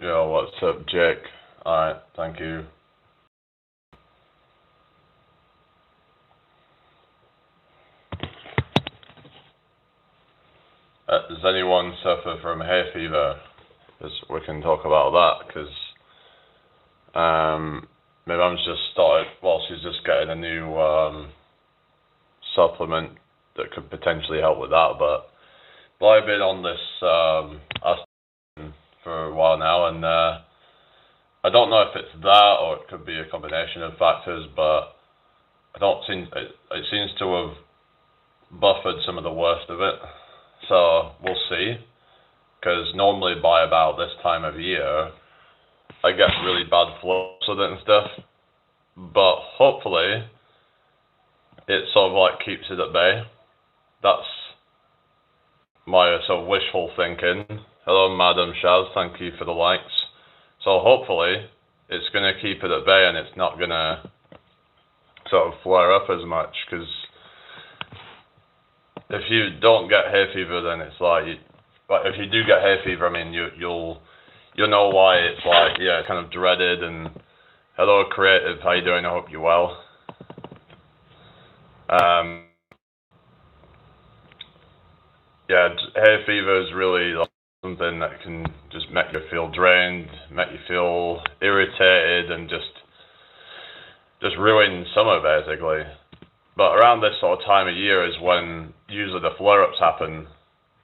Yo, what's up, Jake? Alright, thank you. Does anyone suffer from hay fever? Because we can talk about that, because my mum's just started, well, she's just getting a new supplement that could potentially help with that, but I've been on this aspirin for a while now, and I don't know if it's that or it could be a combination of factors, but it seems to have buffered some of the worst of it. So we'll see, because normally by about this time of year, I get really bad flus with it and stuff, but hopefully it sort of like keeps it at bay. That's my sort of wishful thinking. Hello, Madam Shaz, thank you for the likes. So hopefully it's going to keep it at bay and it's not going to sort of flare up as much, because if you don't get hay fever, then it's like, if you do get hay fever, I mean, you'll know why it's like, yeah, kind of dreaded. And hello, Creative, how you doing? I hope you're well. Yeah, hay fever is really like something that can just make you feel drained, make you feel irritated, and just ruin summer basically. But around this sort of time of year is when usually the flare-ups happen,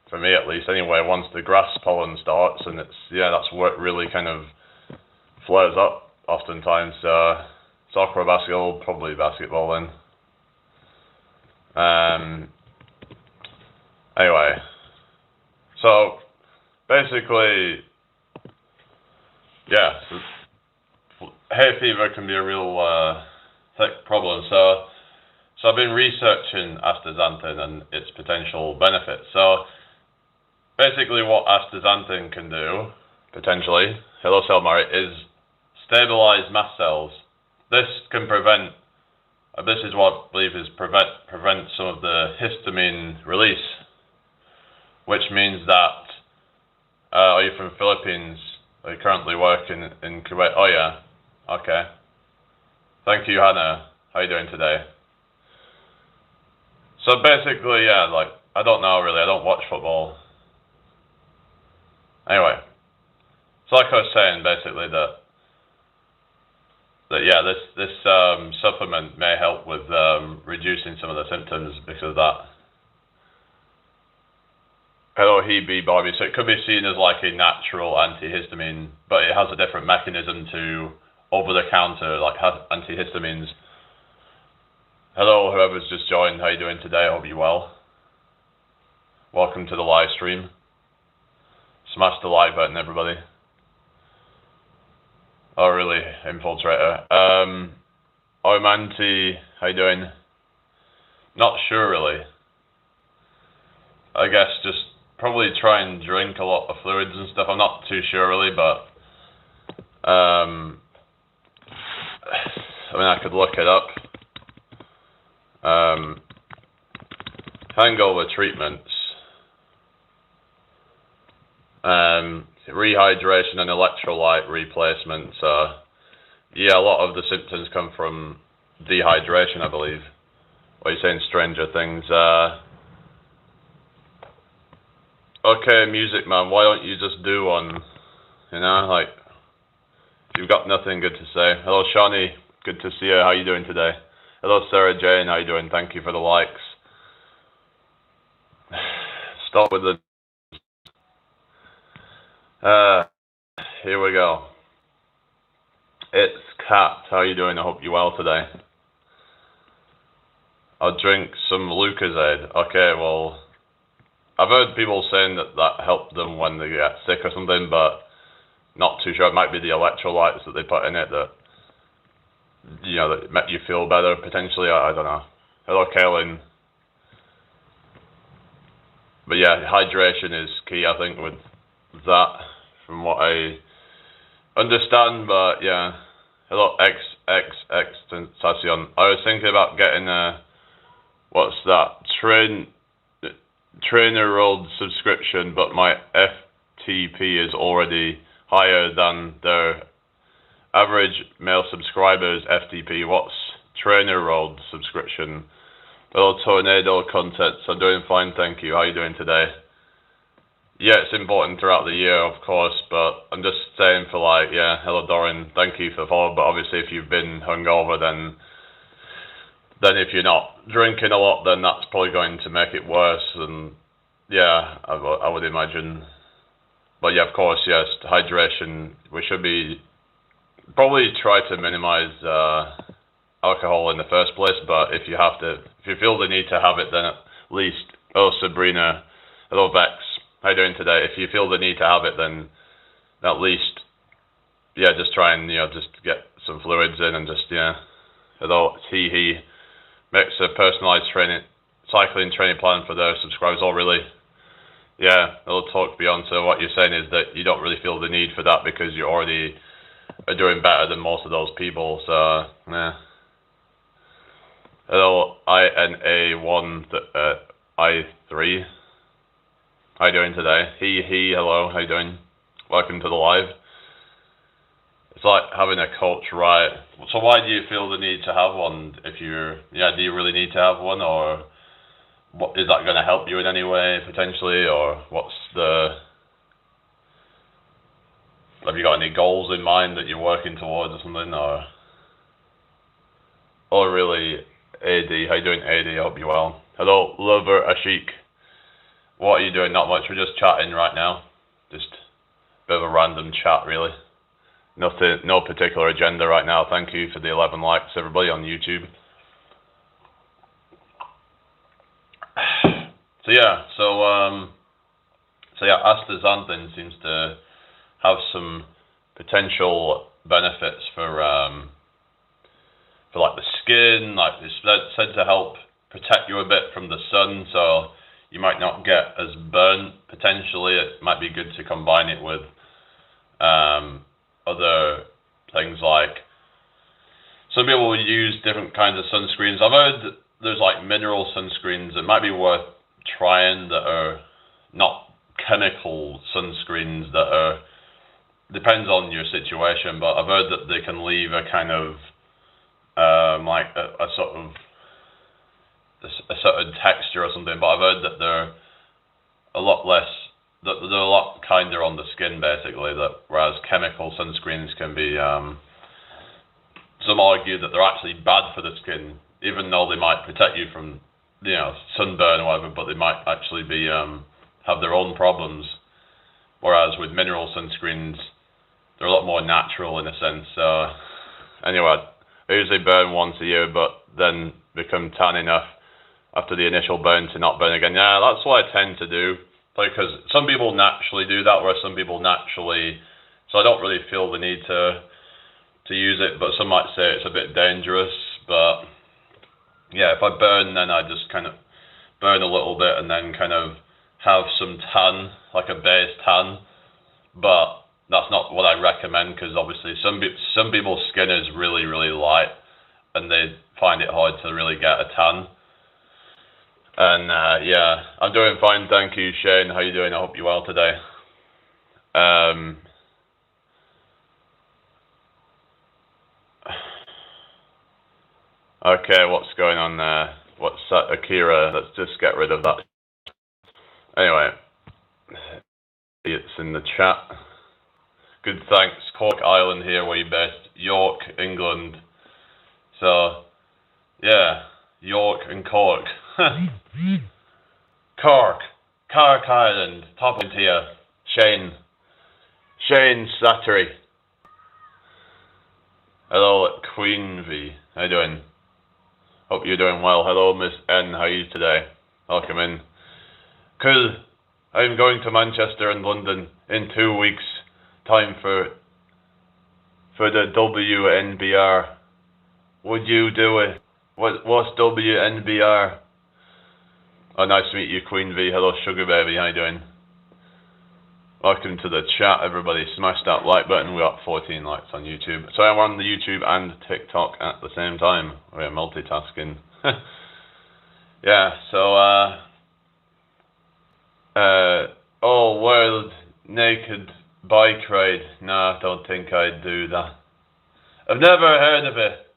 for me at least anyway, once the grass pollen starts, and that's where it really kind of flares up oftentimes. Soccer or basketball, probably basketball then. Anyway, so basically, yeah, hay fever can be a real thick problem. So I've been researching astaxanthin and its potential benefits. So basically what astaxanthin can do, potentially, hello cell Murray, is stabilize mast cells. This can prevent, this is what I believe is prevent some of the histamine release, which means that, are you from Philippines? Are you currently working in Kuwait? Oh yeah, okay. Thank you, Hannah. How are you doing today? So basically, yeah, like, I don't know really, I don't watch football. Anyway, so like I was saying, basically that yeah, this supplement may help with reducing some of the symptoms because of that. Hello, Hebe Barbie. So it could be seen as like a natural antihistamine, but it has a different mechanism to over-the-counter, like antihistamines. Hello, whoever's just joined. How you doing today? I hope you're well. Welcome to the live stream. Smash the like button, everybody. Oh, really, Infiltrator. Oh, Manti, how you doing? Not sure, really. I guess just probably try and drink a lot of fluids and stuff. I'm not too sure, really, but I mean, I could look it up. Hangover treatments. Rehydration and electrolyte replacement. Yeah, a lot of the symptoms come from dehydration, I believe. What are you saying, Stranger Things? Okay, Music Man, why don't you just do one? You know, like, if you've got nothing good to say. Hello, Shawnee, good to see you. How you doing today? Hello, Sarah Jane, how you doing? Thank you for the likes. Stop with the... here we go. It's Kat, how you doing? I hope you're well today. I'll drink some Lucozade. Okay, well, I've heard people saying that helped them when they get sick or something, but not too sure. It might be the electrolytes that they put in it that, you know, that make you feel better, potentially. I don't know. Hello, Kaylin. But yeah, hydration is key, I think, with that, from what I understand. But yeah, hello, Tentacion. I was thinking about getting what's that, trainer rolled subscription, but my FTP is already higher than their average male subscribers. FTP, what's trainer road subscription? Hello, tornado contents. I'm doing fine, thank you. How are you doing today? Yeah, it's important throughout the year, of course, but I'm just saying for like, yeah, hello Doran, thank you for the follow, but obviously if you've been hungover, then if you're not drinking a lot, then that's probably going to make it worse, and yeah, I would imagine. But yeah, of course, yes, hydration, we should be, probably try to minimize alcohol in the first place, but if you feel the need to have it, then at least, oh Sabrina, hello Vex, how you doing today? If you feel the need to have it, then at least, yeah, just try and, just get some fluids in and just, yeah, hello, he makes a personalized cycling training plan for their subscribers. Oh really? Yeah, hello talk beyond. So what you're saying is that you don't really feel the need for that because you already are doing better than most of those people, so, yeah. Hello, INA1, I3. How you doing today? Hello, how you doing? Welcome to the live. It's like having a coach, right? So why do you feel the need to have one? Do you really need to have one, or what, is that going to help you in any way, potentially, or have you got any goals in mind that you're working towards or something, or? Oh really? AD, how you doing AD? I hope you're well. Hello, Lover Ashik. What are you doing? Not much, we're just chatting right now. Just a bit of a random chat, really. Nothing, no particular agenda right now. Thank you for the 11 likes, everybody on YouTube. So yeah, astaxanthin seems to have some potential benefits for like the skin, like it's said to help protect you a bit from the sun, so you might not get as burnt. Potentially, it might be good to combine it with other things, like some people will use different kinds of sunscreens. I've heard that there's like mineral sunscreens that might be worth trying that are not chemical sunscreens that are, depends on your situation, but I've heard that they can leave a kind of like a sort of a certain texture or something, but I've heard that they're a lot less, that they're a lot kinder on the skin, basically, whereas chemical sunscreens can be, some argue that they're actually bad for the skin, even though they might protect you from, sunburn or whatever, but they might actually be, have their own problems, whereas with mineral sunscreens, they're a lot more natural in a sense. Anyway, I usually burn once a year, but then become tan enough after the initial burn to not burn again. Yeah, that's what I tend to do, because some people naturally do that, whereas some people naturally, so I don't really feel the need to use it, but some might say it's a bit dangerous. But yeah, if I burn, then I just kind of burn a little bit and then kind of have some tan, like a base tan, but that's not what I recommend, because obviously some people's skin is really, really light and they find it hard to really get a tan. And yeah, I'm doing fine, thank you, Shane. How you doing? I hope you're well today. Okay, what's going on there? What's that, Akira? Let's just get rid of that. Anyway, it's in the chat. Good, thanks. Cork Island here, where you based? York, England. So, yeah, York and Cork. Cork Island. Top into you. Shane Slattery. Hello, Queen V. How you doing? Hope you're doing well. Hello, Miss N. How are you today? Welcome in. Cool. I'm going to Manchester and London in 2 weeks' time for the WNBR. Would you do it? What's WNBR? Oh, nice to meet you, Queen V. Hello, Sugar Baby. How you doing? Welcome to the chat, everybody. Smash that like button. We got 14 likes on YouTube. So I'm on the YouTube and TikTok at the same time. We're multitasking. Yeah, so, all world naked Bike ride? Nah, I don't think I'd do that. I've never heard of it.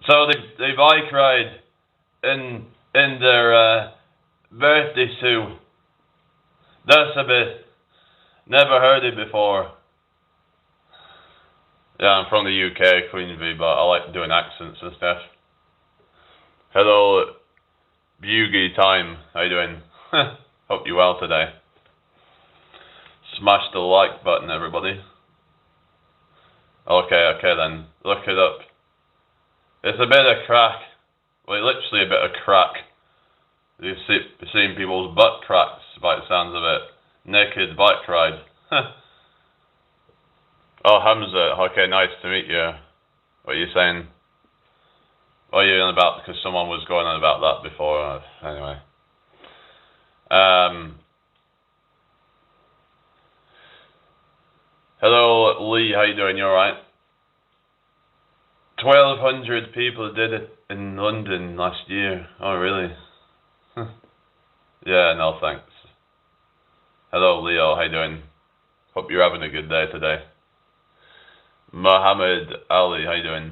So they bike ride in their birthday suit. That's a bit. Never heard it before. Yeah, I'm from the UK, Queensbury, but I like doing accents and stuff. Hello, Bugie Time. How you doing? Hope you're well today. Smash the like button, everybody. Okay then. Look it up. It's a bit of crack. Well, literally a bit of crack. You're seeing people's butt cracks by the sounds of it. Naked bike ride. Oh, Hamza. Okay, nice to meet you. What are you saying? What are you on about? Because someone was going on about that before. Anyway. Hello, Lee. How you doing? You alright? 1,200 people did it in London last year. Oh, really? Yeah, no thanks. Hello, Leo. How you doing? Hope you're having a good day today. Mohammed Ali. How you doing?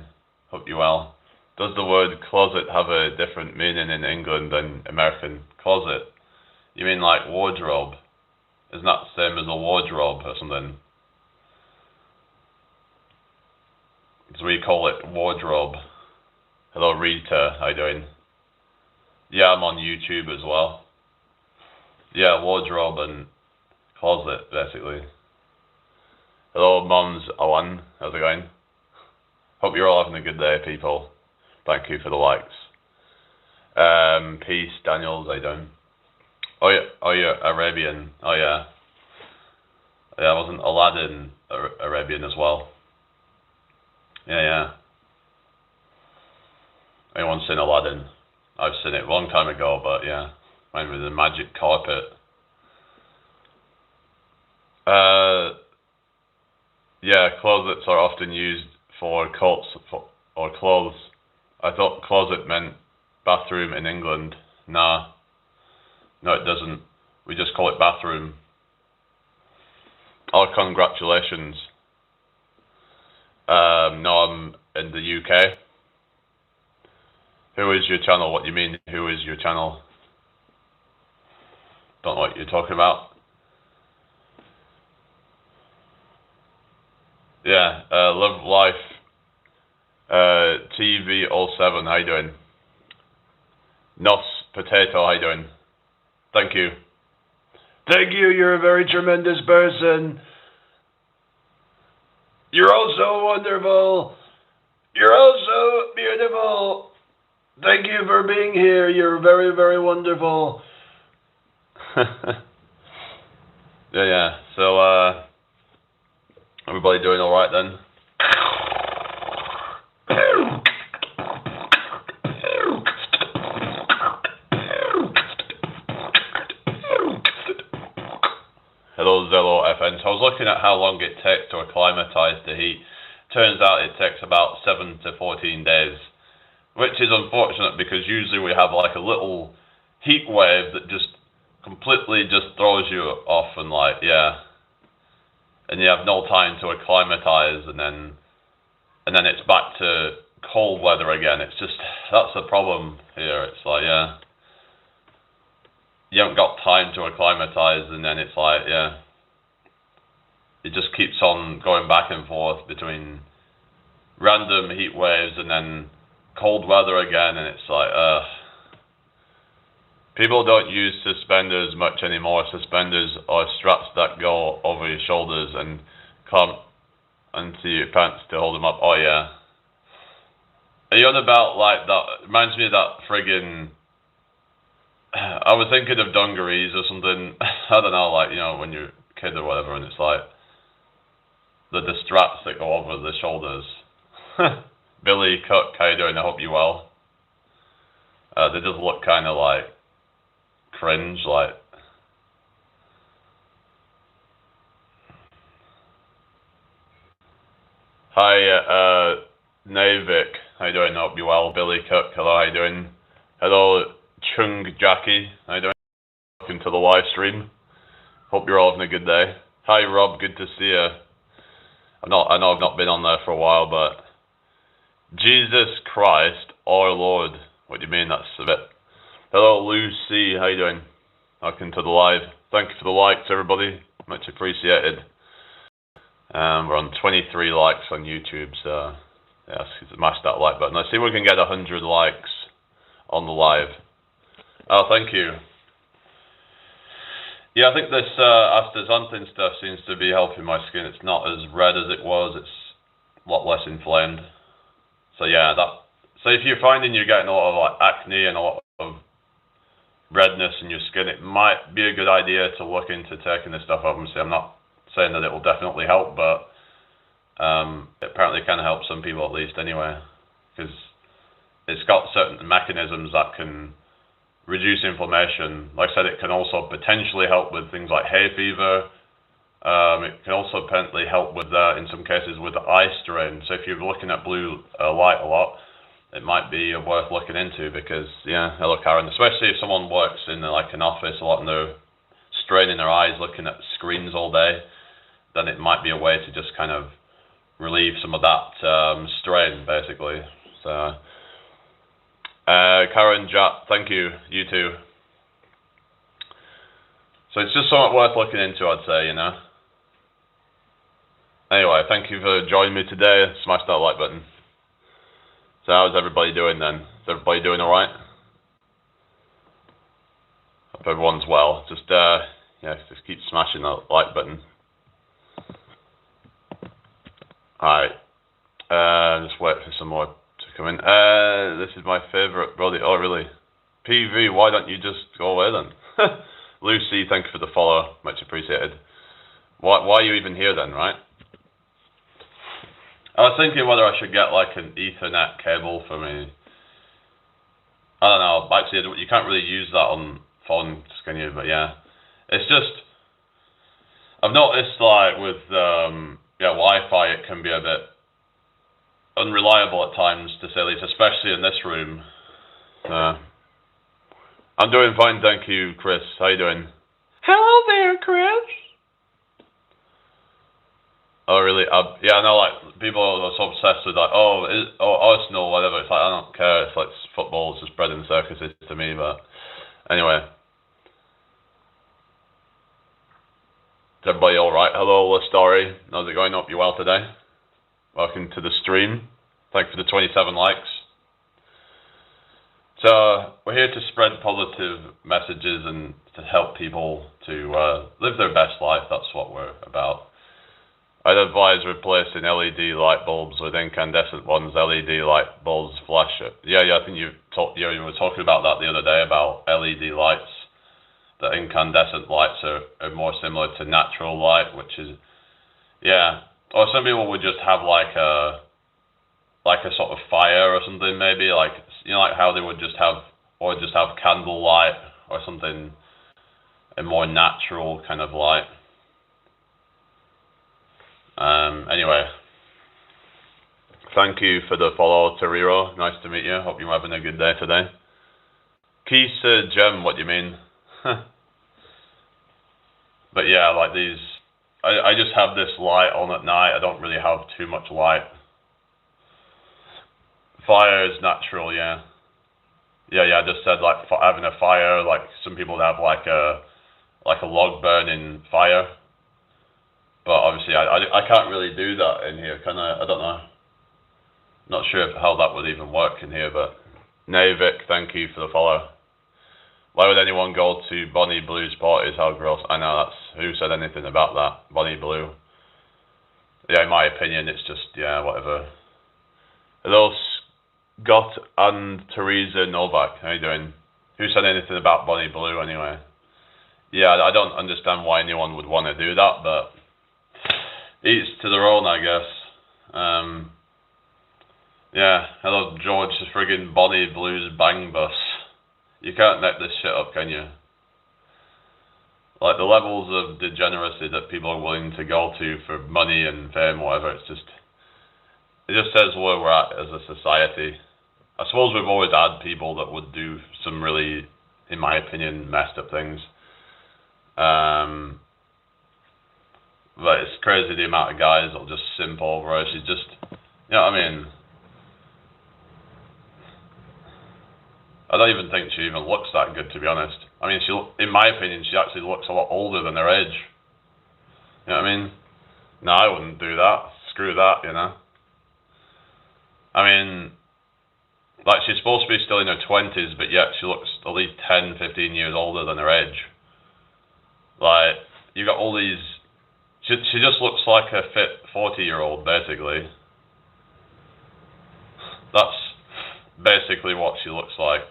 Hope you're well. Does the word closet have a different meaning in England than American? Closet? You mean like wardrobe? Isn't that the same as a wardrobe or something? So we call it wardrobe. Hello, Rita. How you doing? Yeah, I'm on YouTube as well. Yeah, wardrobe and closet, basically. Hello, Mums Owen. How's it going? Hope you're all having a good day, people. Thank you for the likes. Peace, Daniels. How you doing? Oh yeah, Arabian. Oh yeah. Yeah, wasn't Aladdin Arabian as well? Yeah. Anyone seen Aladdin? I've seen it a long time ago, but yeah. Mine with the magic carpet. Yeah, closets are often used for coats or clothes. I thought closet meant bathroom in England. Nah. No, it doesn't. We just call it bathroom. Oh, congratulations. No, I'm in the UK. Who is your channel? What do you mean, who is your channel? Don't know what you're talking about. Yeah, Love Life TV07, how you doing? Nos Potato, how you doing? Thank you. Thank you, you're a very tremendous person. You're also wonderful. You're also beautiful. Thank you for being here. You're very, very wonderful. Yeah. So, everybody doing all right then? Hello, Zello FN. So I was looking at how long it takes to acclimatise to heat. Turns out it takes about 7 to 14 days, which is unfortunate because usually we have like a little heat wave that just completely just throws you off and like, yeah. And you have no time to acclimatise and then it's back to cold weather again. It's just, that's the problem here. It's like, yeah. You haven't got time to acclimatise and then it's like, yeah. It just keeps on going back and forth between random heat waves and then cold weather again, and it's like, people don't use suspenders much anymore. Suspenders are straps that go over your shoulders and clamp onto your pants to hold them up. Oh yeah. Are you on about like that? Reminds me of that friggin'. I was thinking of dungarees or something. I don't know, like, you know, when you're a kid or whatever, and it's like the straps that go over the shoulders. Billy Cook, how you doing? I hope you're well. They just look kind of like cringe, like. Hi, Navik, how you doing? I hope you're well. Billy Cook, hello, how you doing? Hello, Chung Jackie, how you doing? Welcome to the live stream. Hope you're all having a good day. Hi Rob, good to see you. I know I've not been on there for a while, but Jesus Christ, our Lord. What do you mean? That's a bit. Hello Lucy, how you doing? Welcome to the live. Thank you for the likes, everybody. Much appreciated. We're on 23 likes on YouTube, so yeah, smash that like button. Let's see if we can get 100 likes on the live. Oh, thank you. Yeah, I think this astaxanthin stuff seems to be helping my skin. It's not as red as it was. It's a lot less inflamed. So yeah, so if you're finding you're getting a lot of like acne and a lot of redness in your skin, it might be a good idea to look into taking this stuff. Obviously, I'm not saying that it will definitely help, but it apparently can help some people at least anyway, because it's got certain mechanisms that can reduce inflammation. Like I said, it can also potentially help with things like hay fever. It can also apparently help with, in some cases, with eye strain. So if you're looking at blue light a lot, it might be worth looking into because, yeah, hello Karen, especially if someone works in like an office a lot and they're straining their eyes looking at screens all day, then it might be a way to just kind of relieve some of that strain, basically. So, Karen, Jack, thank you, you too. So it's just something worth looking into, I'd say, you know. Anyway, thank you for joining me today. Smash that like button. So how's everybody doing then? Is everybody doing alright? Hope everyone's well. Just just keep smashing that like button. Alright. Just wait for some more to come in. This is my favourite brother. Oh really? PV, why don't you just go away then? Lucy, thank you for the follow. Much appreciated. Why are you even here then, right? I was thinking whether I should get like an Ethernet cable for me. I don't know. Actually, you can't really use that on phone, can you? But yeah, it's just I've noticed like with Wi-Fi, it can be a bit unreliable at times, to say the least, especially in this room. I'm doing fine, thank you, Chris. How you doing? Hello there, Chris. Oh really? Yeah, I know. Like people are so obsessed with like, Arsenal, whatever. It's like I don't care. It's like football. It's just bread and circuses to me. But anyway, is everybody all right? Hello, Story. How's it going? Hope you're well today. Welcome to the stream. Thanks for the 27 likes. So we're here to spread positive messages and to help people to live their best life. That's what we're about. I'd advise replacing LED light bulbs with incandescent ones. LED light bulbs flash. Yeah, I think you were talking about that the other day about LED lights. That incandescent lights are more similar to natural light, which is, yeah. Or some people would just have like a sort of fire or something, maybe like like how they would just have candle light or something, a more natural kind of light. Anyway, thank you for the follow, Teriro. Nice to meet you. Hope you're having a good day today. Keith Gem, what do you mean? But yeah, like these, I just have this light on at night. I don't really have too much light. Fire is natural, yeah. I just said like having a fire, like some people have like a log burning fire. But obviously, I can't really do that in here, can I? I don't know. Not sure how that would even work in here, but... Navik, thank you for the follow. Why would anyone go to Bonnie Blue's parties? How gross. I know, that's... Who said anything about that? Bonnie Blue. Yeah, in my opinion, it's just, yeah, whatever. Hello, Scott and Teresa Novak. How you doing? Who said anything about Bonnie Blue, anyway? Yeah, I don't understand why anyone would want to do that, but... Each to their own, I guess. Yeah, hello George, the friggin' Bonnie Blues bang bus. You can't make this shit up, can you? Like the levels of degeneracy that people are willing to go to for money and fame, whatever, it just says where we're at as a society. I suppose we've always had people that would do some really, in my opinion, messed up things. But it's crazy the amount of guys that'll just simp over her. She's just, you know what I mean? I don't even think she even looks that good, to be honest. I mean, in my opinion, she actually looks a lot older than her age. You know what I mean? No, I wouldn't do that. Screw that, you know? I mean, like, she's supposed to be still in her 20s, but yet she looks at least 10, 15 years older than her age. Like, you got all these... She just looks like a fit 40-year-old, basically. That's basically what she looks like.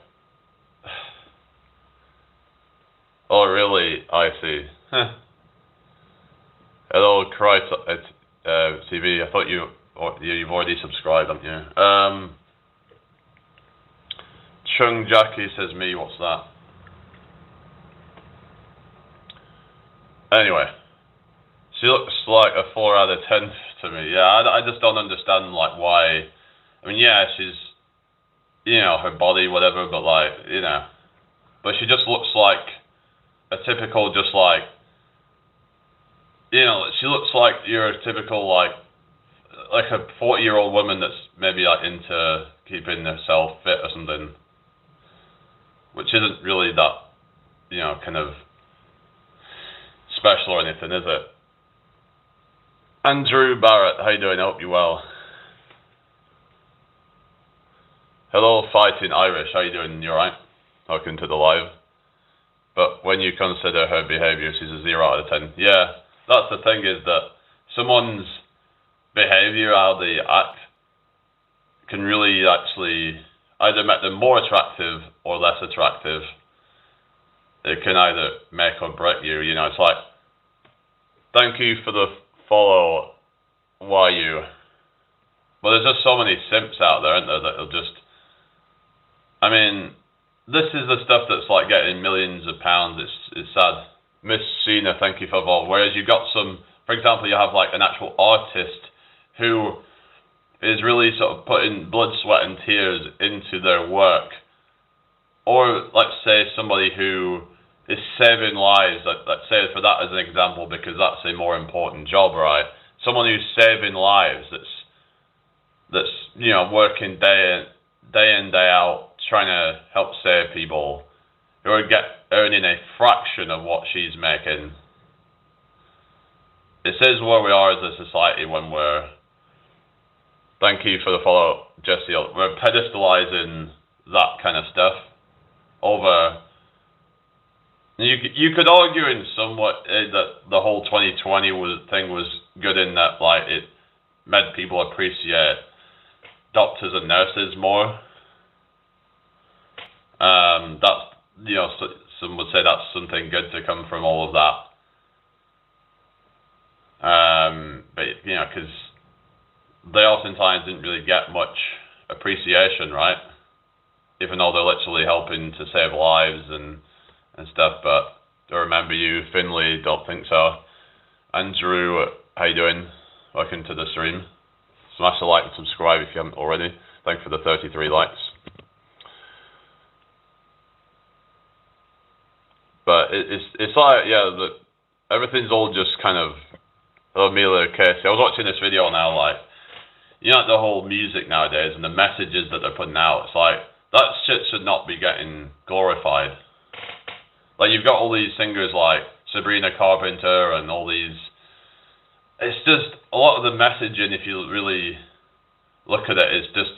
Oh, really? I see. Hello, Christ, TV. I thought you've already subscribed, haven't you? Chung Jackie says me. What's that? Anyway, she looks like a 4 out of 10 to me. Yeah, I just don't understand like why. I mean, yeah, she's, you know, her body, whatever, but like, you know, but she just looks like a typical, just like, you know, she looks like you're a typical like a 40-year-old woman that's maybe like into keeping herself fit or something, which isn't really that, you know, kind of special or anything, is it? Andrew Barrett, how you doing? I hope you're well. Hello, Fighting Irish, how you doing? You alright? Welcome to the live. But when you consider her behaviour, she's a 0 out of 10. Yeah, that's the thing, is that someone's behaviour, how they act, can really actually either make them more attractive or less attractive. It can either make or break you, you know. It's like, thank you for the follow, why you? Well, there's just so many simps out there, aren't there, that'll just... I mean, this is the stuff that's like getting millions of pounds. It's sad. Miss Cena, thank you for the follow. Whereas you got some, for example, you have like an actual artist who is really sort of putting blood, sweat and tears into their work. Or let's say somebody who is saving lives, let's say for that as an example, because that's a more important job, right? Someone who's saving lives, that's you know, working day in, day out, trying to help save people, who are earning a fraction of what she's making. It says where we are as a society when we're... Thank you for the follow, Jesse. We're pedestalizing that kind of stuff over... You could argue in somewhat that the whole 2020 thing was good in that, like, it made people appreciate doctors and nurses more. That's, you know, some would say that's something good to come from all of that. But, you know, because they oftentimes didn't really get much appreciation, right? Even though they're literally helping to save lives and stuff. But to remember you, Finley, don't think so. Andrew, how you doing? Welcome to the stream. Smash the like and subscribe if you haven't already. Thanks for the 33 likes. But it's like, yeah, everything's all just kind of Amelia Casey. I was watching this video now, like, you know, the whole music nowadays and the messages that they're putting out. It's like, that shit should not be getting glorified. Like, you've got all these singers like Sabrina Carpenter and all these... It's just, a lot of the messaging, if you really look at it, is just...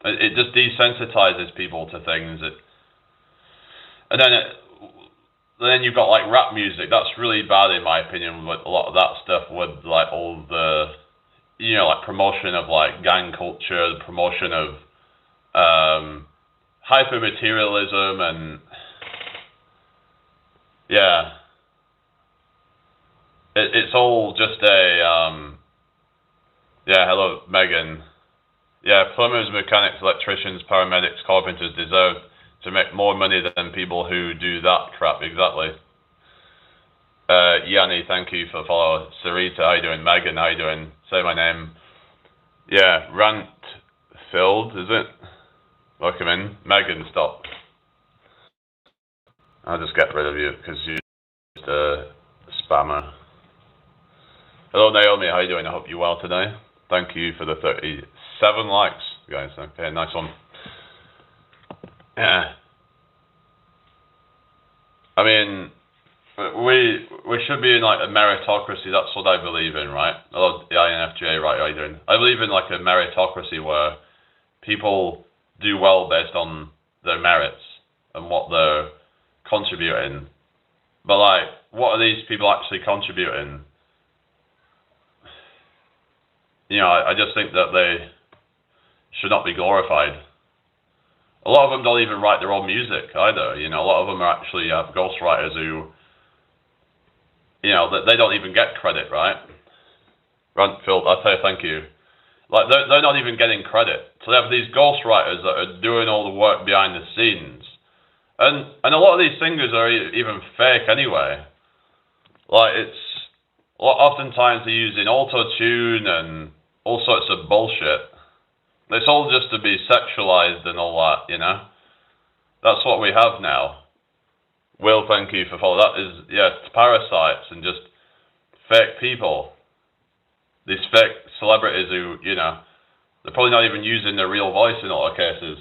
It just desensitizes people to things. And then you've got like rap music. That's really bad in my opinion, with a lot of that stuff, with like all the, you know, like promotion of like gang culture, the promotion of hyper materialism, and yeah, it's all just a yeah. Hello, Megan. Yeah, plumbers, mechanics, electricians, paramedics, carpenters deserve to make more money than people who do that crap. Exactly. Yanni, thank you for the follow. Sarita, how you doing? Megan, how you doing? Say my name. Yeah, rant filled, is it? Welcome in. Megan, stop. I'll just get rid of you because you're just a spammer. Hello Naomi, how you doing? I hope you're well today. Thank you for the 37 likes, guys. Okay, nice one. Yeah. I mean, we should be in like a meritocracy. That's what I believe in, right? Hello, the INFJ, right? How you doing? I believe in like a meritocracy where people do well based on their merits and what they're contributing. But like, what are these people actually contributing? You know, I just think that they should not be glorified. A lot of them don't even write their own music either. You know, a lot of them are actually ghostwriters who, you know, they don't even get credit, right? Rantfield, I say thank you. Like they're not even getting credit. So they have these ghostwriters that are doing all the work behind the scenes, and a lot of these singers are even fake anyway. Like it's oftentimes they're using auto tune and all sorts of bullshit. It's all just to be sexualized and all that, you know. That's what we have now. Will, thank you for following. That is, yeah, it's parasites and just fake people. These fake celebrities who, you know, they're probably not even using their real voice in a lot of cases.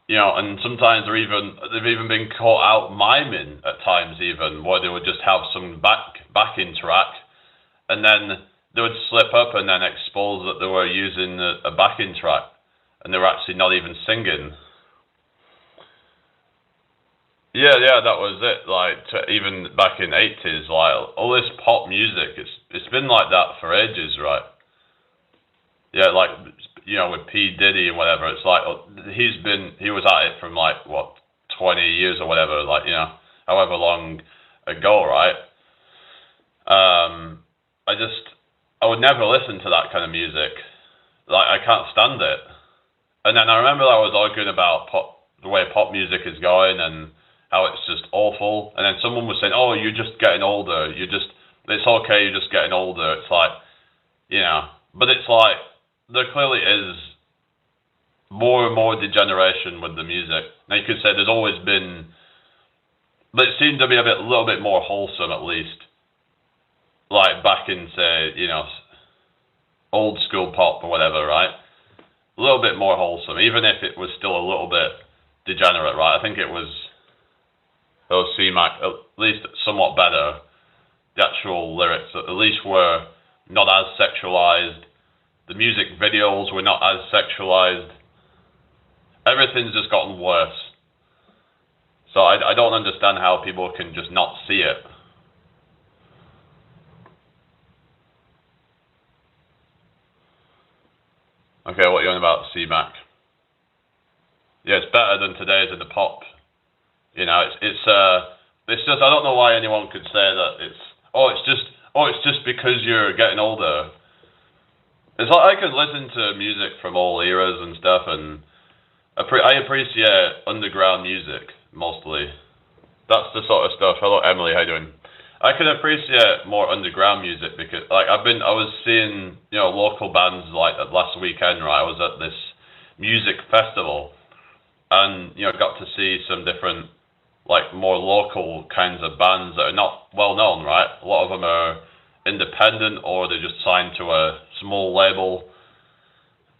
You know, and sometimes they've even been caught out miming at times even, where they would just have some backing track, and then they would slip up and then expose that they were using a backing track, and they were actually not even singing. Yeah, that was it. Like even back in '80s, like all this pop music, it's been like that for ages, right? Yeah, like you know, with P Diddy and whatever. It's like he was at it from like what 20 years or whatever, like you know, however long ago, right? I would never listen to that kind of music. Like I can't stand it. And then I remember I was arguing about the way pop music is going and how it's just awful. And then someone was saying, "Oh, you're just getting older. It's okay. You're just getting older." It's like, you know, but it's like there clearly is more and more degeneration with the music. Now you could say there's always been, but it seemed to be a little bit more wholesome at least. Like back in say, you know, old school pop or whatever, right? A little bit more wholesome, even if it was still a little bit degenerate, right? I think it was those C-Mac at least somewhat better. The actual lyrics at least were not as sexualized. The music videos were not as sexualized. Everything's just gotten worse. So I don't understand how people can just not see it. Okay, what are you on about, C-Mac? Yeah, it's better than today's in the pop. You know, it's just I don't know why anyone could say that it's just because you're getting older. It's like I can listen to music from all eras and stuff, and I appreciate underground music mostly. That's the sort of stuff. Hello, Emily, how you doing? I can appreciate more underground music because, like, I was seeing, you know, local bands like last weekend, right? I was at this music festival, and you know, got to see some different, like, more local kinds of bands that are not well known, right? A lot of them are independent or they're just signed to a small label.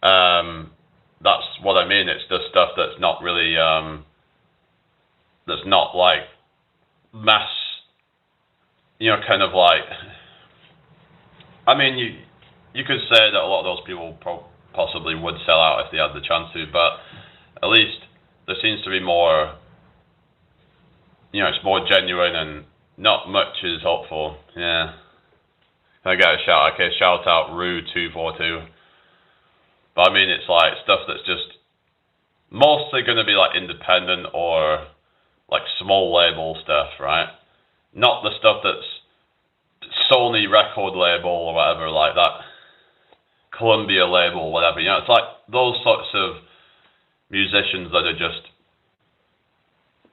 That's what I mean. It's just stuff that's not really, that's not like mass. You know, kind of like, I mean, you could say that a lot of those people possibly would sell out if they had the chance to, but at least there seems to be more, you know, it's more genuine and not much is hopeful. Yeah. Can I get a shout? Okay, shout out Rue242. But I mean, it's like stuff that's just mostly going to be like independent or like small label stuff, right? Not the stuff that's Sony record label or whatever, like that Columbia label, whatever. You know, it's like those sorts of musicians that are just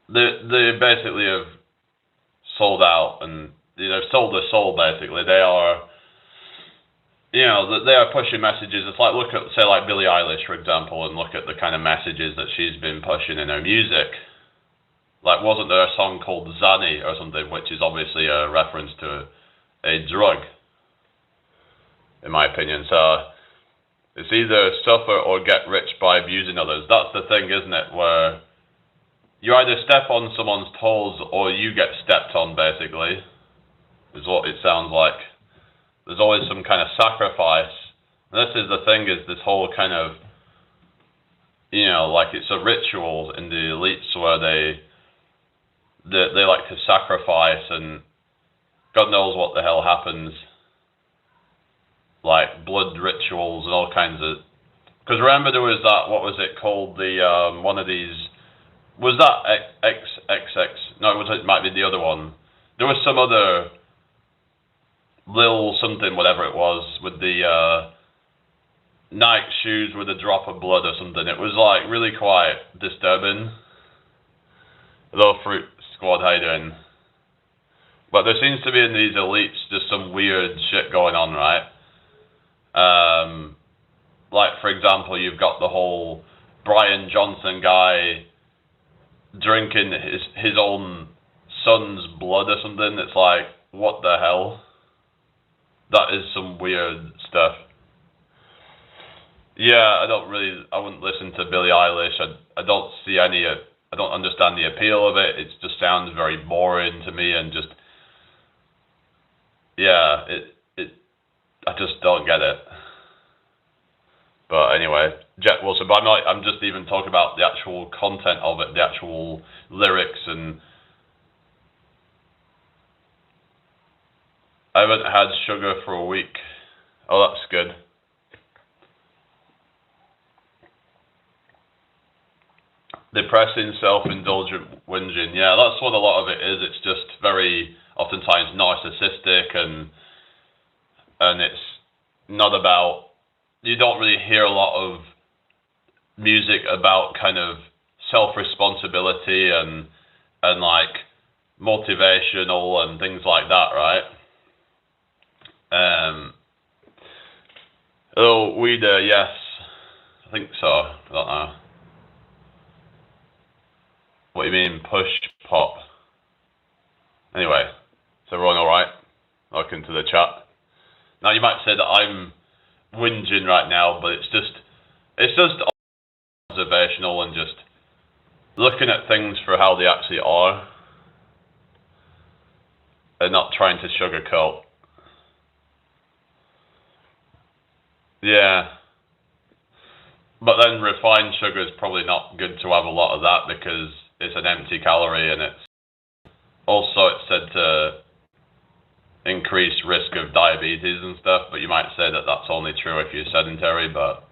they basically have sold out and you know sold their soul. Basically, they are, you know, they are pushing messages. It's like look at say like Billie Eilish, for example, and look at the kind of messages that she's been pushing in her music. Like, wasn't there a song called Zanny or something, which is obviously a reference to a drug, in my opinion. So it's either suffer or get rich by abusing others. That's the thing, isn't it? Where you either step on someone's toes or you get stepped on, basically, is what it sounds like. There's always some kind of sacrifice. And this is the thing, is this whole kind of, you know, like it's a ritual in the elites where they like to sacrifice, and God knows what the hell happens. Like blood rituals and all kinds of... Because remember there was that, what was it called, the, one of these... Was that XXX? No, it might be the other one. There was some other Lil something, whatever it was, with the Nike shoes with a drop of blood or something. It was like really quite disturbing. Hello, Fruit Squad, how you doing? But there seems to be in these elites just some weird shit going on, right? Like, for example, you've got the whole Brian Johnson guy drinking his own son's blood or something. It's like, what the hell? That is some weird stuff. Yeah, I wouldn't listen to Billie Eilish. I don't see any, I don't understand the appeal of it. It just sounds very boring to me, and just, yeah, I just don't get it. But anyway, Jet Wilson, but I'm just even talking about the actual content of it, the actual lyrics, and I haven't had sugar for a week. Oh, that's good. Depressing, self-indulgent whinging. Yeah, that's what a lot of it is. It's just very, oftentimes, narcissistic, and it's not about... You don't really hear a lot of music about kind of self-responsibility and like motivational and things like that, right? Oh, Weeder, yes. I think so. I don't know. What do you mean, push pop? Anyway, is everyone alright? Welcome to the chat. Now, you might say that I'm whinging right now, but it's just observational and just looking at things for how they actually are and not trying to sugarcoat. Yeah. But then refined sugar is probably not good to have a lot of that, because it's an empty calorie, and it's said to increase risk of diabetes and stuff, but you might say that that's only true if you're sedentary, but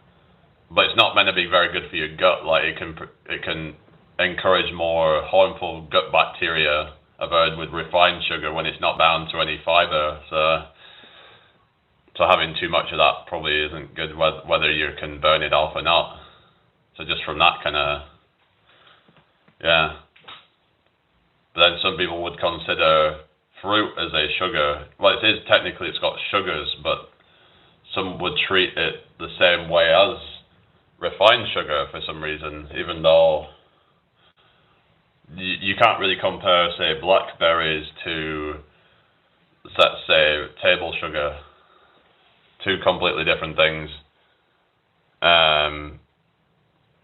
it's not meant to be very good for your gut. Like, it can encourage more harmful gut bacteria, I've heard, with refined sugar when it's not bound to any fiber. So having too much of that probably isn't good, whether you can burn it off or not. So just from that kind of, yeah. But then some people would consider fruit as a sugar. Well, it is technically, it's got sugars, but some would treat it the same way as refined sugar for some reason, even though you can't really compare, say, blackberries to, let's say, table sugar. Two completely different things.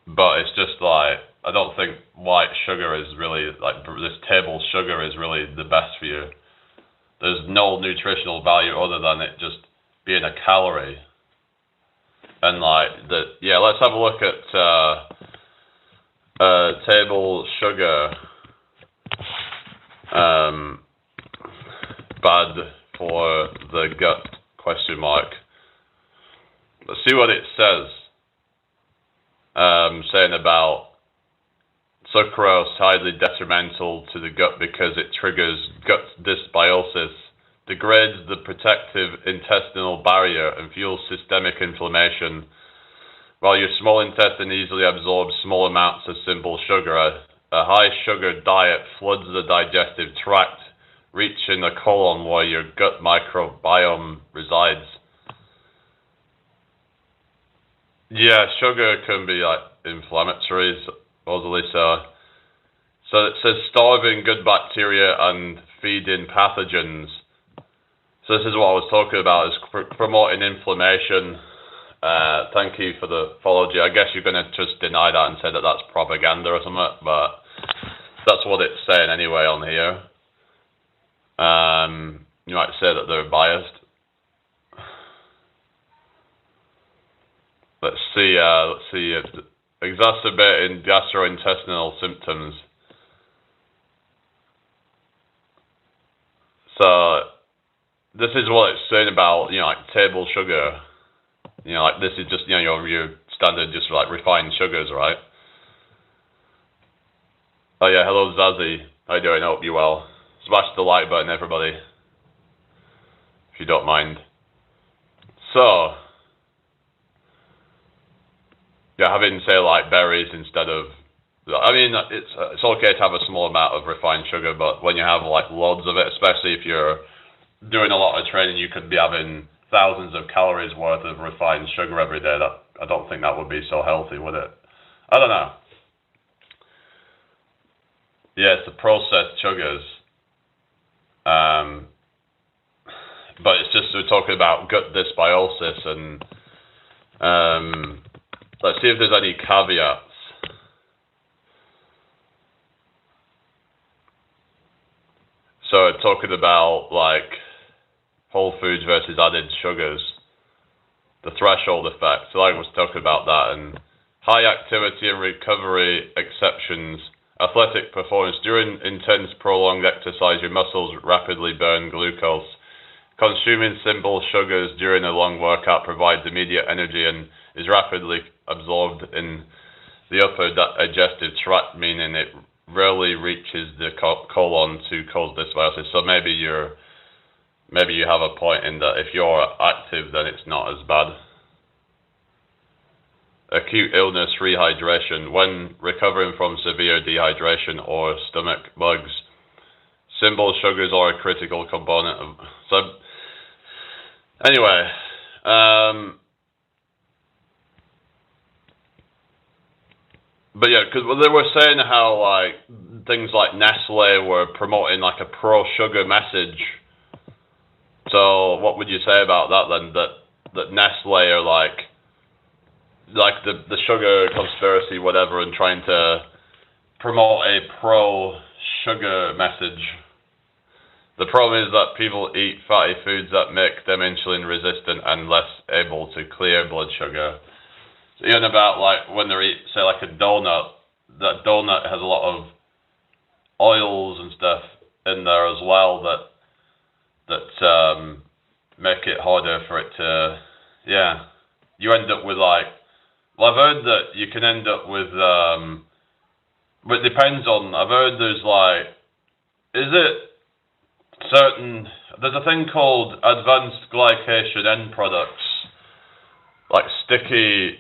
But it's just like, I don't think white sugar is really, like, this table sugar is really the best for you. There's no nutritional value other than it just being a calorie. And like, yeah, let's have a look at table sugar. Bad for the gut, question mark. Let's see what it says. Saying about sucrose highly detrimental to the gut because it triggers gut dysbiosis, degrades the protective intestinal barrier, and fuels systemic inflammation. While your small intestine easily absorbs small amounts of simple sugar, a high sugar diet floods the digestive tract, reaching the colon where your gut microbiome resides. Yeah, sugar can be like inflammatory, supposedly. So it says starving good bacteria and feeding pathogens. So this is what I was talking about, is promoting inflammation. Thank you for the follow, G. I guess you're going to just deny that and say that that's propaganda or something, but that's what it's saying anyway on here. You might say that they're biased. Let's see. Exacerbating gastrointestinal symptoms. So this is what it's saying about, like table sugar. Like this is just, your standard, just like refined sugars, right? Oh yeah, hello Zazzy. How you doing? Hope you're well. Smash the like button, everybody, if you don't mind. So, yeah, having, say, like berries instead of, I mean, it's okay to have a small amount of refined sugar, but when you have like loads of it, especially if you're doing a lot of training, you could be having thousands of calories worth of refined sugar every day. I don't think that would be so healthy, would it? I don't know. Yeah, it's the processed sugars. But it's just, we're talking about gut dysbiosis, and let's see if there's any caveats. So talking about like whole foods versus added sugars, the threshold effect. So I was talking about that, and high activity and recovery exceptions. Athletic performance. During intense prolonged exercise, your muscles rapidly burn glucose. Consuming simple sugars during a long workout provides immediate energy and is rapidly absorbed in the upper digestive tract, meaning it rarely reaches the colon to cause dysbiosis. So maybe you have a point in that if you're active, then it's not as bad. Acute illness rehydration. When recovering from severe dehydration or stomach bugs, simple sugars are a critical component of. So anyway, but yeah, because they were saying how like things like Nestle were promoting like a pro-sugar message. So what would you say about that then? That Nestle are like the sugar conspiracy, whatever, and trying to promote a pro-sugar message. The problem is that people eat fatty foods that make them insulin resistant and less able to clear blood sugar. So even about like when they eat, say, like a donut, that donut has a lot of oils and stuff in there as well that make it harder for it to, yeah. You end up with like, well, I've heard that you can end up with, but it depends on, I've heard there's like, is it certain, there's a thing called advanced glycation end products, like sticky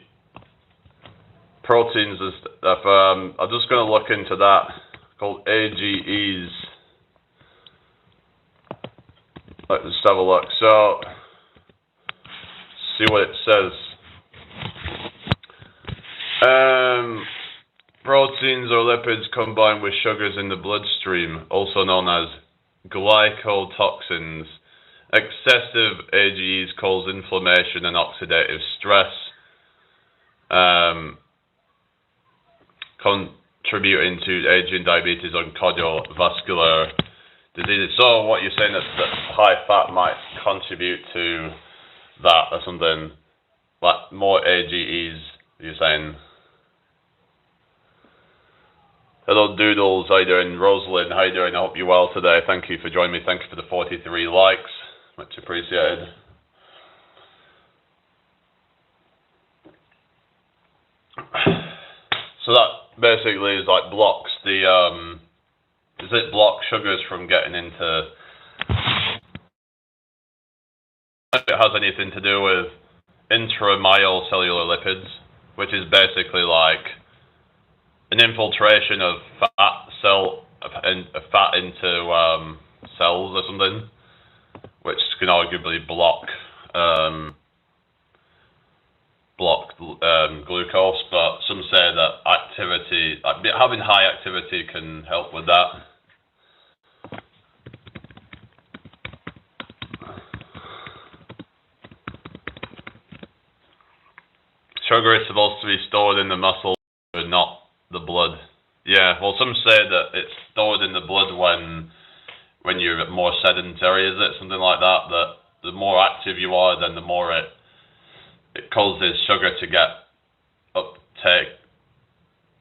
proteins and stuff. I'm just going to look into that, called AGEs. Let's just have a look. So, see what it says. Proteins or lipids combined with sugars in the bloodstream, also known as glycotoxins. Excessive AGEs cause inflammation and oxidative stress, contributing to aging, diabetes, and cardiovascular diseases. So what you're saying is that high fat might contribute to that or something, like more AGEs, you're saying. Hello Doodles, how you doing? Rosalind, how you doing? I hope you're well today. Thank you for joining me. Thank you for the 43 likes. Much appreciated. So that basically is like blocks the, does it block sugars from getting into, if it has anything to do with intramyocellular lipids, which is basically like an infiltration of fat into cells or something, which can arguably block glucose. But some say that activity, having high activity, can help with that. sugar is supposed to be stored in the muscle, but not the blood. Yeah, well, some say that it's stored in the blood when you're more sedentary, is it? Something like that, that the more active you are, then the more it causes sugar to get uptake.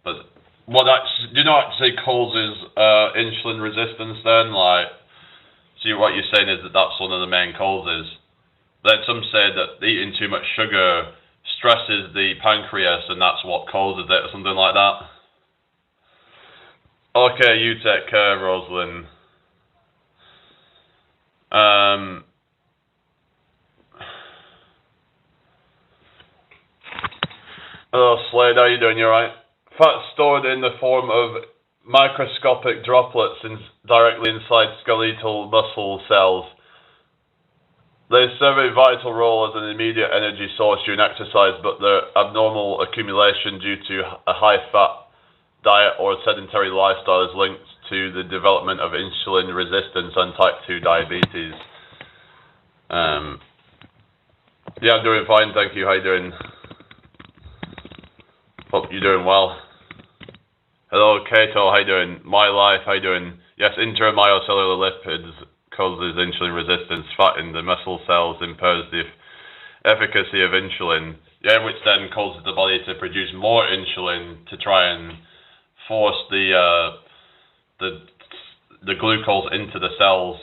But what actually, do you know what actually causes insulin resistance then? Like, see, what you're saying is that that's one of the main causes. Then some say that eating too much sugar stresses the pancreas and that's what causes it, or something like that. Okay, you take care, Rosalind. Hello, Slade, how you doing? You alright? Fat stored in the form of microscopic droplets directly inside skeletal muscle cells. They serve a vital role as an immediate energy source during exercise, but their abnormal accumulation due to a high-fat diet or sedentary lifestyle is linked to the development of insulin resistance and type 2 diabetes. Yeah, I'm doing fine, thank you. How you doing? Hope you're doing well. Hello, Kato, how you doing? My life, how you doing? Yes, intramyocellular lipids causes insulin resistance. Fat in the muscle cells impairs the efficacy of insulin. Yeah, which then causes the body to produce more insulin to try and force the glucose into the cells.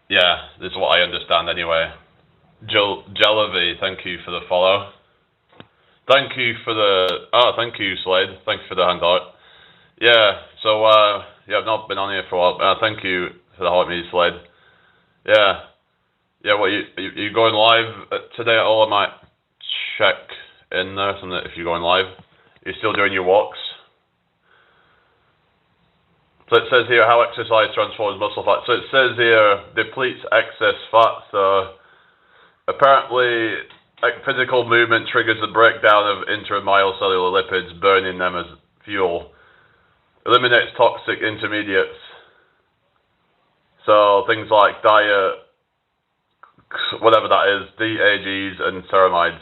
Yeah, this is what I understand anyway. Jelavi, thank you for the follow. Thank you for thank you, Slade. Thanks for the handout. Yeah, so, yeah, I've not been on here for a while. Thank you for the help me, Slade. Yeah. Yeah, what, you going live today at all? I might check in there, something if you're going live. You're still doing your walks? So it says here how exercise transforms muscle fat. So it says here depletes excess fat. So apparently physical movement triggers the breakdown of intramyocellular lipids, burning them as fuel. Eliminates toxic intermediates. So things like diet, whatever that is, DAGs and ceramides.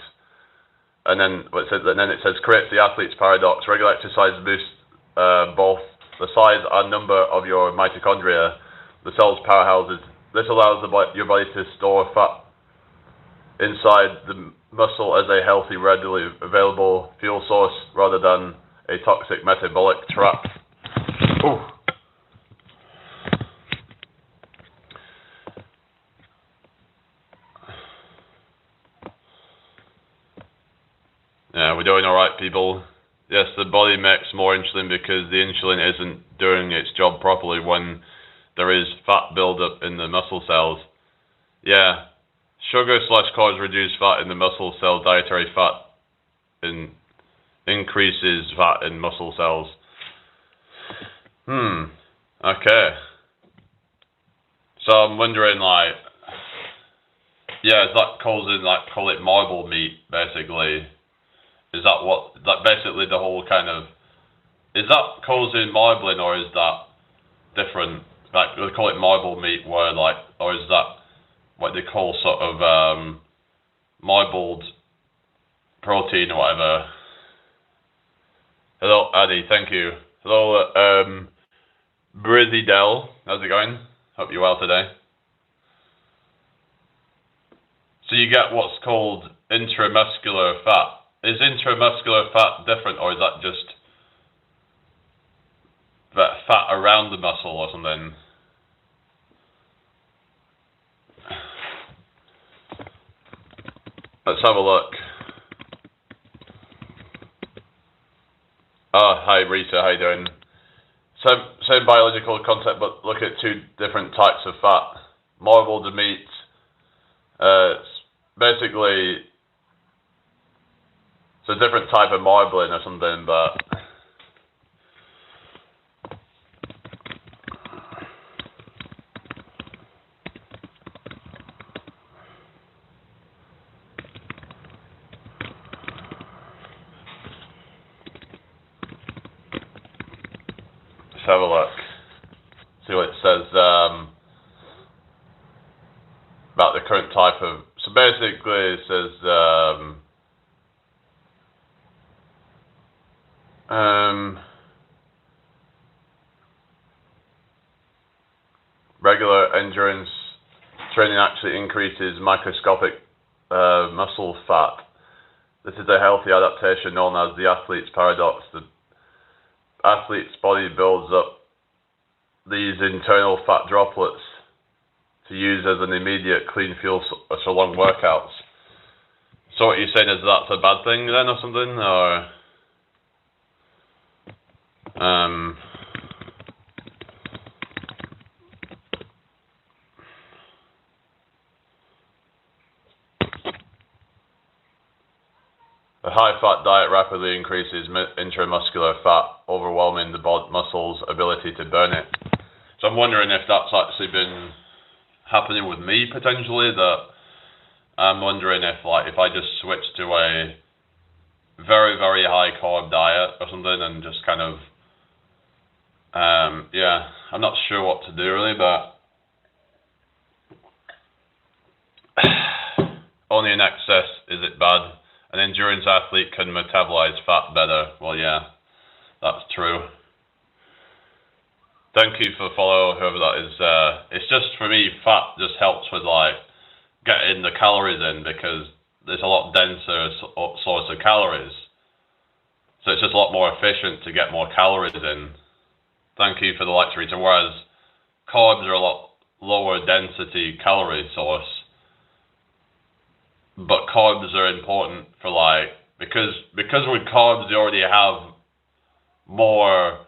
And then it says creates the athlete's paradox. Regular exercise boosts both the size and number of your mitochondria, the cell's powerhouses. This allows your body to store fat inside the muscle as a healthy, readily available fuel source rather than a toxic metabolic trap. Ooh. Yeah, we're doing alright, people. Yes, the body makes more insulin because the insulin isn't doing its job properly when there is fat buildup in the muscle cells. Yeah, sugar/carbs reduce fat in the muscle cell. Dietary fat increases fat in muscle cells. Okay. So I'm wondering, like, yeah, is that causing, like, call it marble meat, basically? Is that basically the whole kind of, is that causing marbling, or is that different? Like, they call it marble meat, where, like, or is that what they call sort of marbled protein or whatever? Hello, Addy, thank you. Hello, Brizzy how's it going? Hope you're well today. So you get what's called intramuscular fat. Is intramuscular fat different, or is that just that fat around the muscle or something? Let's have a look. Oh, hi Rita, how you doing? Same biological concept, but look at two different types of fat. Marbled meat. It's basically, it's a different type of marbling or something, but let's have a look. See what it says about the current type of. So basically, it says Regular endurance training actually increases microscopic muscle fat. This is a healthy adaptation known as the athlete's paradox. The athlete's body builds up these internal fat droplets to use as an immediate clean fuel for long workouts. So what you're saying is that's a bad thing then or something? Or a high-fat diet rapidly increases intramuscular fat, overwhelming the muscle's ability to burn it. So I'm wondering if that's actually been happening with me potentially. That I'm wondering if I just switch to a very, very high carb diet or something and just kind of I'm not sure what to do really, but only in excess is it bad. An endurance athlete can metabolize fat better. Well, yeah, that's true. Thank you for the follow, whoever that is. It's just, for me, fat just helps with, like, getting the calories in because there's a lot denser source of calories. So it's just a lot more efficient to get more calories in. Thank you for the lecture reading. Whereas carbs are a lot lower density calorie source. But carbs are important for because with carbs they already have more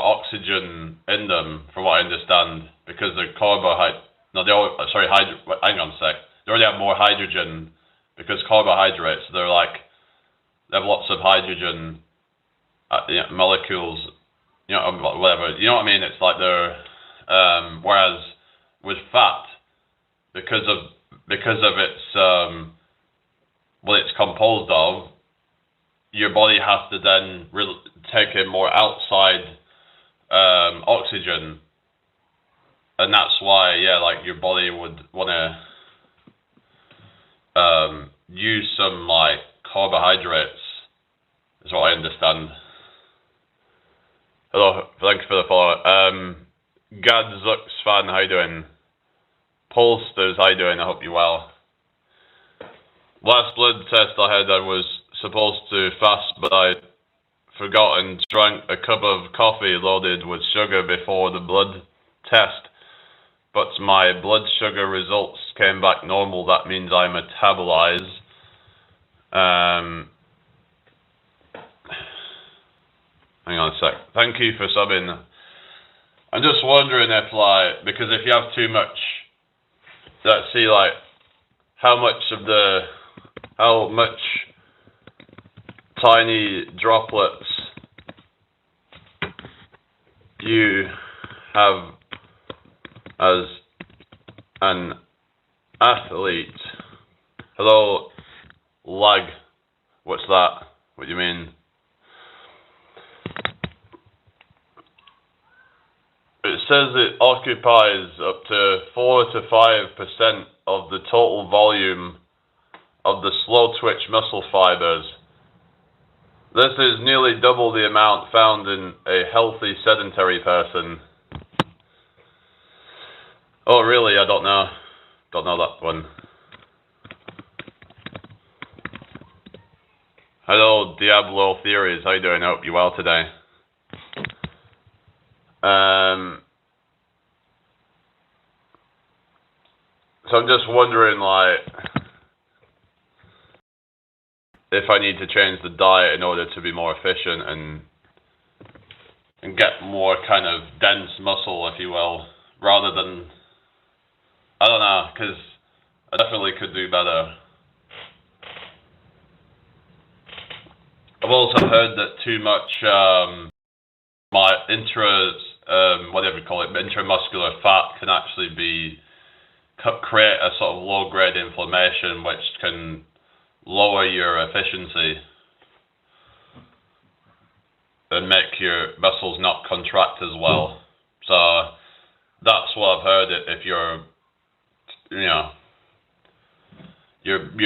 oxygen in them, from what I understand, because they're they already have more hydrogen because carbohydrates they have lots of hydrogen molecules, whatever, you know what I mean? It's like they're whereas with fat, because of its what it's composed of, your body has to then take in more outside oxygen, and that's why your body would want to use some carbohydrates, is what I understand. Hello, thanks for the follow. Gadzux fan, how you doing? Polsters, how you doing? I hope you're well. Last blood test I had, I was supposed to fast, but I forgot and drank a cup of coffee loaded with sugar before the blood test. But my blood sugar results came back normal. That means I metabolize. Hang on a sec. Thank you for subbing. I'm just wondering if, because if you have too much, let's see, how much tiny droplets you have as an athlete. Hello, lag. What's that? What do you mean? It says it occupies up to 4 to 5% of the total volume of the slow twitch muscle fibers. This is nearly double the amount found in a healthy sedentary person. Oh really? I don't know. Don't know that one. Hello, Diablo Theories. How you doing? I hope you're well today. So I'm just wondering, if I need to change the diet in order to be more efficient and get more kind of dense muscle, if you will, rather than, I don't know, because I definitely could do better. I've also heard that too much intramuscular fat can actually create a sort of low-grade inflammation, which can lower your efficiency and make your muscles not contract as well. So that's what I've heard. If your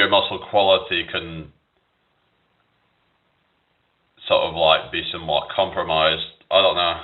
muscle quality can sort of like be somewhat compromised. I don't know.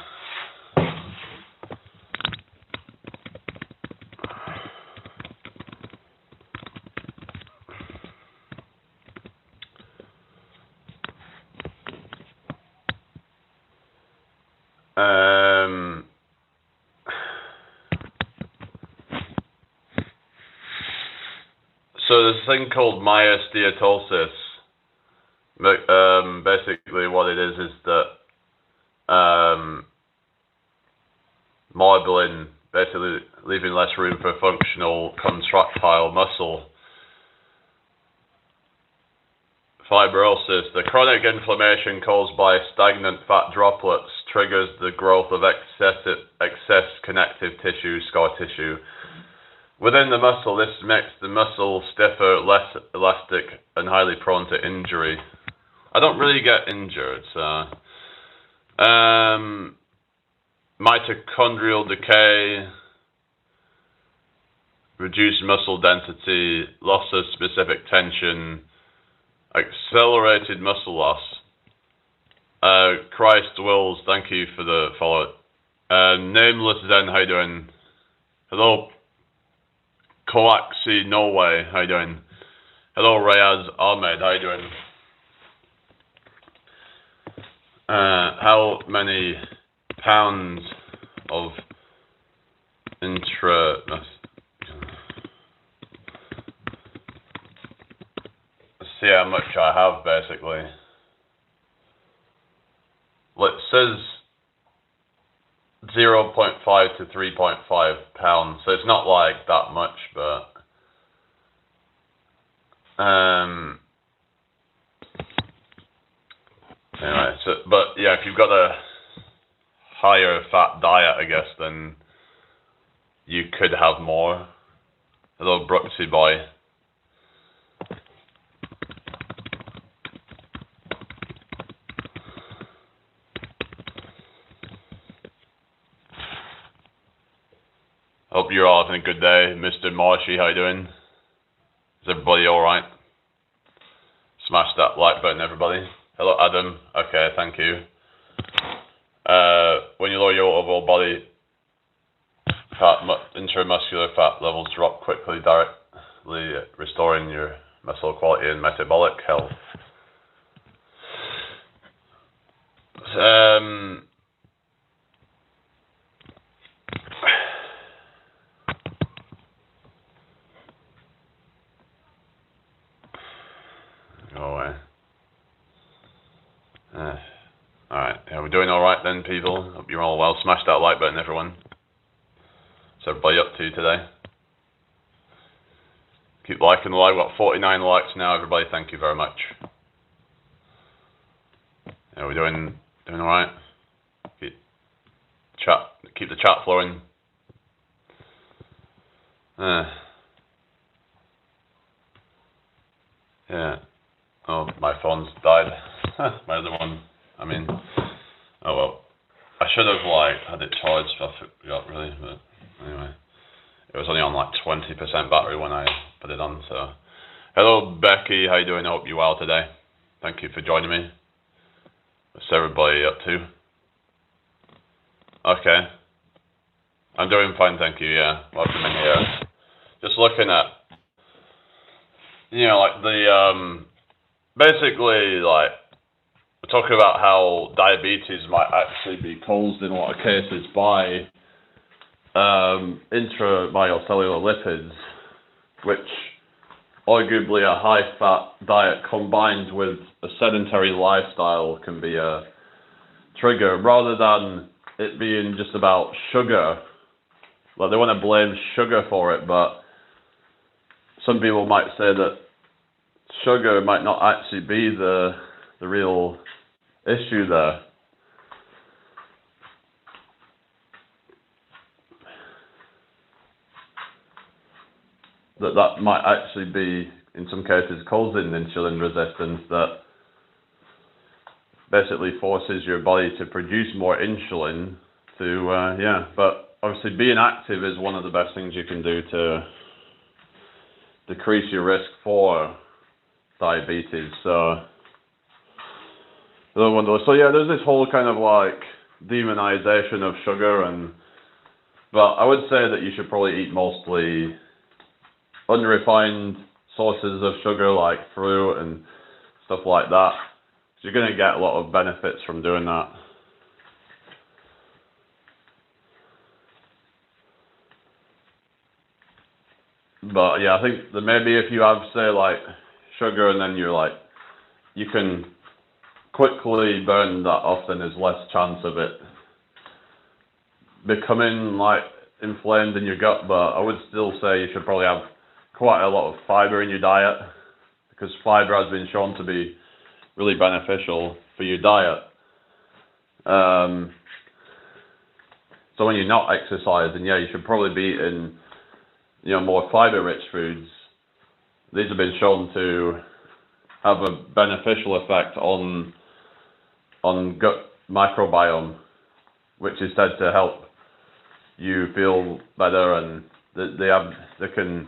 So there's a thing called myesteatosis. Basically what it is that marbling, basically leaving less room for functional contractile muscle. Fibrosis, the chronic inflammation caused by stagnant fat droplets triggers the growth of excess connective tissue, scar tissue. Within the muscle, this makes the muscle stiffer, less elastic, and highly prone to injury. I don't really get injured, so. Mitochondrial decay, reduced muscle density, loss of specific tension, accelerated muscle loss. Christ Wills, thank you for the follow. Nameless Zen, how you doing? Hello, Coaxi Norway, how you doing? Hello, Rayaz Ahmed, how you doing? How many pounds of see how much I have, basically. Well, it says 0.5 to 3.5 pounds, so it's not like that much, but anyway, but yeah, if you've got a higher fat diet, I guess, then you could have more. Hello, Brooksy boy. Hope you're all having a good day. Mr. Marshy, how you doing? Is everybody alright? Smash that like button, everybody. Hello, Adam. Okay, thank you. When you lower your overall body fat, intramuscular fat levels drop quickly, directly restoring your muscle quality and metabolic health. Go away. Alright, yeah, we're doing alright then, people. Hope you're all well. Smash that like button, everyone. What's everybody up to today? Keep liking the live. We've got 49 likes now, everybody. Thank you very much. Yeah, we're doing alright. Keep the chat flowing. Yeah. Oh, my phone's died. My other one. I mean, oh well. I should have had it charged. I forgot really, but anyway, it was only on 20% battery when I put it on. So, hello Becky, how you doing? I hope you're well today. Thank you for joining me. What's everybody up to? Okay, I'm doing fine, thank you. Yeah, welcome in here. Just looking at, basically, we're talking about how diabetes might actually be caused in a lot of cases by intramyocellular lipids, which arguably a high-fat diet combined with a sedentary lifestyle can be a trigger, rather than it being just about sugar. They want to blame sugar for it, but some people might say that sugar might not actually be the real issue there. That might actually be, in some cases, causing insulin resistance that basically forces your body to produce more insulin but obviously being active is one of the best things you can do to decrease your risk for diabetes. So So yeah, there's this whole kind of like demonization of sugar, but I would say that you should probably eat mostly unrefined sources of sugar like fruit and stuff like that. You're going to get a lot of benefits from doing that. But yeah, I think that maybe if you have, say, like sugar and then you can quickly burn that off, then there's less chance of it becoming like inflamed in your gut. But I would still say you should probably have quite a lot of fiber in your diet, because fiber has been shown to be really beneficial for your diet. So when you're not exercising, yeah, you should probably be eating, more fiber-rich foods. These have been shown to have a beneficial effect on gut microbiome, which is said to help you feel better, and they can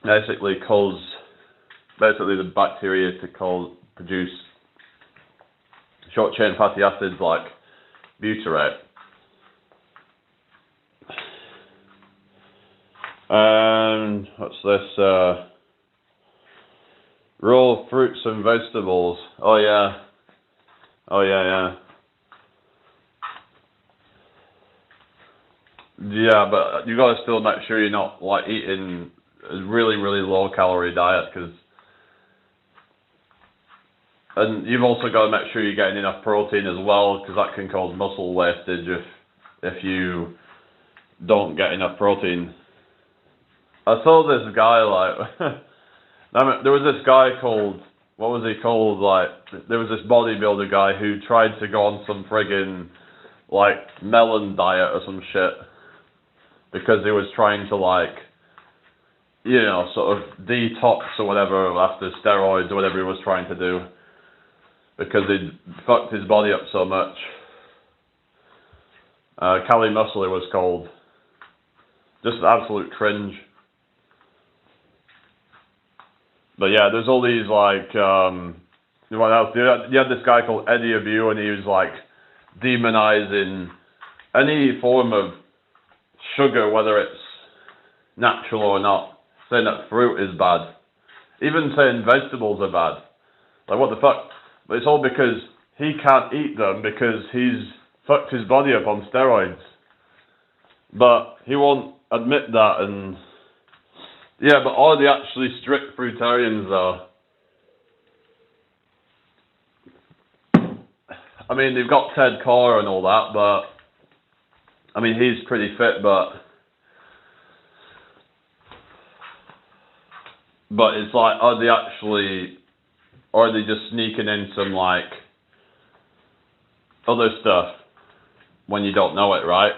basically cause the bacteria to produce short chain fatty acids like butyrate. And what's this? Raw fruits and vegetables. Oh yeah. Yeah, but you gotta still make sure you're not like eating a really, really low calorie diet, and you've also got to make sure you're getting enough protein as well, because that can cause muscle wastage if you don't get enough protein. I saw this guy there was this guy called, what was he called? There was this bodybuilder guy who tried to go on some friggin' melon diet or some shit, because he was trying to sort of detox or whatever after steroids or whatever he was trying to do, because he'd fucked his body up so much. Cali Muscle it was called. Just absolute cringe. But yeah, there's all these what else? You had this guy called Eddie Abu, and he was demonizing any form of sugar, whether it's natural or not, saying that fruit is bad, even saying vegetables are bad. Like, what the fuck? But it's all because he can't eat them because he's fucked his body up on steroids. But he won't admit that, and yeah, but are they actually strict fruitarians though? I mean, they've got Ted Core and all that, but I mean, he's pretty fit, but it's are they actually, or are they just sneaking in some other stuff when you don't know it, right?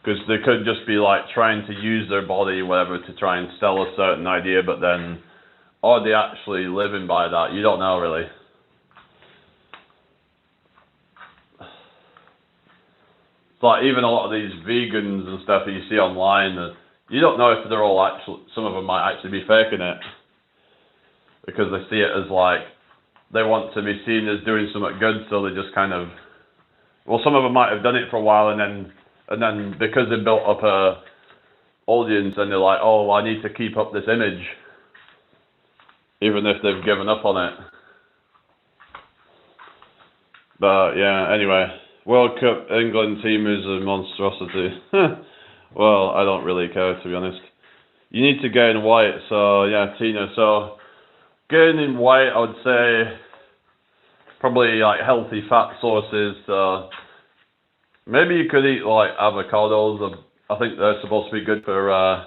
Because they could just be trying to use their body, whatever, to try and sell a certain idea, but then are they actually living by that? You don't know, really. It's even a lot of these vegans and stuff that you see online, you don't know if they're all some of them might actually be faking it, because they see it as they want to be seen as doing something good, so they just kind of, some of them might have done it for a while, and then because they built up a audience, and they're like, oh, well, I need to keep up this image, even if they've given up on it. But yeah, anyway, World Cup England team is a monstrosity. Well, I don't really care, to be honest. You need to gain weight, so yeah, Tina. So gaining weight, I would say probably healthy fat sources. Maybe you could eat avocados. I think they're supposed to be good for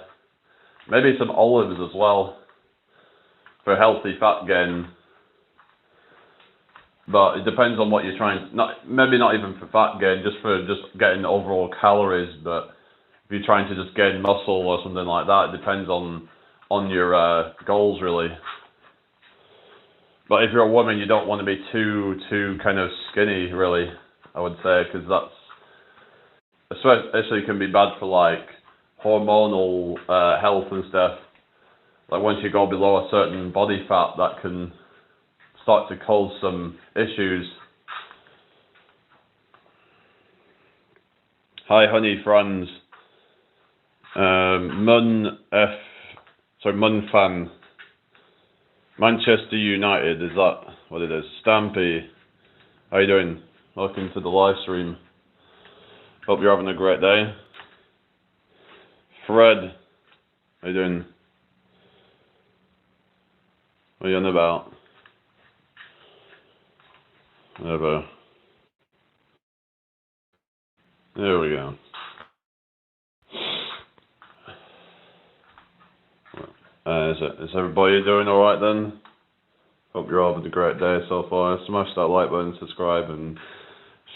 maybe some olives as well for healthy fat gain. But it depends on what you're trying. Maybe not even for fat gain, just for getting overall calories. But if you're trying to just gain muscle or something like that, it depends on your goals, really. But if you're a woman, you don't want to be too kind of skinny, really, I would say, because that's especially can be bad for hormonal health and stuff. like once you go below a certain body fat, that can start to cause some issues. Hi, honey friends. Mun fan. Manchester United, is that what it is? Stampy, how you doing? Welcome to the live stream. Hope you're having a great day. Fred, how you doing? What are you on about? Whatever. There we go. Is everybody doing alright then? Hope you're all having a great day so far. Smash that like button, subscribe, and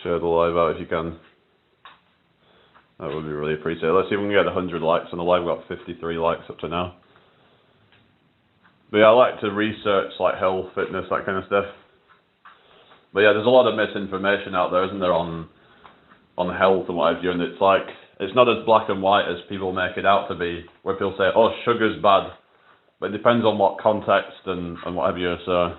share the live out if you can. That would be really appreciated. Let's see if we can get 100 likes on the live. We've got 53 likes up to now. But yeah, I like to research like health, fitness, that kind of stuff. But yeah, there's a lot of misinformation out there, isn't there, on health and what have you, and it's like, it's not as black and white as people make it out to be, where people say, oh, sugar's bad. But it depends on what context and what have you, so.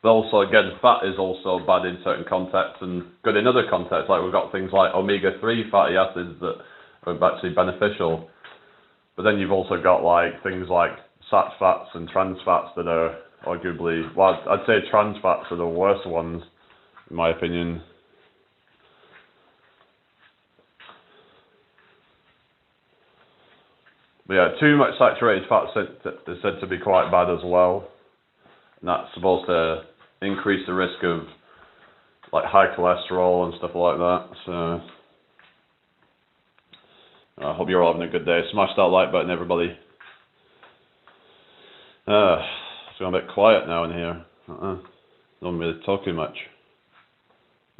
But also, again, fat is also bad in certain contexts and good in other contexts. Like we've got things like omega-3 fatty acids that are actually beneficial. But then you've also got like things like sat fats and trans fats that are arguably, well, I'd say trans fats are the worst ones, in my opinion. But yeah, too much saturated fat is said to be quite bad as well. And that's supposed to increase the risk of like high cholesterol and stuff like that. So I hope you're all having a good day. Smash that like button, everybody. It's going a bit quiet now in here. Don't really talking much.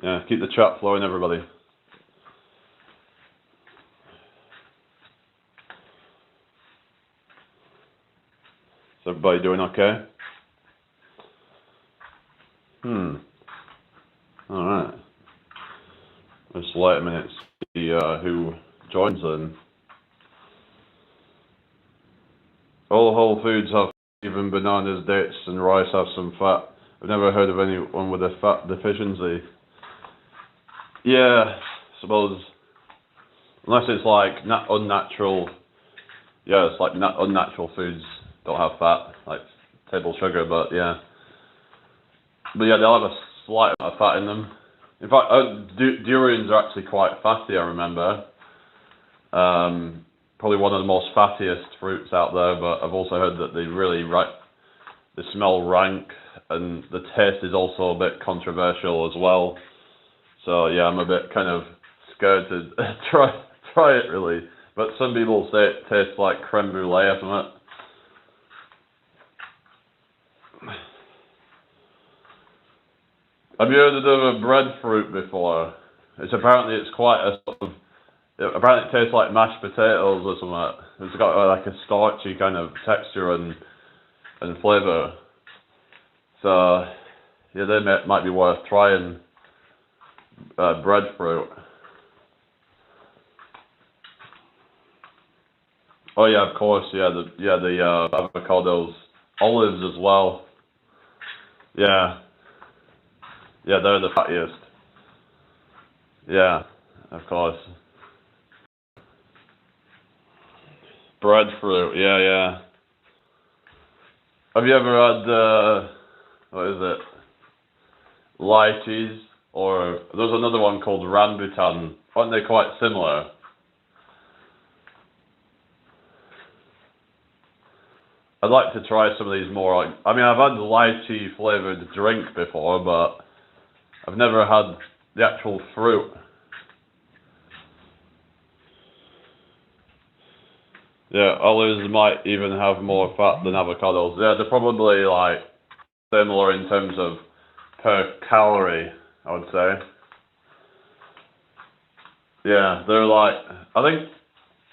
Yeah, keep the chat flowing, everybody. Is everybody doing okay? Alright. Just wait a minute, see who joins in. All whole foods have, even bananas, dates and rice have some fat. I've never heard of anyone with a fat deficiency. Yeah, I suppose, unless it's like unnatural, yeah, it's like unnatural foods don't have fat, like table sugar, but yeah. But yeah, they'll have a slight amount of fat in them. In fact, durians are actually quite fatty, I remember. Probably one of the most fattiest fruits out there, but I've also heard that they smell rank, and the taste is also a bit controversial as well. So yeah, I'm a bit kind of scared to try it really. But some people say it tastes like creme brulee or something. Have you heard of a breadfruit before? Apparently it's quite a sort of, apparently it tastes like mashed potatoes or something. It's got like a starchy kind of texture and flavour. So yeah, they might be worth trying. Breadfruit. Oh yeah, of course. Yeah, the avocados, olives as well. Yeah, yeah, they're the fattiest. Yeah, of course. Breadfruit. Yeah, yeah. Have you ever had what is it? Lychees, or there's another one called rambutan. Aren't they quite similar? I'd like to try some of these more. I mean, I've had lychee flavoured drink before, but I've never had the actual fruit. Yeah, olives might even have more fat than avocados. Yeah, they're probably like similar in terms of per calorie, I would say. Yeah, they're like, I think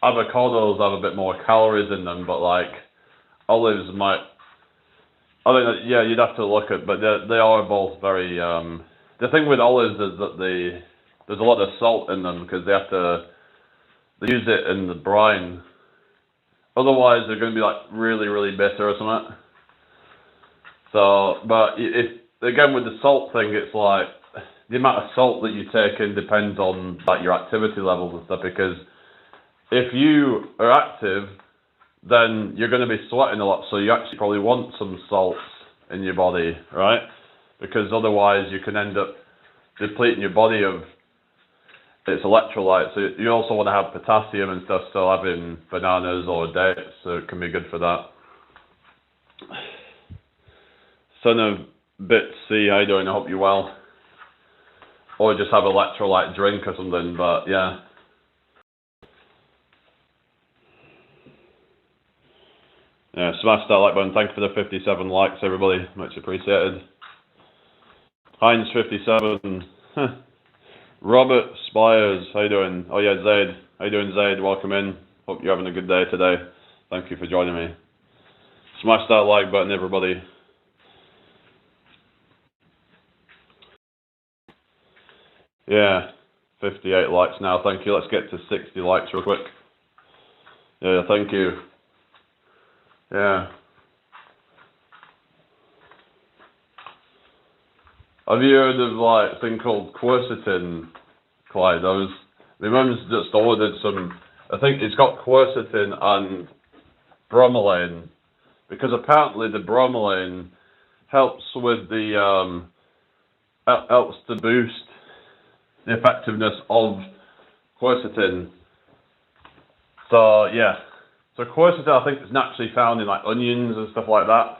avocados have a bit more calories in them, but like olives might, I think that, yeah, you'd have to look at, but they are both very, the thing with olives is that there's a lot of salt in them because they have to they use it in the brine. Otherwise, they're going to be like really, really bitter or something. So, but if again with the salt thing, it's like the amount of salt that you take in depends on like your activity levels and stuff. Because if you are active, then you're going to be sweating a lot, so you actually probably want some salts in your body, right? Because otherwise you can end up depleting your body of its electrolytes. So you also want to have potassium and stuff, so having bananas or dates, so it can be good for that. Son of Bit C, how you doing? I hope you're well. Or just have electrolyte drink or something, but yeah. Yeah, smash that like button. Thank you for the 57 likes, everybody. Much appreciated. Heinz57. Robert Spires, how you doing? Oh yeah, Zaid. How you doing, Zaid? Welcome in. Hope you're having a good day today. Thank you for joining me. Smash that like button, everybody. Yeah, 58 likes now. Thank you. Let's get to 60 likes real quick. Yeah, thank you. Yeah. Have you heard of like a thing called quercetin, Clyde? My mum's just ordered some. I think it's got quercetin and bromelain, because apparently the bromelain helps with the helps to boost the effectiveness of quercetin. So yeah, so quercetin I think is naturally found in like onions and stuff like that,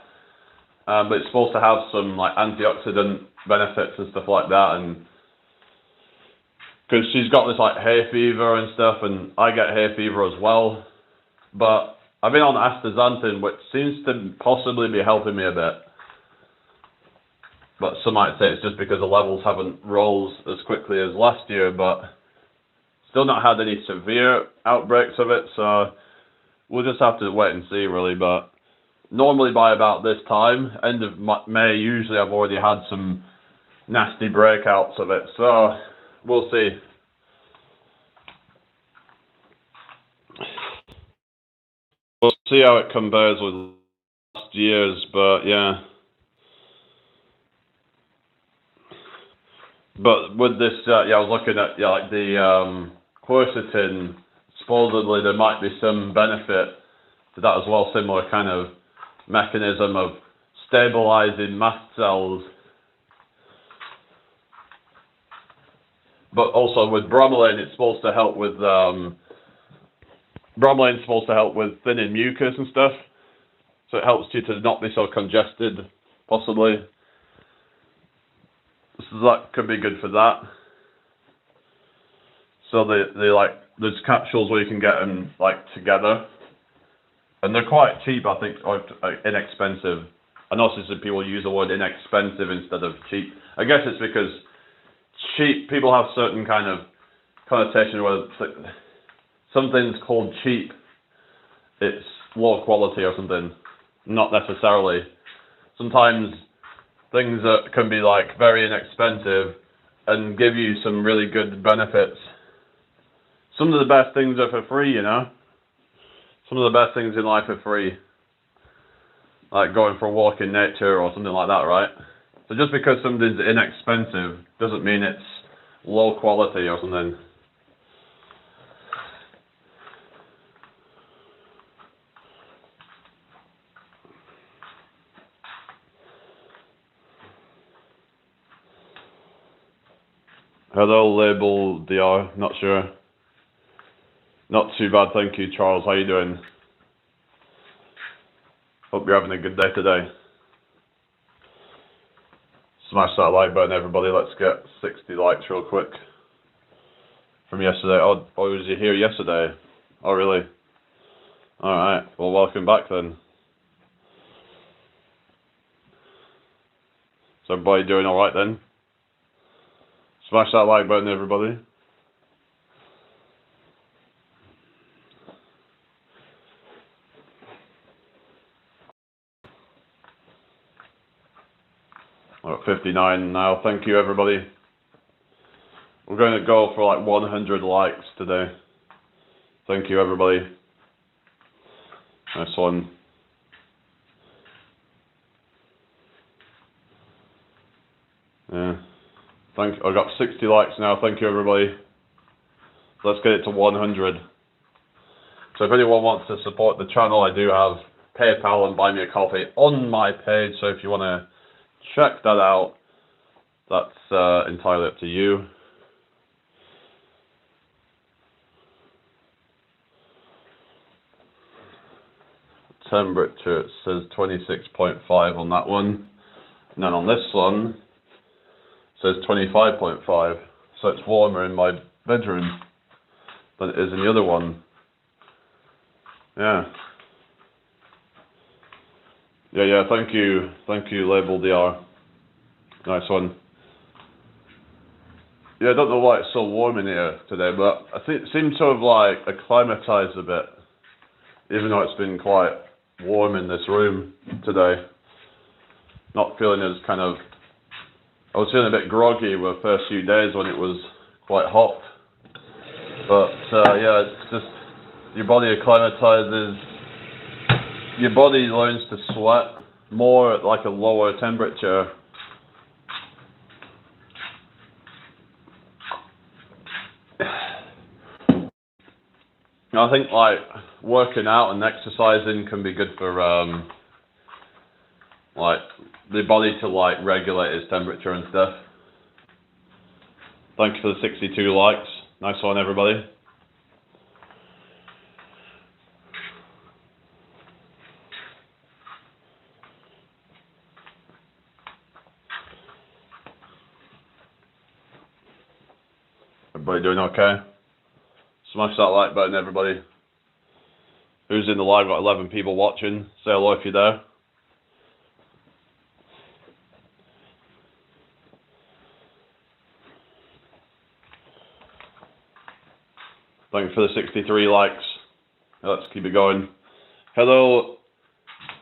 but it's supposed to have some like antioxidant benefits and stuff like that, and because she's got this like hay fever and stuff, and I get hay fever as well, but I've been on astaxanthin, which seems to possibly be helping me a bit. But some might say it's just because the levels haven't rose as quickly as last year, but still not had any severe outbreaks of it, so we'll just have to wait and see really. But normally by about this time, end of May, usually I've already had some nasty breakouts of it, so we'll see. We'll see how it compares with last year's, but yeah. But with this, yeah, I was looking at like the quercetin. Supposedly there might be some benefit to that as well, similar kind of mechanism of stabilizing mast cells. But also with bromelain, it's supposed to help with bromelain's supposed to help with thinning mucus and stuff. So it helps you to not be so congested, possibly. So that could be good for that. So they like, there's capsules where you can get them like together, and they're quite cheap, I think, or inexpensive. I noticed that people use the word inexpensive instead of cheap. I guess it's because cheap, people have certain kind of connotation where it's like, something's called cheap, it's low quality or something. Not necessarily. Sometimes things that can be like very inexpensive and give you some really good benefits. Some of the best things are for free, you know. Some of the best things in life are free. Like going for a walk in nature or something like that, right? So just because something's inexpensive doesn't mean it's low quality or something. Hello, label DR, not sure. Not too bad, thank you, Charles. How you doing? Hope you're having a good day today. Smash that like button, everybody. Let's get 60 likes real quick. From yesterday. Oh, was you here yesterday? Oh, really? Alright, well, welcome back then. So everybody doing alright then? Smash that like button, everybody. We're at 59 now. Thank you, everybody. We're going to go for like 100 likes today. Thank you, everybody. Nice one. Yeah. I've got 60 likes now. Thank you, everybody. Let's get it to 100. So if anyone wants to support the channel, I do have PayPal and Buy Me a Coffee on my page. So if you want to check that out, that's entirely up to you. Temperature, it says 26.5 on that one. And then on this one, it says 25.5. So it's warmer in my bedroom than it is in the other one. Yeah. Yeah, thank you, Label DR. Nice one. Yeah, I don't know why it's so warm in here today, but I think it seems to have like acclimatized a bit, even though it's been quite warm in this room today. Not feeling as I was feeling a bit groggy the first few days when it was quite hot. But yeah, it's just your body acclimatizes. Your body learns to sweat more at like a lower temperature. I think like working out and exercising can be good for like the body to like regulate its temperature and stuff. Thank you for the 62 likes. Nice one, everybody. Everybody doing okay? Smash that like button, everybody. Who's in the live? Got 11 people watching. Say hello if you're there. Thanks for the 63 likes. Let's keep it going. Hello.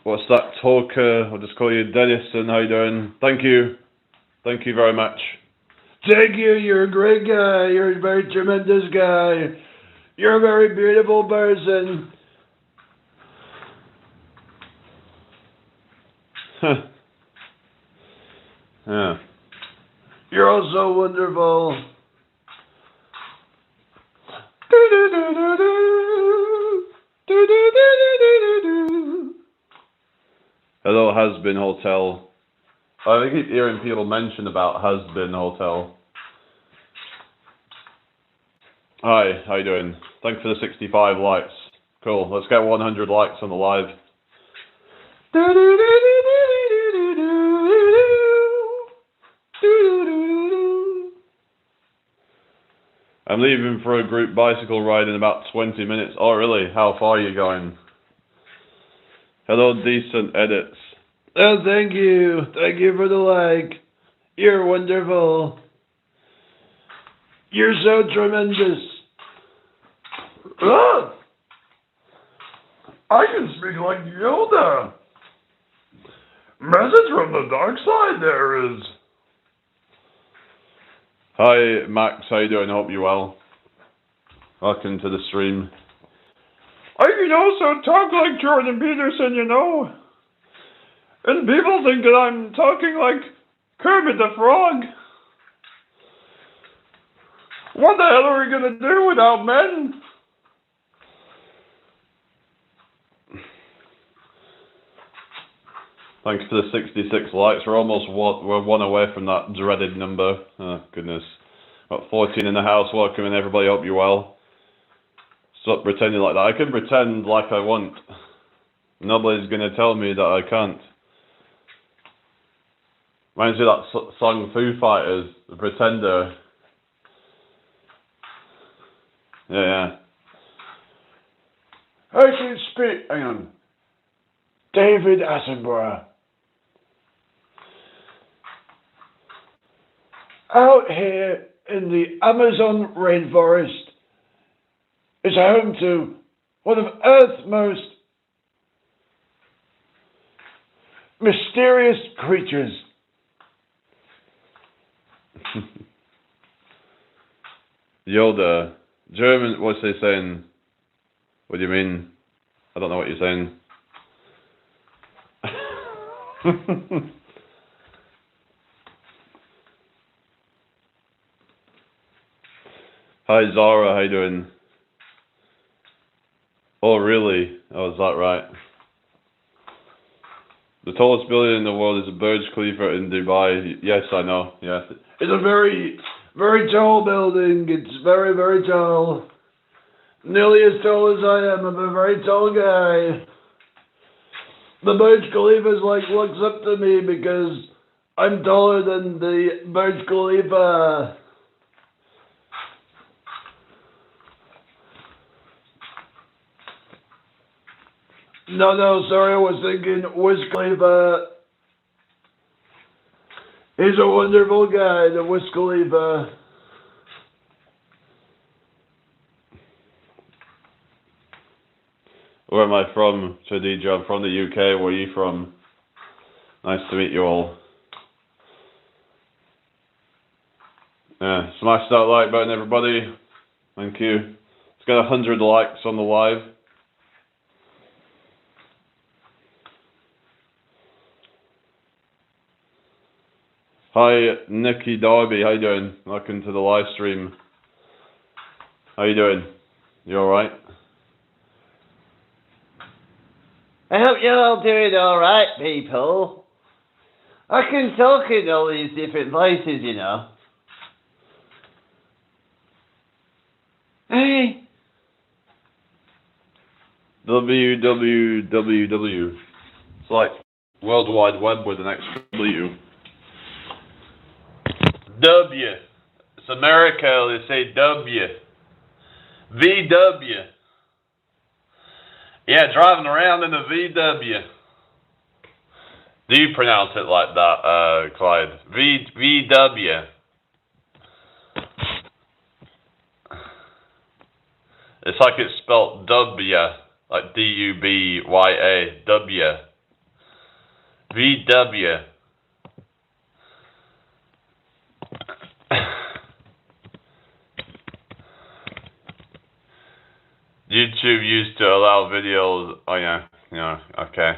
What's that? Talker. I'll just call you Dennison. How you doing? Thank you. Thank you very much. Thank you. You're a great guy. You're a very tremendous guy. You're a very beautiful person. Yeah. You're also wonderful. Hello, Has-Been Hotel. I keep hearing people mention about Has-Been Hotel. Hi, how you doing? Thanks for the 65 likes. Cool, let's get 100 likes on the live. I'm leaving for a group bicycle ride in about 20 minutes. Oh, really? How far are you going? Hello, Decent Edits. Oh, thank you. Thank you for the like. You're wonderful. You're so tremendous. Ah! I can speak like Yoda. Message from the dark side there is. Hi, Max. How you doing? Hope you're well. Welcome to the stream. I can also talk like Jordan Peterson, you know. And people think that I'm talking like Kermit the Frog. What the hell are we gonna do without men? Thanks for the 66 likes. We're one away from that dreaded number. Oh, goodness. Got 14 in the house. Welcome in, everybody. Hope you're well. Stop pretending like that. I can pretend like I want. Nobody's going to tell me that I can't. Reminds me of that song Foo Fighters, The Pretender. Yeah. I can speak. Hang on. David Attenborough. Out here in the Amazon rainforest is home to one of Earth's most mysterious creatures. Yoda. German, what's they saying? What do you mean? I don't know what you're saying. Hi Zara, how you doing? Oh really? Oh, is that right? The tallest building in the world is the Burj Khalifa in Dubai. Yes, I know. Yes, it's a very, very tall building. It's very, very tall. Nearly as tall as I am. I'm a very tall guy. The Burj Khalifa's like looks up to me because I'm taller than the Burj Khalifa. No, sorry, I was thinking Wiz Khalifa. He's a wonderful guy, the Wiz Khalifa. Where am I from, Khadija? I'm from the UK. Where are you from? Nice to meet you all. Yeah, smash that like button, everybody. Thank you. Let's get 100 likes on the live. Hi, Nikki Darby. How you doing? Welcome to the live stream. How you doing? You alright? I hope you're all doing alright, people. I can talk in all these different voices, you know. Hey. www. It's like World Wide Web with an extra W. W. It's America, they say W. VW. Yeah, driving around in a VW. Do you pronounce it like that, Clyde? VW. It's like it's spelled W, like D-U-B-Y-A, W. VW. YouTube used to allow videos. Oh yeah, okay.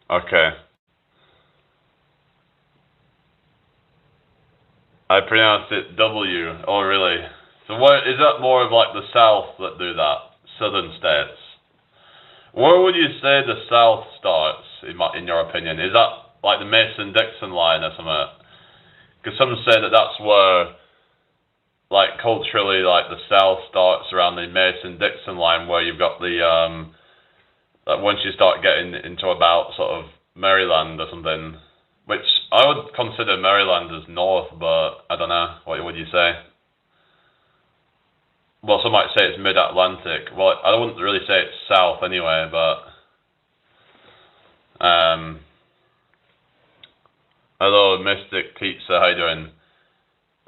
Okay. I pronounced it W. Oh really? So what is that? More of like the South that do that? Southern states. Where would you say the South starts, in your opinion? Is that like the Mason-Dixon line or something? Because some say that that's where, like culturally, like the South starts around the Mason-Dixon line, where you've got the like once you start getting into about sort of Maryland or something, which I would consider Maryland as north, but I don't know. What would you say? Well, some might say it's mid-Atlantic. Well, I wouldn't really say it's south anyway, but hello, Mystic Pizza, how you doing?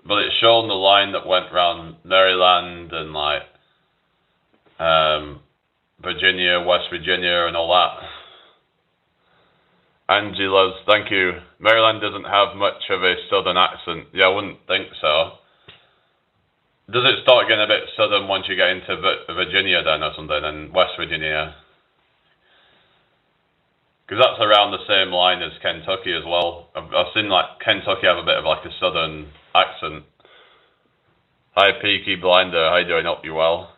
But it's shown the line that went around Maryland and like Virginia, West Virginia, and all that. Angie loves, thank you. Maryland doesn't have much of a southern accent. Yeah, I wouldn't think so. Does it start getting a bit southern once you get into Virginia then or something, and West Virginia? Because that's around the same line as Kentucky as well. I've seen like Kentucky have a bit of like a southern accent. Hi Peaky Blinder, how you doing? Hope you well.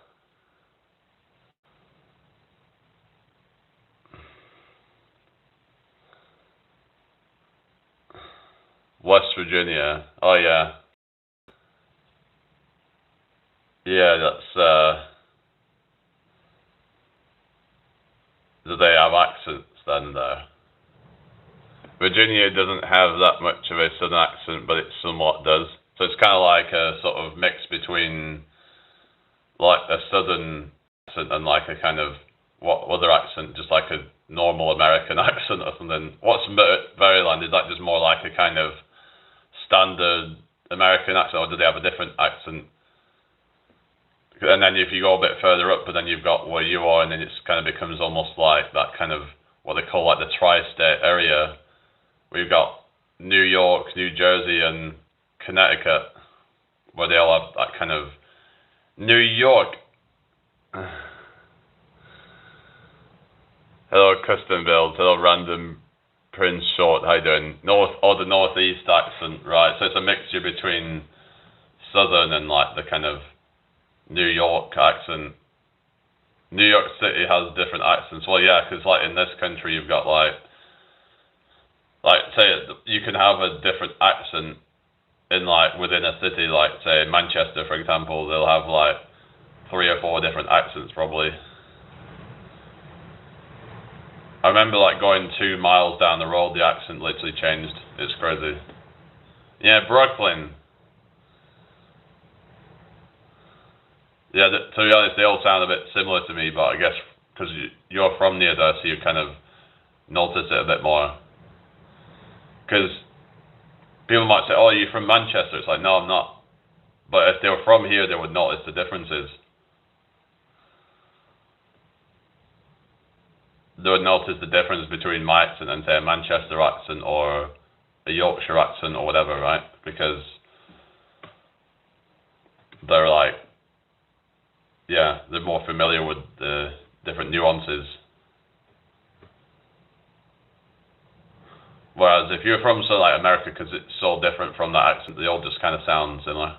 West Virginia, oh yeah. Yeah, that's do they have accents then there? Virginia doesn't have that much of a southern accent, but it somewhat does. So it's kind of like a sort of mix between like a southern accent and like a kind of what other accent, just like a normal American accent or something. What's Maryland? Is that just more like a kind of standard American accent, or do they have a different accent? And then if you go a bit further up, but then you've got where you are, and then it's kind of becomes almost like that kind of what they call like the tri-state area. We've got New York, New Jersey, and Connecticut. where they all have that kind of New York. Hello, custom builds. Hello, random Prince Short. How you doing? The northeast accent, right? So it's a mixture between southern and like the kind of New York accent. New York City has different accents. Well, yeah, because like in this country you've got like say you can have a different accent in like within a city, like say Manchester, for example. They'll have like 3 or 4 different accents probably. I remember like going 2 miles down the road, the accent literally changed. It's crazy. Yeah, Brooklyn. Yeah, to be honest, they all sound a bit similar to me, but I guess because you're from near there, so you kind of notice it a bit more. Because people might say, oh, you're from Manchester. It's like, no, I'm not. But if they were from here, they would notice the differences. They would notice the difference between my accent and, say, a Manchester accent or a Yorkshire accent or whatever, right? Because they're like, yeah, they're more familiar with the different nuances. Whereas if you're from, so like America, because it's so different from that accent, they all just kind of sound similar.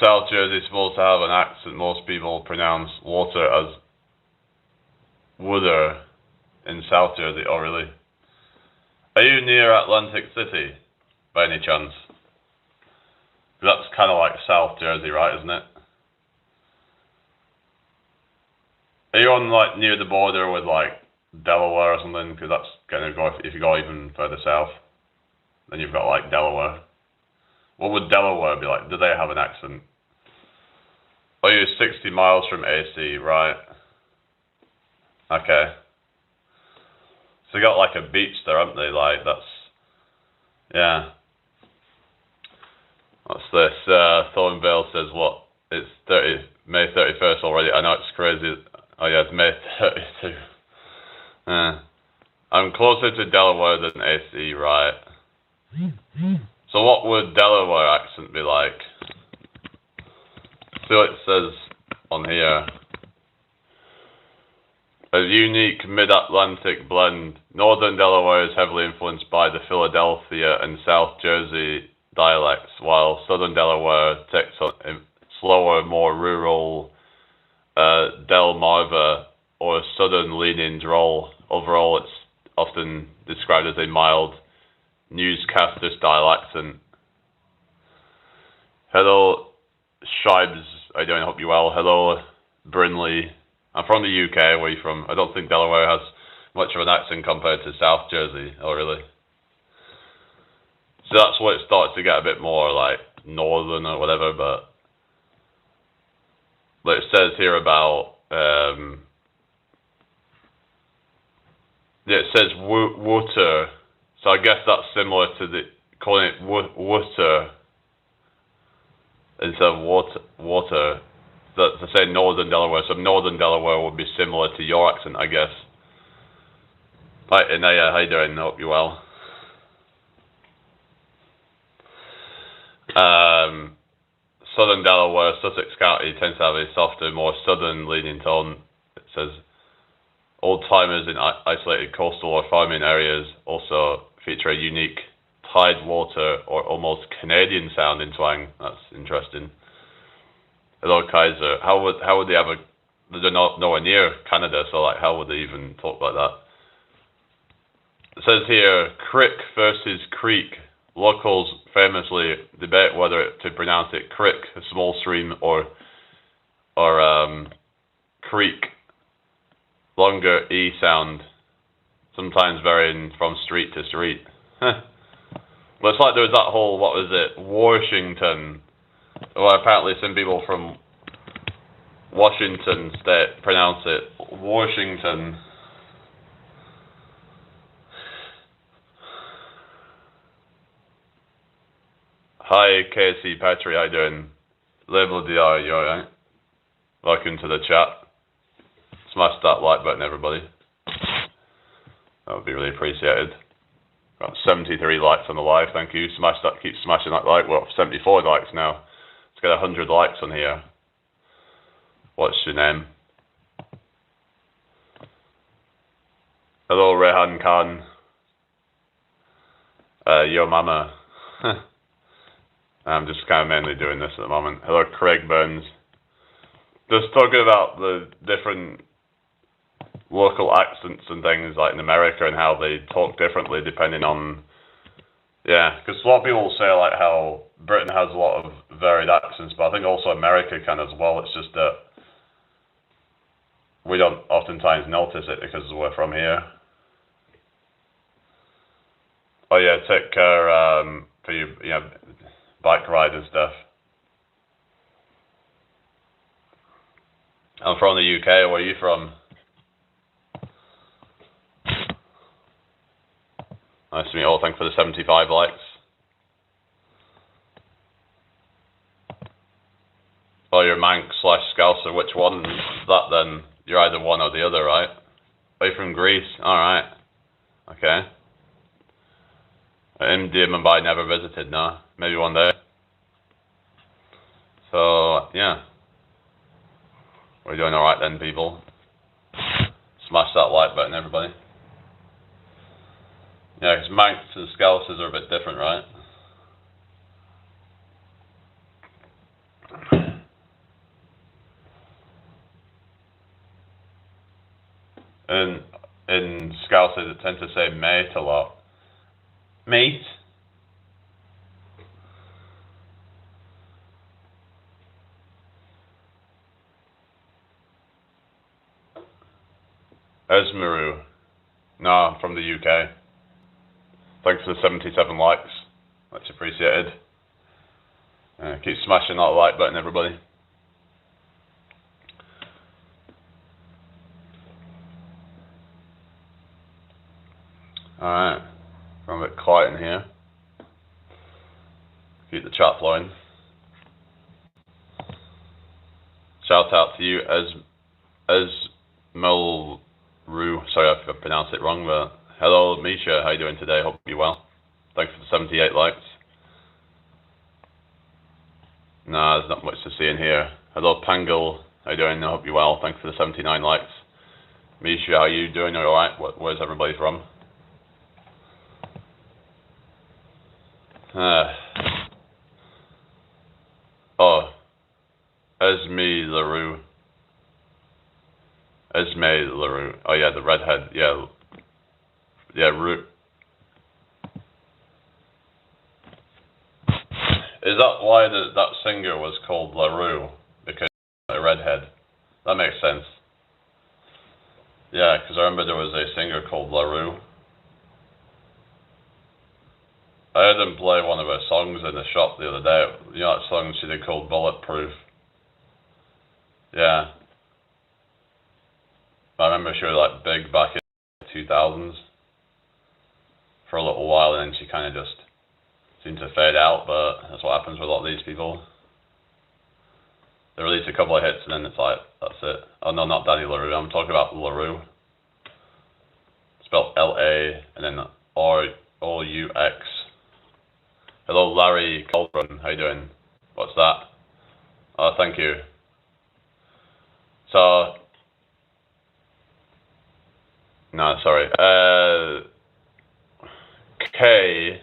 South Jersey is supposed to have an accent. Most people pronounce water as wooder in South Jersey. Oh, really? Are you near Atlantic City, by any chance? That's kind of like South Jersey, right, isn't it? Are you on, like, near the border with, like, Delaware or something? Because that's going to go, if you go even further south, then you've got, like, Delaware. What would Delaware be like? Do they have an accent? Oh, you're 60 miles from AC, right? Okay. So they got like a beach there, haven't they? Like, that's... Yeah. What's this? Thornvale says, what? It's May 31st already. I know, it's crazy. Oh yeah, it's May 32. Yeah. I'm closer to Delaware than AC, right? So what would Delaware accent be like? See what it says on here. A unique mid-Atlantic blend. Northern Delaware is heavily influenced by the Philadelphia and South Jersey dialects, while Southern Delaware takes on slower, more rural Delmarva or Southern-leaning drawl. Overall, it's often described as a mild newscaster-style accent. Hello, Shibes. How you doing? I hope you're well. Hello, Brinley. I'm from the UK. Where are you from? I don't think Delaware has much of an accent compared to South Jersey. Oh, really? So that's where it starts to get a bit more like northern or whatever, but it says here about, it says water, so I guess that's similar to calling it water instead of water. That's to say Northern Delaware, so Northern Delaware would be similar to your accent, I guess. Hi, Inaya, how you doing? Hope you're well. Southern Delaware, Sussex County tends to have a softer, more southern-leaning tone. It says old-timers in isolated coastal or farming areas also feature a unique tidewater or almost Canadian-sounding twang. That's interesting. Hello, Kaiser. How would they have they're not nowhere near Canada, so like how would they even talk like that? It says here, crick versus creek. Locals famously debate whether to pronounce it crick, a small stream, or creek, longer E sound, sometimes varying from street to street. Well, it's like there was that whole, what was it, Washington. Well, apparently some people from Washington State pronounce it Washington. Hi, KC Petrie, how you doing? Label DR, you alright? Welcome to the chat. Smash that like button, everybody. That would be really appreciated. Got 73 likes on the live, thank you. Smash that, keep smashing that like. We're up 74 likes now. Let's get 100 likes on here. What's your name? Hello, Rehan Khan. Yo mama. I'm just kind of mainly doing this at the moment. Hello, Craig Burns. Just talking about the different local accents and things like in America and how they talk differently depending on, yeah, because a lot of people say like how Britain has a lot of varied accents, but I think also America can as well. It's just that we don't oftentimes notice it because we're from here. Oh yeah, take care for your bike ride and stuff. I'm from the UK. Where are you from? Nice to meet you all. Thanks for the 75 likes. Oh, you're Manx/Scouser. Which one's that then? You're either one or the other, right? Are you from Greece? Alright. Okay. India, Mumbai, never visited, no. Maybe one day. So, yeah. We're doing alright then, people. Smash that like button, everybody. Yeah, because Manx and Scousers are a bit different, right? And in Scousers, it tends to say mate a lot. Mate? Esmeru. No, I'm from the UK. Thanks for the 77 likes. Much appreciated. Keep smashing that like button, everybody. Alright. I'm a bit quiet in here. Keep the chat flowing. Shout out to you, Esmelru. Sorry if I pronounced it wrong, but hello, Misha. How you doing today? Hope you're well. Thanks for the 78 likes. Nah, there's not much to see in here. Hello, Pangle. How you doing? I hope you're well. Thanks for the 79 likes. Misha, how you doing? Alright? Where's everybody from? Oh, Esme LaRue. Oh yeah, the redhead. Yeah, Rue. Is that why that singer was called LaRue? Because a redhead. That makes sense. Yeah, because I remember there was a singer called LaRue. I heard them play one of her songs in the shop the other day. You know that song she did called Bulletproof? Yeah. I remember she was like big back in the 2000s for a little while, and then she kind of just seemed to fade out, but that's what happens with a lot of these people. They release a couple of hits and then it's like, that's it. Oh no, not Danny LaRue, I'm talking about LaRue. Spelled L-A and then O-U-X. Hello, Larry Cauldron, how you doing? What's that? Oh, thank you. So, no, sorry. K.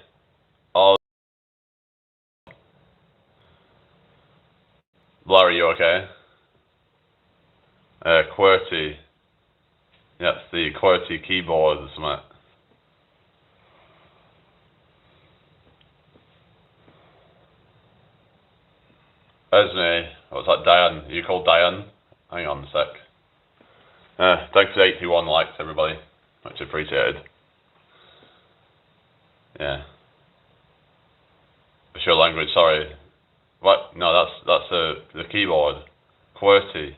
Larry, you okay? QWERTY. Yeah, it's the QWERTY keyboard or something. Esme, what's that, Diane? Are you called Diane? Hang on a sec. Thanks for 81 likes, everybody. Much appreciated. Yeah. What's your language? Sorry. What? No, that's the keyboard. QWERTY.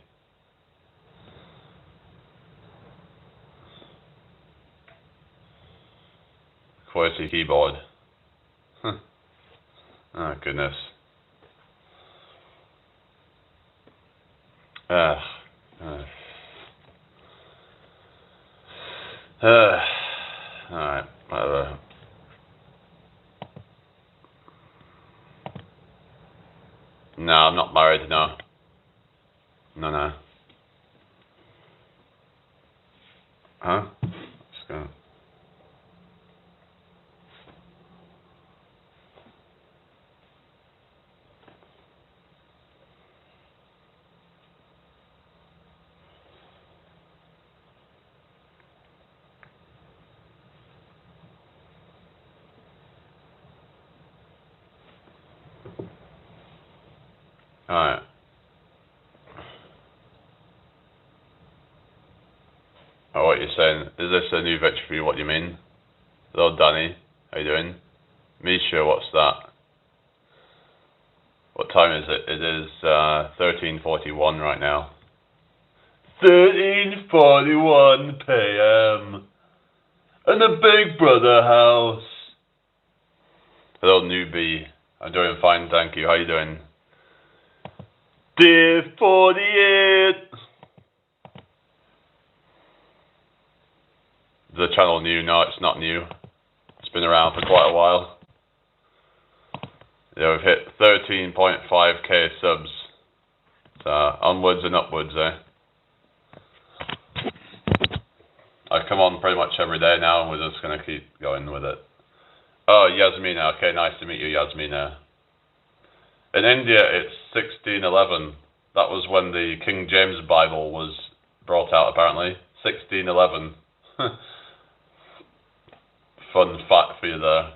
QWERTY keyboard. Oh goodness. Alright, whatever. No, I'm not married, no. No. Huh? Let's go. Alright. Oh, what you're saying? Is this a new victory for you? What do you mean? Hello, Danny. How you doing? Misha, what's that? What time is it? It is 13:41 right now. 13:41 p.m. in the Big Brother house. Hello, newbie. I'm doing fine, thank you. How you doing? Day 48. Is the channel new? No, it's not new. It's been around for quite a while. Yeah, we've hit 13.5k subs. So, onwards and upwards, eh? I come on pretty much every day now, and we're just going to keep going with it. Oh, Yasmina. Okay, nice to meet you, Yasmina. In India, it's 1611. That was when the King James Bible was brought out, apparently. 1611. Fun fact for you there.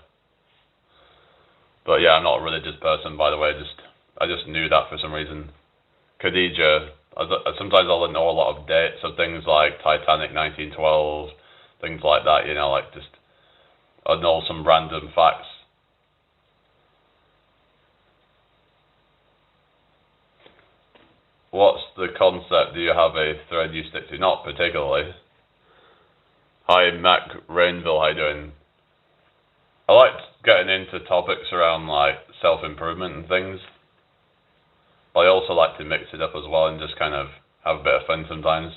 But yeah, I'm not a religious person, by the way. I just knew that for some reason. Khadija. Sometimes I'll know a lot of dates of things like Titanic 1912, things like that, you know, like just I know some random facts. What's the concept? Do you have a thread you stick to? Not particularly. Hi, Mac Rainville, how you doing? I like getting into topics around like self-improvement and things. But I also like to mix it up as well and just kind of have a bit of fun sometimes.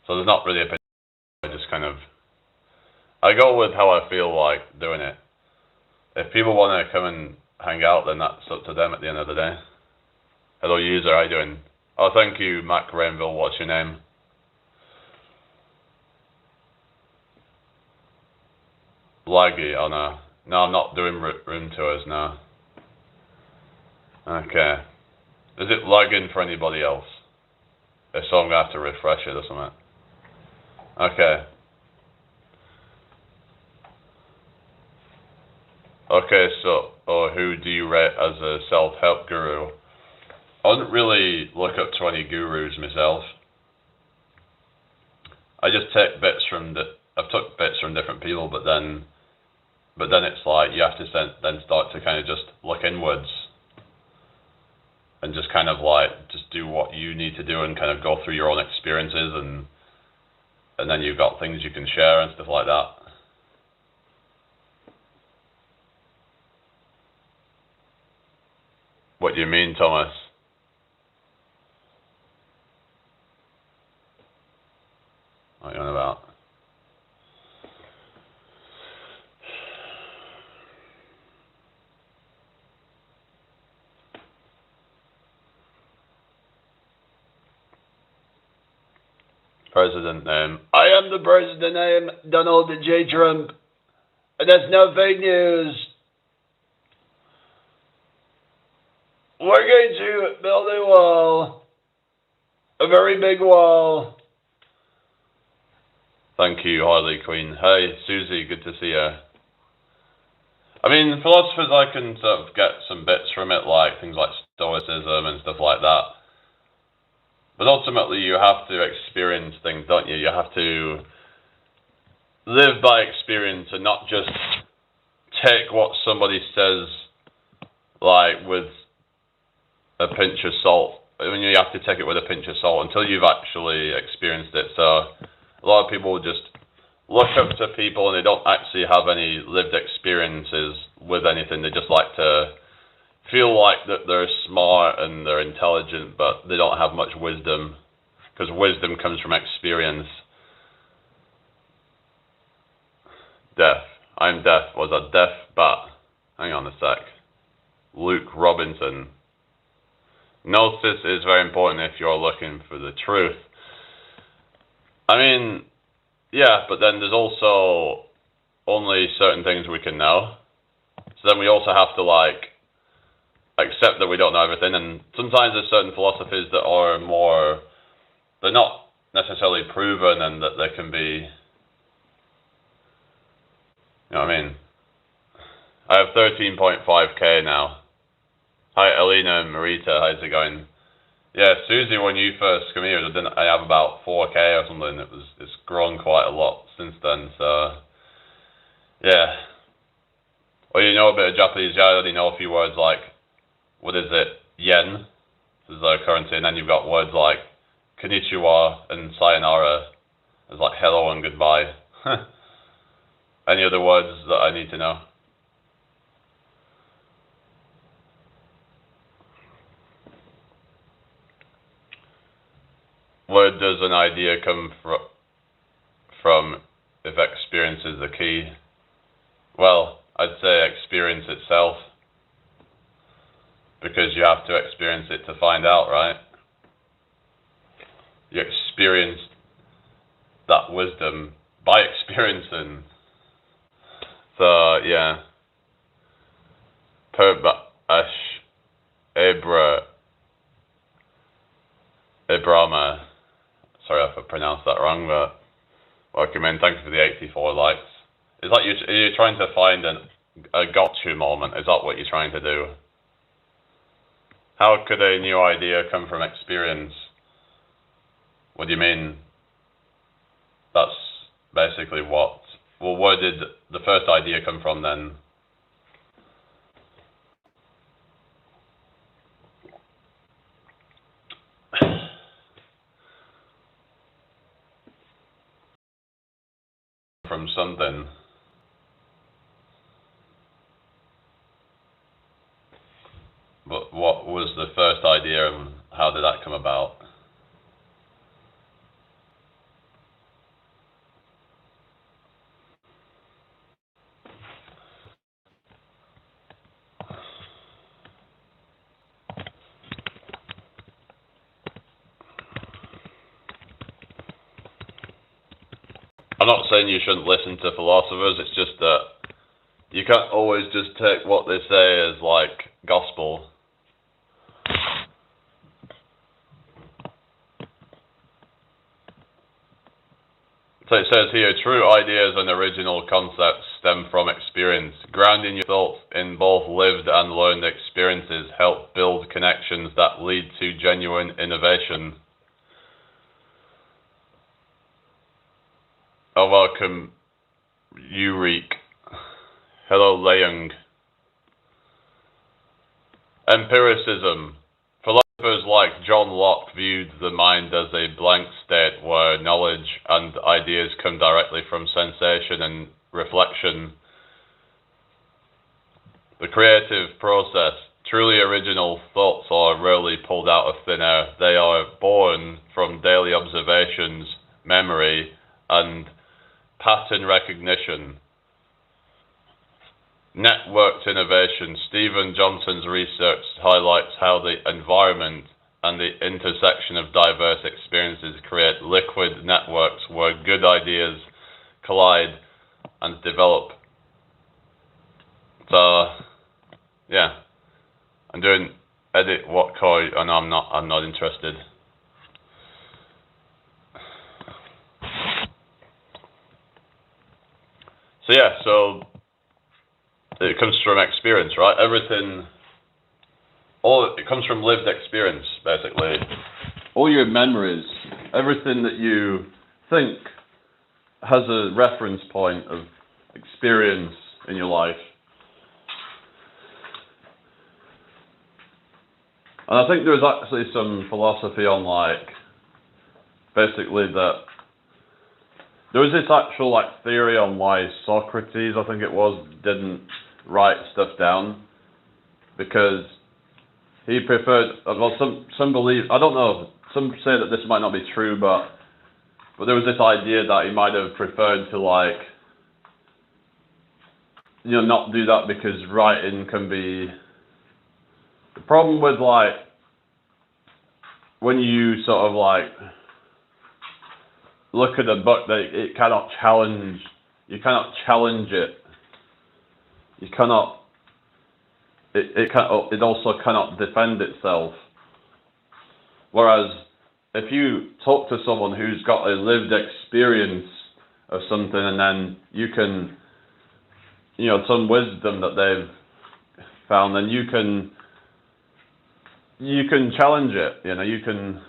So there's not really a particular, I just kind of, I go with how I feel like doing it. If people want to come and hang out, then that's up to them at the end of the day. Hello user, how you doing? Oh, thank you, Mac Rainville, what's your name? Laggy, oh no. No, I'm not doing room tours now. Okay. Is it lagging for anybody else? If so, I'm going to have to refresh it or something. Okay. Okay, so, who do you rate as a self-help guru? I don't really look up to any gurus myself. I just take bits from I've took bits from different people, but then it's like you have to then start to kind of just look inwards and just kind of like just do what you need to do and kind of go through your own experiences and then you've got things you can share and stuff like that. What do you mean, Thomas? What are you on about? President name. I am the president. I am Donald J. Trump. And that's no fake news. We're going to build a wall. A very big wall. Thank you, Harley Quinn. Hey, Susie, good to see you. I mean, philosophers, I can sort of get some bits from it, like things like Stoicism and stuff like that. But ultimately, you have to experience things, don't you? You have to live by experience and not just take what somebody says, like, with a pinch of salt. I mean, you have to take it with a pinch of salt until you've actually experienced it. So a lot of people just look up to people and they don't actually have any lived experiences with anything. They just like to feel like that they're smart and they're intelligent, but they don't have much wisdom, because wisdom comes from experience. Deaf. I'm deaf. Was a deaf bat. Hang on a sec. Luke Robinson. Gnosis is very important if you're looking for the truth. I mean, yeah, but then there's also only certain things we can know. So then we also have to, like, accept that we don't know everything. And sometimes there's certain philosophies that are more, they're not necessarily proven, and that they can be, you know what I mean? I have 13.5k now. Hi, Alina and Marita, how's it going? Yeah, Susie, when you first come here, I have about 4k or something. It's grown quite a lot since then, so yeah. Well, you know a bit of Japanese, I already know a few words like, what is it, yen, this is their currency, and then you've got words like konnichiwa and sayonara, as like hello and goodbye. Any other words that I need to know? Where does an idea come from if experience is the key? Well, I'd say experience itself, because you have to experience it to find out, right? You experience that wisdom by experiencing. So, yeah. Ibrahima. Sorry if I pronounced that wrong, but welcome in. Thank you for the 84 likes. Is that you're trying to find a gotcha moment? Is that what you're trying to do? How could a new idea come from experience? What do you mean? That's basically what... Well, where did the first idea come from then? From something. But what was the first idea and how did that come about? I'm not saying you shouldn't listen to philosophers, it's just that you can't always just take what they say as like gospel. So it says here, true ideas and original concepts stem from experience. Grounding your thoughts in both lived and learned experiences help build connections that lead to genuine innovation. Oh, welcome, Yurik. Hello, Leung. Empiricism. Philosophers like John Locke viewed the mind as a blank state where knowledge and ideas come directly from sensation and reflection. The creative process. Truly original thoughts are rarely pulled out of thin air. They are born from daily observations, memory, and pattern recognition. Networked innovation. Stephen Johnson's research highlights how the environment and the intersection of diverse experiences create liquid networks where good ideas collide and develop. So, yeah. I'm doing edit what Koi, and I'm not interested. So yeah, so it comes from experience, right? Everything, it comes from lived experience, basically. All your memories, everything that you think has a reference point of experience in your life. And I think there's actually some philosophy on, like, basically that there was this actual, like, theory on why Socrates, I think it was, didn't write stuff down, because he preferred, well, some believe, I don't know, some say that this might not be true, but there was this idea that he might have preferred to, like, not do that, because writing can be the problem with, like, when you sort of like look at a book that it cannot challenge, you cannot challenge it. You cannot. It also cannot defend itself. Whereas if you talk to someone who's got a lived experience of something, and then you can, some wisdom that they've found, then you can challenge it. You can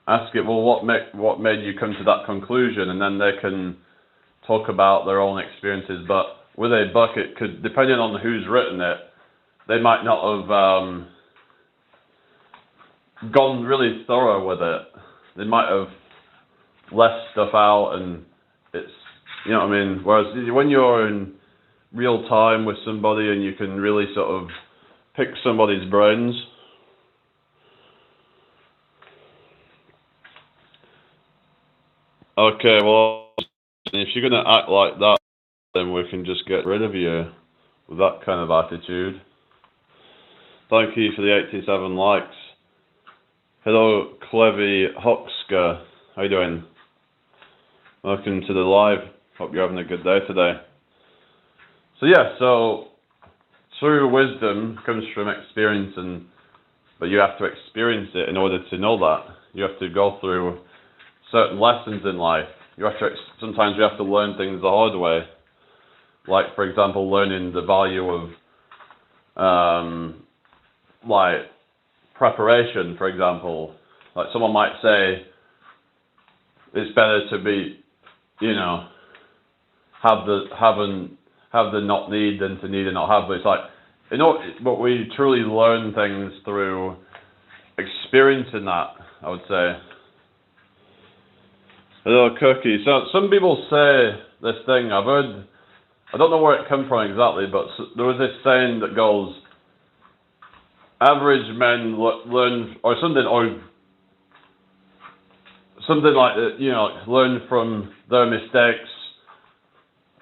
ask it, well, what made you come to that conclusion, and then they can talk about their own experiences. But with a book, it could, depending on who's written it, they might not have gone really thorough with it. They might have left stuff out, and it's, you know what I mean? Whereas when you're in real time with somebody and you can really sort of pick somebody's brains, okay, well, if you're going to act like that, then we can just get rid of you with that kind of attitude. Thank you for the 87 likes. Hello, Clevy Hoxka. How you doing? Welcome to the live. Hope you're having a good day today. So yeah, true wisdom comes from experience, but you have to experience it in order to know that. You have to go through certain lessons in life. Sometimes you have to learn things the hard way. Like, for example, learning the value of like preparation, for example. Like, someone might say it's better to be, have the not need than to need and not have. But it's like, but we truly learn things through experiencing that, I would say. Hello, Cookie. So some people say this thing, I've heard, I don't know where it comes from exactly, but there was this saying that goes, average men learn, or something like that, learn from their mistakes,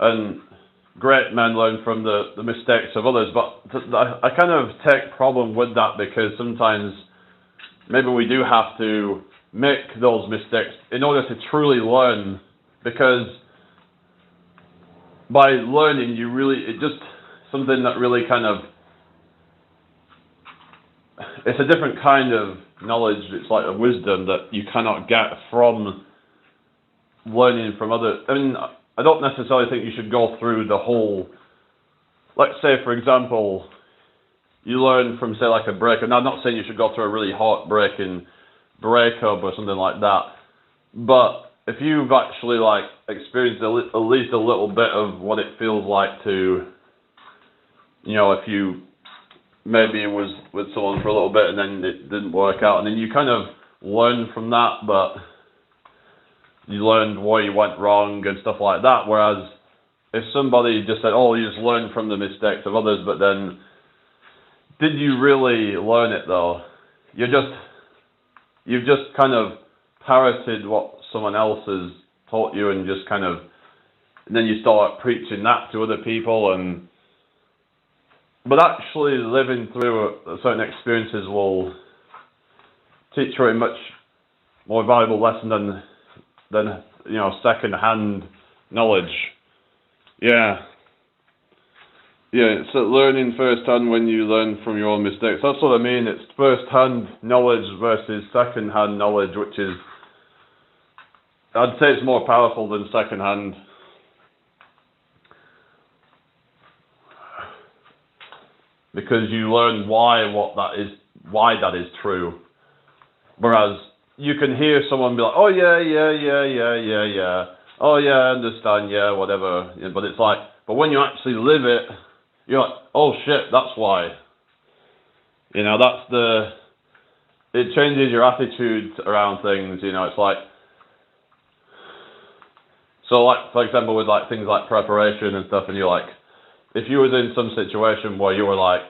and great men learn from the mistakes of others. But I kind of take problem with that, because sometimes maybe we do have to make those mistakes in order to truly learn, because by learning, it just something that really kind of, it's a different kind of knowledge. It's like a wisdom that you cannot get from learning from others. I mean, I don't necessarily think you should go through the whole, let's say, for example, you learn from, say, like a breakup. Now, I'm not saying you should go through a really heartbreaking breakup or something like that, but if you've actually, like, experienced at least a little bit of what it feels like to, if you maybe was with someone for a little bit and then it didn't work out, and then you kind of learn from that, but you learned why you went wrong and stuff like that. Whereas if somebody just said, oh, you just learn from the mistakes of others, but then did you really learn it though? You've just kind of parroted what someone else has taught you, and just kind of, and then you start preaching that to other people, but actually living through certain experiences will teach you a much more valuable lesson than second-hand knowledge. Yeah, it's learning first-hand when you learn from your own mistakes. That's what I mean. It's first-hand knowledge versus second-hand knowledge, which is, I'd say it's more powerful than second-hand. Because you learn why that is true. Whereas you can hear someone be like, oh yeah, oh yeah, I understand, yeah, whatever. Yeah, but it's like, but when you actually live it, you're like, oh shit, that's why. It changes your attitude around things. It's like, so like, for example, with like things like preparation and stuff, and you're like, if you was in some situation where you were like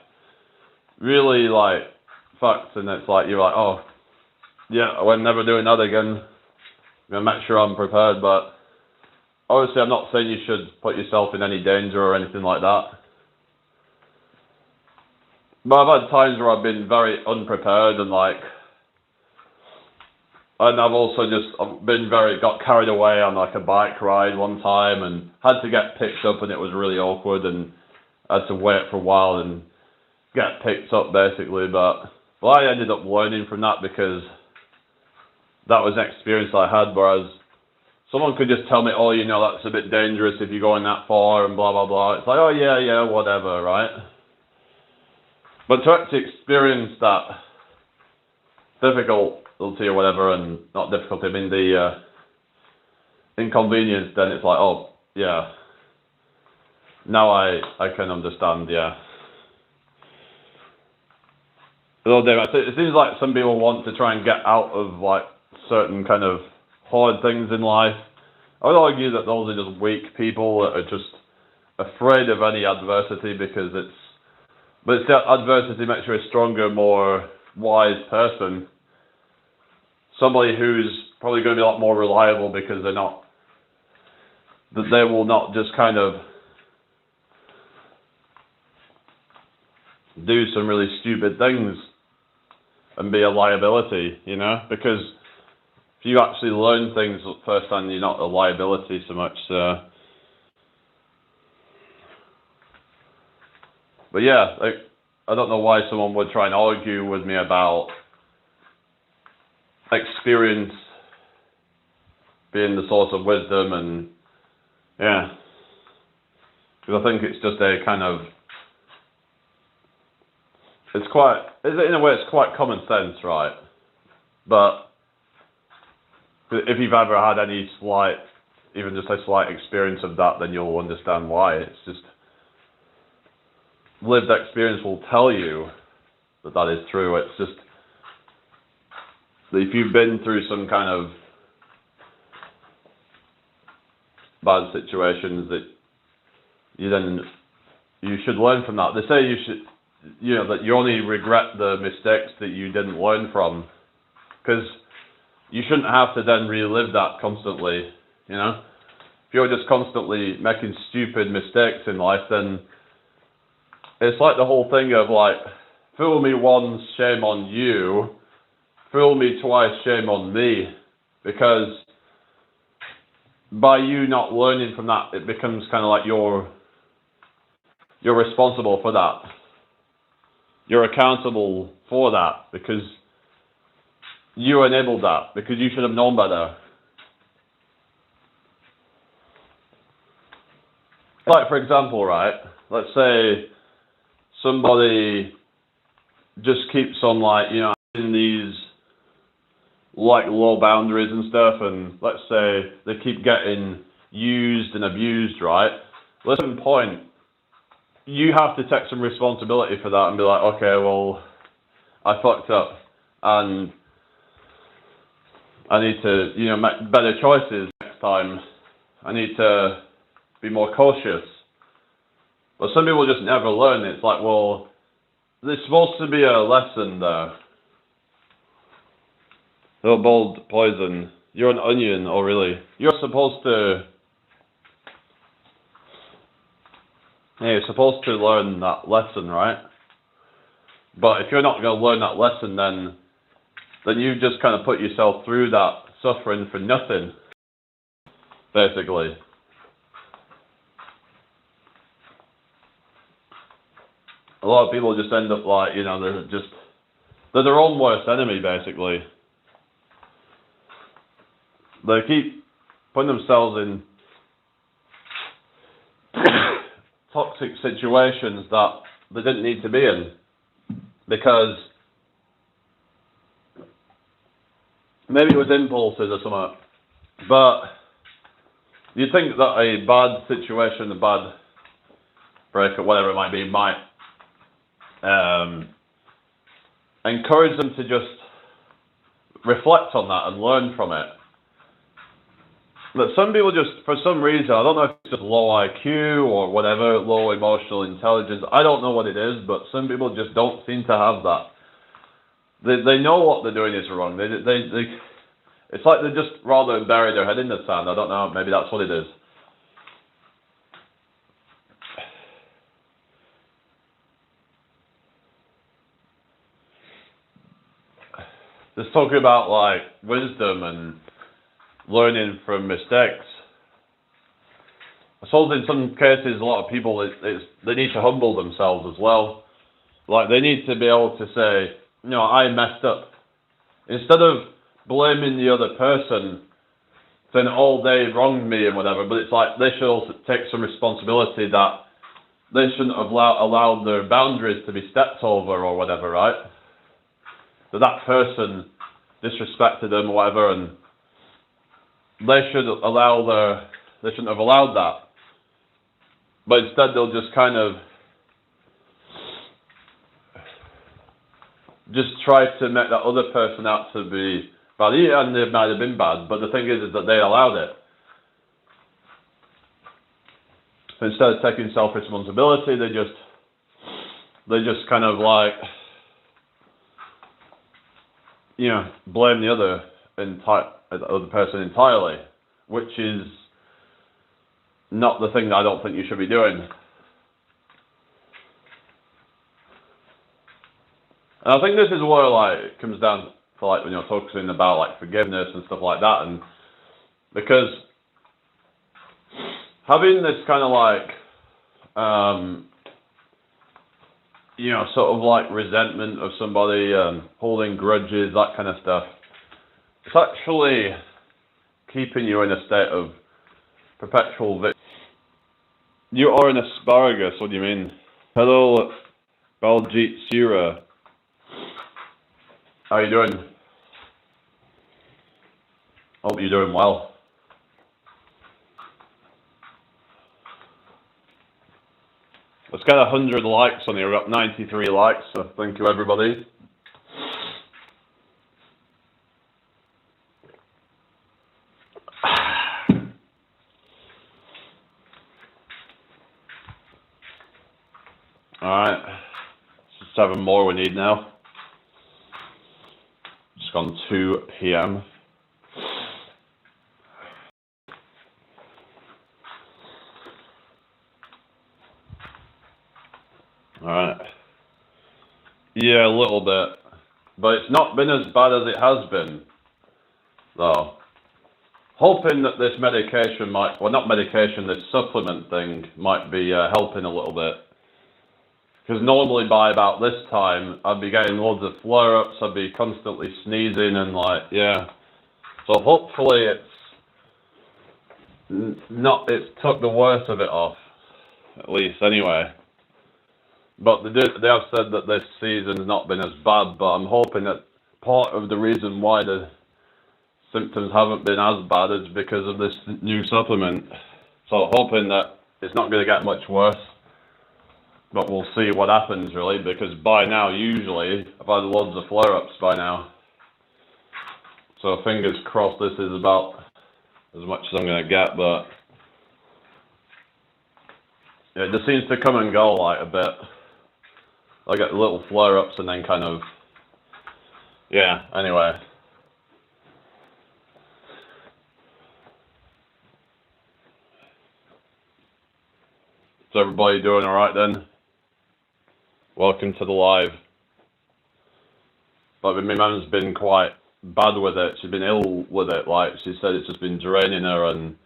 really like fucked, and it's like you're like, oh yeah, we're never doing that again, I'm gonna make sure I'm prepared. But obviously I'm not saying you should put yourself in any danger or anything like that. But I've had times where I've been very unprepared and I've also just got carried away on like a bike ride one time and had to get picked up, and it was really awkward, and I had to wait for a while and get picked up basically. But I ended up learning from that, because that was an experience I had, whereas someone could just tell me, oh, that's a bit dangerous if you're going that far and blah, blah, blah. It's like, oh, yeah, whatever, right? But to actually experience that difficulty or whatever, and not difficulty, I mean the inconvenience, then it's like, oh, yeah. Now I can understand, yeah. It seems like some people want to try and get out of certain kind of hard things in life. I would argue that those are just weak people that are just afraid of any adversity, because that adversity makes you a stronger, more wise person. Somebody who's probably going to be a lot more reliable, because they will not just kind of do some really stupid things and be a liability, because if you actually learn things firsthand, you're not a liability so much. But yeah, I don't know why someone would try and argue with me about experience being the source of wisdom, and yeah, because I think it's just a kind of, in a way, it's quite common sense, right? But if you've ever had any even just a slight experience of that, then you'll understand why. It's just, lived experience will tell you that is true. It's just, if you've been through some kind of bad situations, that you should learn from that. They say that you only regret the mistakes that you didn't learn from, because you shouldn't have to then relive that constantly, If you're just constantly making stupid mistakes in life, then it's like the whole thing of fool me once, shame on you, fool me twice, shame on me, because by you not learning from that, it becomes kind of like you're responsible for that. You're accountable for that, because you enabled that, because you should have known better. Like, for example, right, let's say somebody just keeps on in these low boundaries and stuff, and let's say they keep getting used and abused, right? At a certain point, you have to take some responsibility for that and be like, okay, well, I fucked up, and I need to, make better choices next time. I need to be more cautious. But some people just never learn. It's like, well, there's supposed to be a lesson there. Oh, bold poison. You're an onion, oh really? You're supposed to learn that lesson, right? But if you're not going to learn that lesson, then you just kind of put yourself through that suffering for nothing, basically. A lot of people just end up they're their own worst enemy, basically. They keep putting themselves in toxic situations that they didn't need to be in, because maybe it was impulses or something. But you'd think that a bad situation, a bad breakup, whatever it might be, might encourage them to just reflect on that and learn from it. But some people just, for some reason, I don't know if it's just low IQ or whatever, low emotional intelligence, I don't know what it is, but some people just don't seem to have that. They know what they're doing is wrong. It's like they just rather bury their head in the sand. I don't know, maybe that's what it is. There's talking about like wisdom and learning from mistakes. I suppose in some cases, a lot of people, they need to humble themselves as well. Like, they need to be able to say, you know, I messed up. Instead of blaming the other person, saying, oh, they wronged me and whatever, but it's like, they should also take some responsibility that they shouldn't have allowed their boundaries to be stepped over or whatever, right? That person disrespected them or whatever, and they shouldn't have allowed that. But instead they'll just kind of just try to make that other person out to be bad. Yeah, and they might have been bad, but the thing is that they allowed it. So instead of taking self-responsibility, they just kind of like, you know, blame the other person entirely, which is not the thing that I don't think you should be doing. And I think this is where like it comes down to like when you're talking about like forgiveness and stuff like that, and because having this kind of like you know, sort of like resentment of somebody, holding grudges, that kind of stuff, it's actually keeping you in a state of perpetual victim. You are an asparagus, what do you mean? Hello, Baljit Sura. How are you doing? Hope you're doing well. Let's get 100 likes on here. We've got 93 likes, so thank you everybody. Alright, 7 more we need now. Just gone 2 p.m. Alright. Yeah, a little bit. But it's not been as bad as it has been, though. Hoping that this medication might, well not medication, this supplement thing might be helping a little bit. Because normally by about this time, I'd be getting loads of flare-ups, I'd be constantly sneezing and like, yeah. So hopefully it's took the worst of it off, at least anyway. But they have said that this season's not been as bad, but I'm hoping that part of the reason why the symptoms haven't been as bad is because of this new supplement. So hoping that it's not going to get much worse. But we'll see what happens really, because by now, usually, I've had loads of flare-ups by now. So fingers crossed this is about as much as I'm going to get, but yeah, it just seems to come and go like a bit. I get little flare-ups and then kind of, yeah, anyway. Is everybody doing alright then? Welcome to the live. But my mum's been quite bad with it. She's been ill with it. Like she said, it's just been draining her, and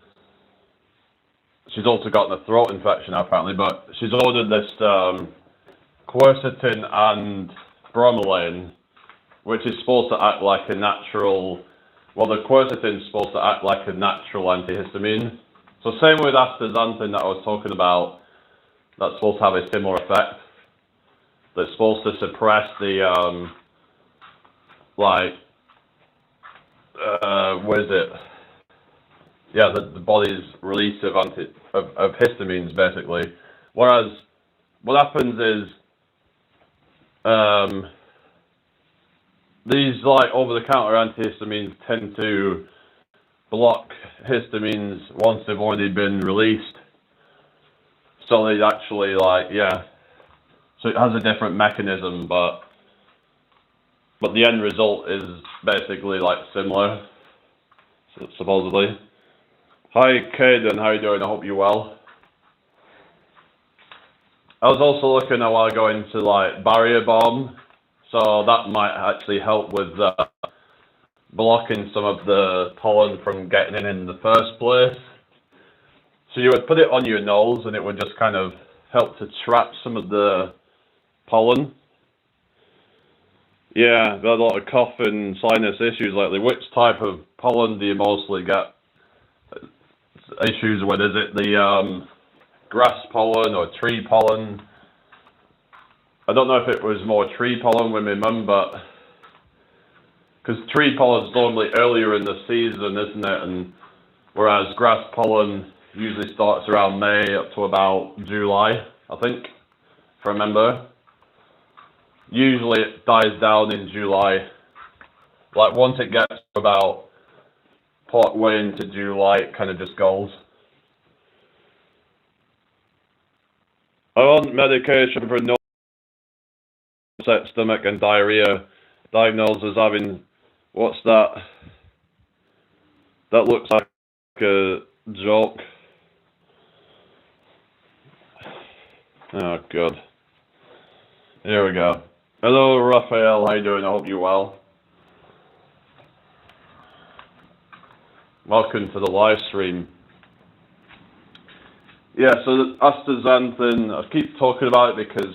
she's also got a throat infection apparently. But she's ordered this quercetin and bromelain, which is supposed to act like a natural. Well, the quercetin is supposed to act like a natural antihistamine. So same with astaxanthin that I was talking about. That's supposed to have a similar effect. That's supposed to suppress the what is it? Yeah, the body's release of histamines basically. Whereas what happens is these like over-the-counter antihistamines tend to block histamines once they've already been released. So they actually like, yeah. So it has a different mechanism, but the end result is basically like similar, supposedly. Hi Caden, how you doing? I hope you're well. I was also looking a while ago into like barrier balm, so that might actually help with blocking some of the pollen from getting in the first place. So you would put it on your nose and it would just kind of help to trap some of the pollen. Yeah, I've had a lot of cough and sinus issues lately. Which type of pollen do you mostly get issues with? Is it the grass pollen or tree pollen? I don't know if it was more tree pollen with my mum, but because tree pollen is normally earlier in the season, isn't it? And whereas grass pollen usually starts around May up to about July, I think, if I remember. Usually it dies down in July. Like once it gets to about part way into July, it kind of just goes. I'm on medication for no upset stomach and diarrhea. Diagnosed as having, what's that? That looks like a joke. Oh god. Here we go. Hello Raphael, how you doing? I hope you're well. Welcome to the live stream. Yeah, so the astaxanthin, I keep talking about it because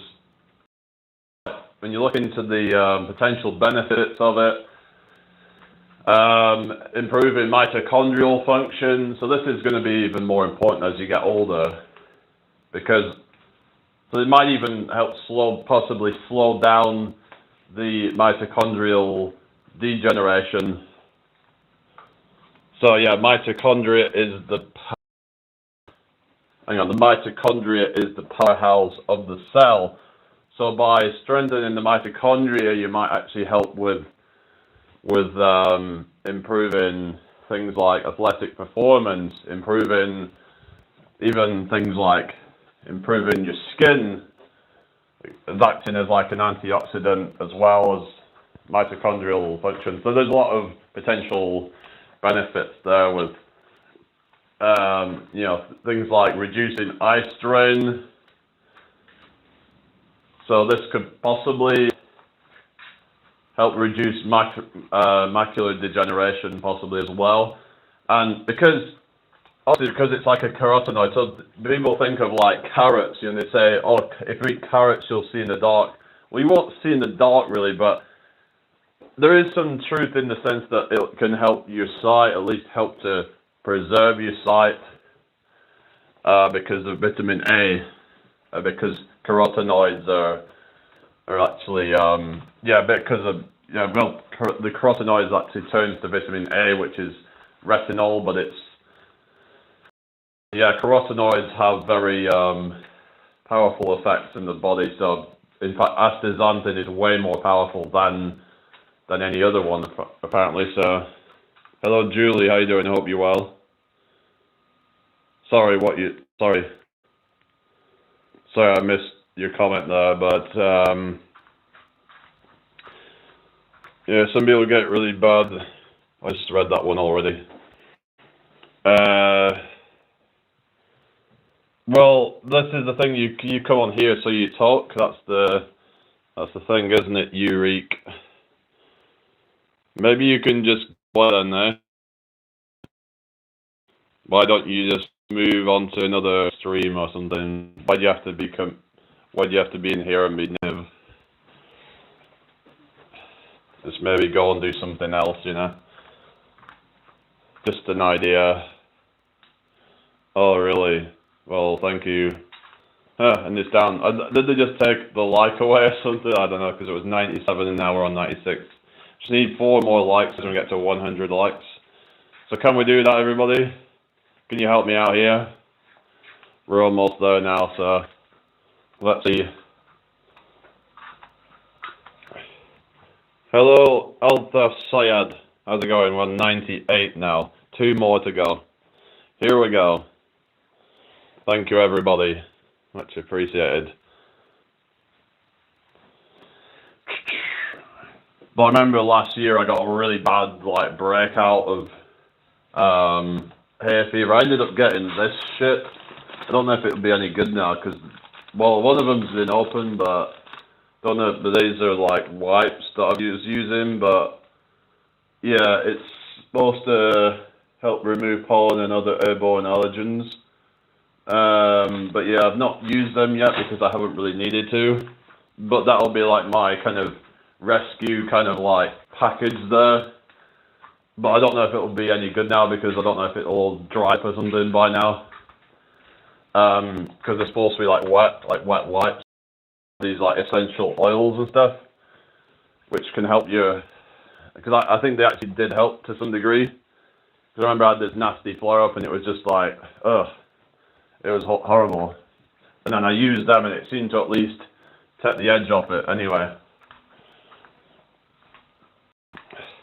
when you look into the potential benefits of it, improving mitochondrial function, so this is going to be even more important as you get older, because so it might even help possibly slow down the mitochondrial degeneration. So yeah, mitochondria is the mitochondria is the powerhouse of the cell. So by strengthening the mitochondria, you might actually help with improving things like athletic performance, improving even things like improving your skin. It's acting as like an antioxidant as well as mitochondrial function. So there's a lot of potential benefits there with you know, things like reducing eye strain. So this could possibly help reduce macular degeneration possibly as well. And because it's like a carotenoid, so people think of like carrots, you know, they say, oh, if you eat carrots, you'll see in the dark. Well, you won't see in the dark really, but there is some truth in the sense that it can help your sight, at least help to preserve your sight, because of vitamin A, because carotenoids are actually, yeah, because of, yeah, well, the carotenoids actually turns to vitamin A, which is retinol, but it's, yeah, carotenoids have very powerful effects in the body. So in fact, astaxanthin is way more powerful than any other one apparently. So hello Julie, how you doing? I hope you're well. Sorry, sorry I missed your comment there, but yeah, some people get really bad. I just read that one already. Well, this is the thing, you come on here so you talk. That's the thing, isn't it, Eurik? Maybe you can just go in there. Why don't you just move on to another stream or something? Why do you have to be in here and be Niv? Just maybe go and do something else, you know? Just an idea. Oh, really? Well, thank you. And it's down. Did they just take the like away or something? I don't know, because it was 97 and now we're on 96. Just need 4 more likes and we get to 100 likes. So can we do that, everybody? Can you help me out here? We're almost there now, so let's see. Hello, Altaf Sayed. How's it going? We're on 98 now. 2 more to go. Here we go. Thank you, everybody. Much appreciated. But I remember last year I got a really bad like breakout of hay fever. I ended up getting this shit. I don't know if it'll be any good now because, well, one of them's been open, but don't know if these are like wipes that I was using, but yeah, it's supposed to help remove pollen and other airborne allergens. But yeah, I've not used them yet because I haven't really needed to. But that'll be like my kind of rescue kind of like package there. But I don't know if it'll be any good now because I don't know if it'll dry up or something by now. Because they're supposed to be like wet wipes. These like essential oils and stuff, which can help you. Because I think they actually did help to some degree. Because I remember I had this nasty flare up and it was just like, ugh, it was horrible. And then I used them and it seemed to at least take the edge off it anyway.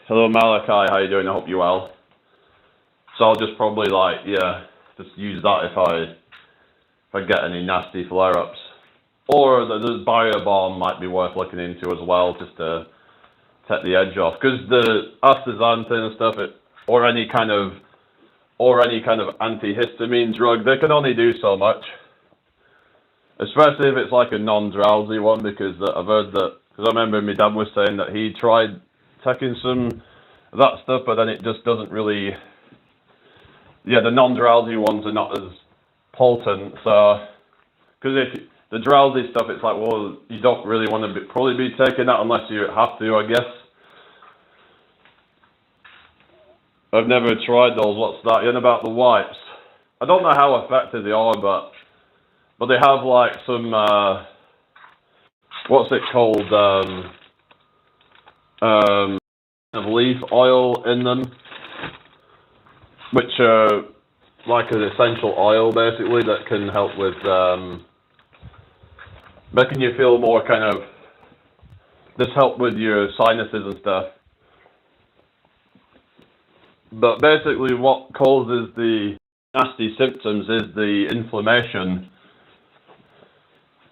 Hello Malachi, how you doing? I hope you're well. So I'll just probably like, yeah, just use that if I get any nasty flare-ups. Or the biobomb might be worth looking into as well, just to take the edge off. Because the astaxanthin and stuff, or any kind of antihistamine drug, they can only do so much. Especially if it's like a non-drowsy one, because I've heard that. Because I remember my dad was saying that he tried taking some of that stuff, but then it just doesn't really. Yeah, the non-drowsy ones are not as potent. So, because if the drowsy stuff, it's like, well, you don't really want to probably be taking that unless you have to, I guess. I've never tried those. What's that? You know about the wipes? I don't know how effective they are, but they have like some what's it called? Of leaf oil in them, which are like an essential oil basically that can help with making you feel more kind of, just help with your sinuses and stuff. But basically what causes the nasty symptoms is the inflammation.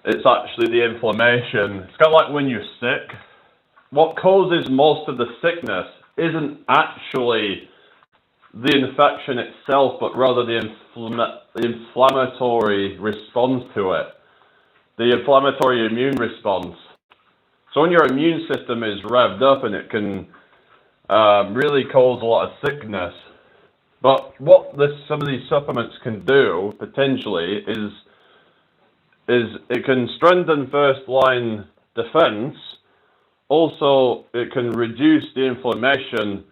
It's actually the inflammation. It's kind of like when you're sick. What causes most of the sickness isn't actually the infection itself, but rather the inflammatory response to it. The inflammatory immune response. So when your immune system is revved up, and it can really cause a lot of sickness. But what some of these supplements can do, potentially, is it can strengthen first line defense. Also, it can reduce the inflammation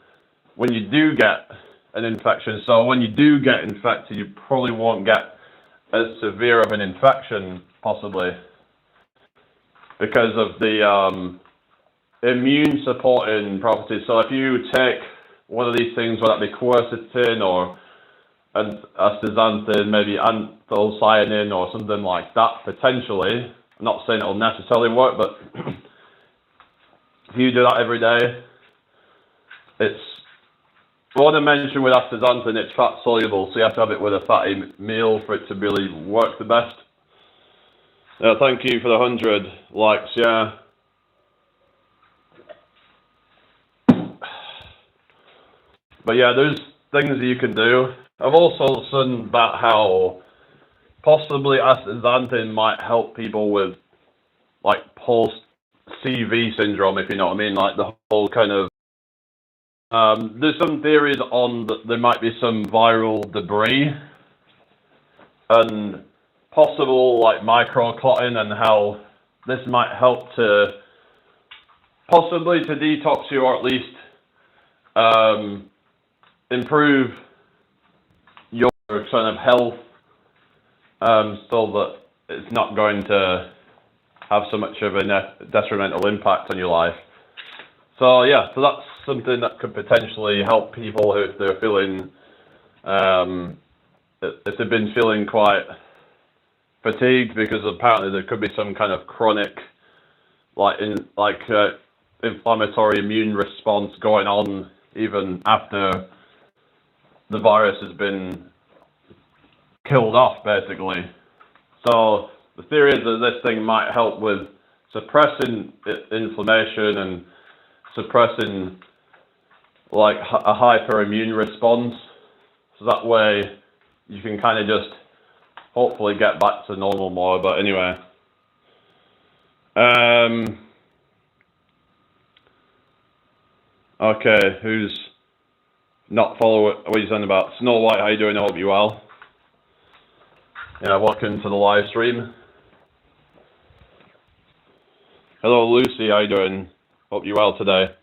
when you do get an infection. So when you do get infected, you probably won't get as severe of an infection, possibly, because of the immune supporting properties. So if you take one of these things, whether that be quercetin or astaxanthin, maybe anthocyanin or something like that, potentially, I'm not saying it'll necessarily work, but if you do that every day, it's, I want to mention with astaxanthin, it's fat soluble, so you have to have it with a fatty meal for it to really work the best. Yeah, thank you for the 100 likes, yeah. But yeah, there's things that you can do. I've also seen about how possibly astaxanthin might help people with like post-CV syndrome, if you know what I mean, like the whole kind of there's some theories on that there might be some viral debris and possible like microclotting, and how this might help to possibly to detox you, or at least improve your kind of health, so that it's not going to have so much of a detrimental impact on your life. So yeah, so that's something that could potentially help people who, if they're feeling, if they've been feeling quite fatigued, because apparently there could be some kind of chronic, inflammatory immune response going on even after the virus has been killed off, basically. So the theory is that this thing might help with suppressing inflammation and suppressing like a hyperimmune response, so that way you can kind of just hopefully get back to normal more. But anyway, Okay, who's not following what you're saying about Snow White? How you doing? I hope you well. Yeah, welcome to the live stream. Hello, Lucy. How you doing? Hope you're well today.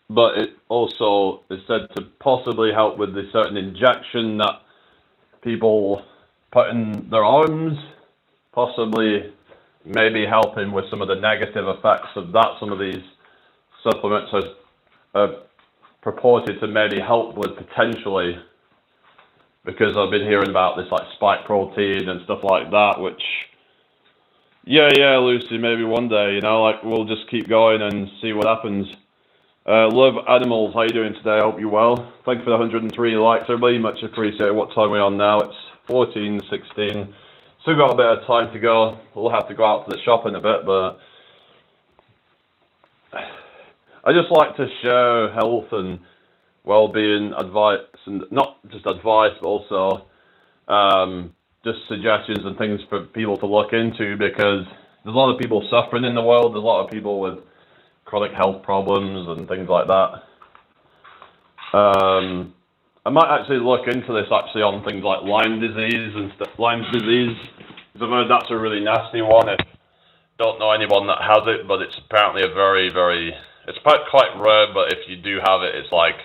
But it also is said to possibly help with the certain injection that people put in their arms, possibly maybe helping with some of the negative effects of that. Some of these supplements are purported to maybe help with potentially, because I've been hearing about this like spike protein and stuff like that, which, yeah, Lucy, maybe one day, you know, like we'll just keep going and see what happens. Love Animals, how you doing today? I hope you're well. Thank you for the 103 likes, everybody. Much appreciated. What time are we on now? It's 14:16. Still got a bit of time to go. We'll have to go out to the shop in a bit, but I just like to share health and well-being advice, and not just advice, but also just suggestions and things for people to look into, because there's a lot of people suffering in the world. There's a lot of people with chronic health problems and things like that. I might actually look into this actually on things like Lyme disease and stuff. Lyme disease, because I've heard that's a really nasty one. I don't know anyone that has it, but it's apparently a very, it's quite rare, but if you do have it, it's like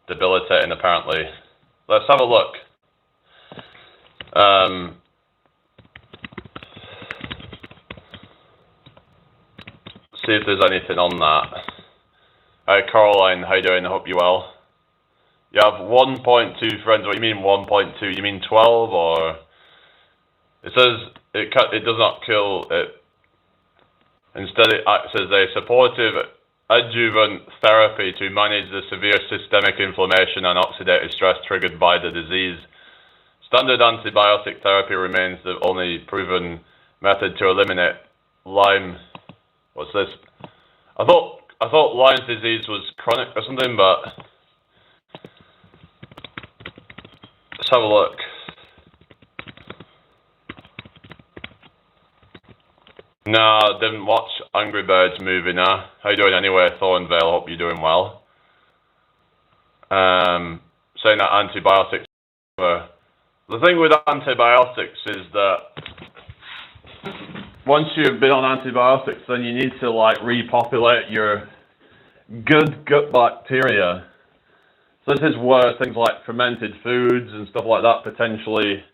debilitating apparently. Let's have a look. See if there's anything on that. Hi Caroline, how you doing? I hope you're well. You have 1.2 friends. What do you mean 1.2? You mean 12 or? It says it does not kill it. Instead, it acts as a supportive adjuvant therapy to manage the severe systemic inflammation and oxidative stress triggered by the disease. Standard antibiotic therapy remains the only proven method to eliminate Lyme. What's this? I thought Lyme disease was chronic or something, but let's have a look. No, I didn't watch Angry Birds movie now. How you doing anyway, Thornvale? Hope you're doing well. Saying that antibiotics. The thing with antibiotics is that once you've been on antibiotics, then you need to like repopulate your good gut bacteria. So this is where things like fermented foods and stuff like that potentially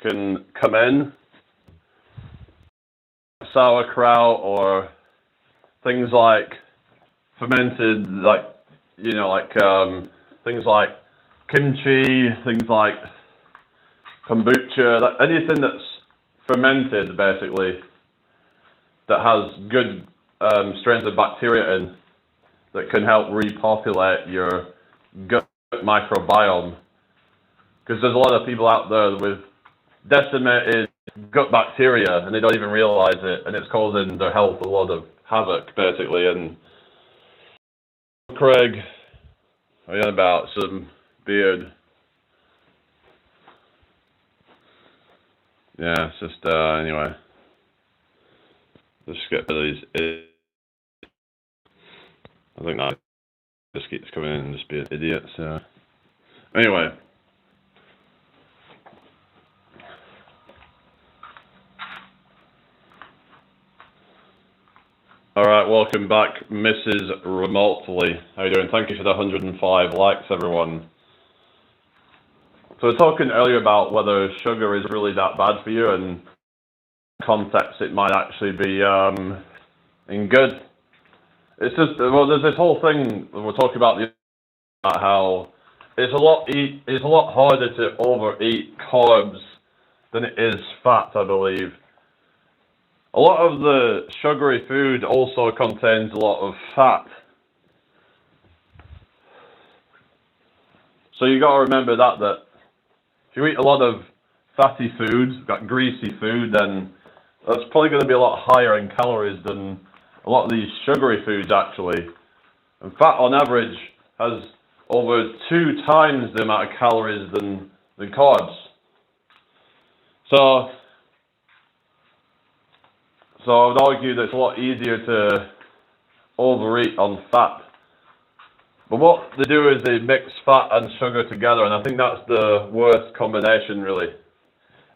can come in. Sauerkraut or things like fermented, like, you know, like things like kimchi, things like kombucha, anything that's fermented basically, that has good strains of bacteria in, that can help repopulate your gut microbiome. Because there's a lot of people out there with decimated gut bacteria and they don't even realize it, and it's causing their health a lot of havoc basically. And Craig, are you on about some beard? Yeah, it's just anyway, let's get rid of these. I think that just keeps coming in and just be an idiot. So anyway, all right, welcome back, Mrs. Remotely. How you doing? Thank you for the 105 likes, everyone. So we were talking earlier about whether sugar is really that bad for you, and in context it might actually be in good. It's just, well, there's this whole thing we're talking about how it's a lot harder to overeat carbs than it is fat, I believe. A lot of the sugary food also contains a lot of fat. So you got to remember that if you eat a lot of fatty food, got greasy food, then that's probably going to be a lot higher in calories than a lot of these sugary foods actually. And fat on average has over 2 times the amount of calories than carbs. So I would argue that it's a lot easier to overeat on fat But what they do is they mix fat and sugar together, and I think that's the worst combination, really.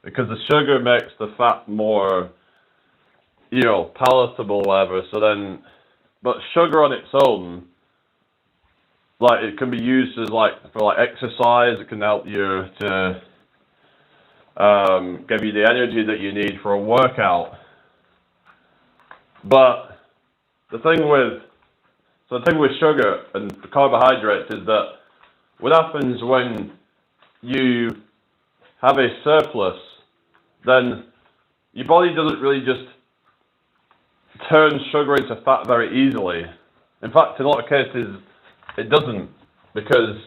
Because the sugar makes the fat more, you know, palatable, whatever. So then, but sugar on its own, like, it can be used as, like, for, like, exercise. It can help you to give you the energy that you need for a workout. But the thing with sugar and carbohydrates is that what happens when you have a surplus, then your body doesn't really just turn sugar into fat very easily. In fact, in a lot of cases, it doesn't, because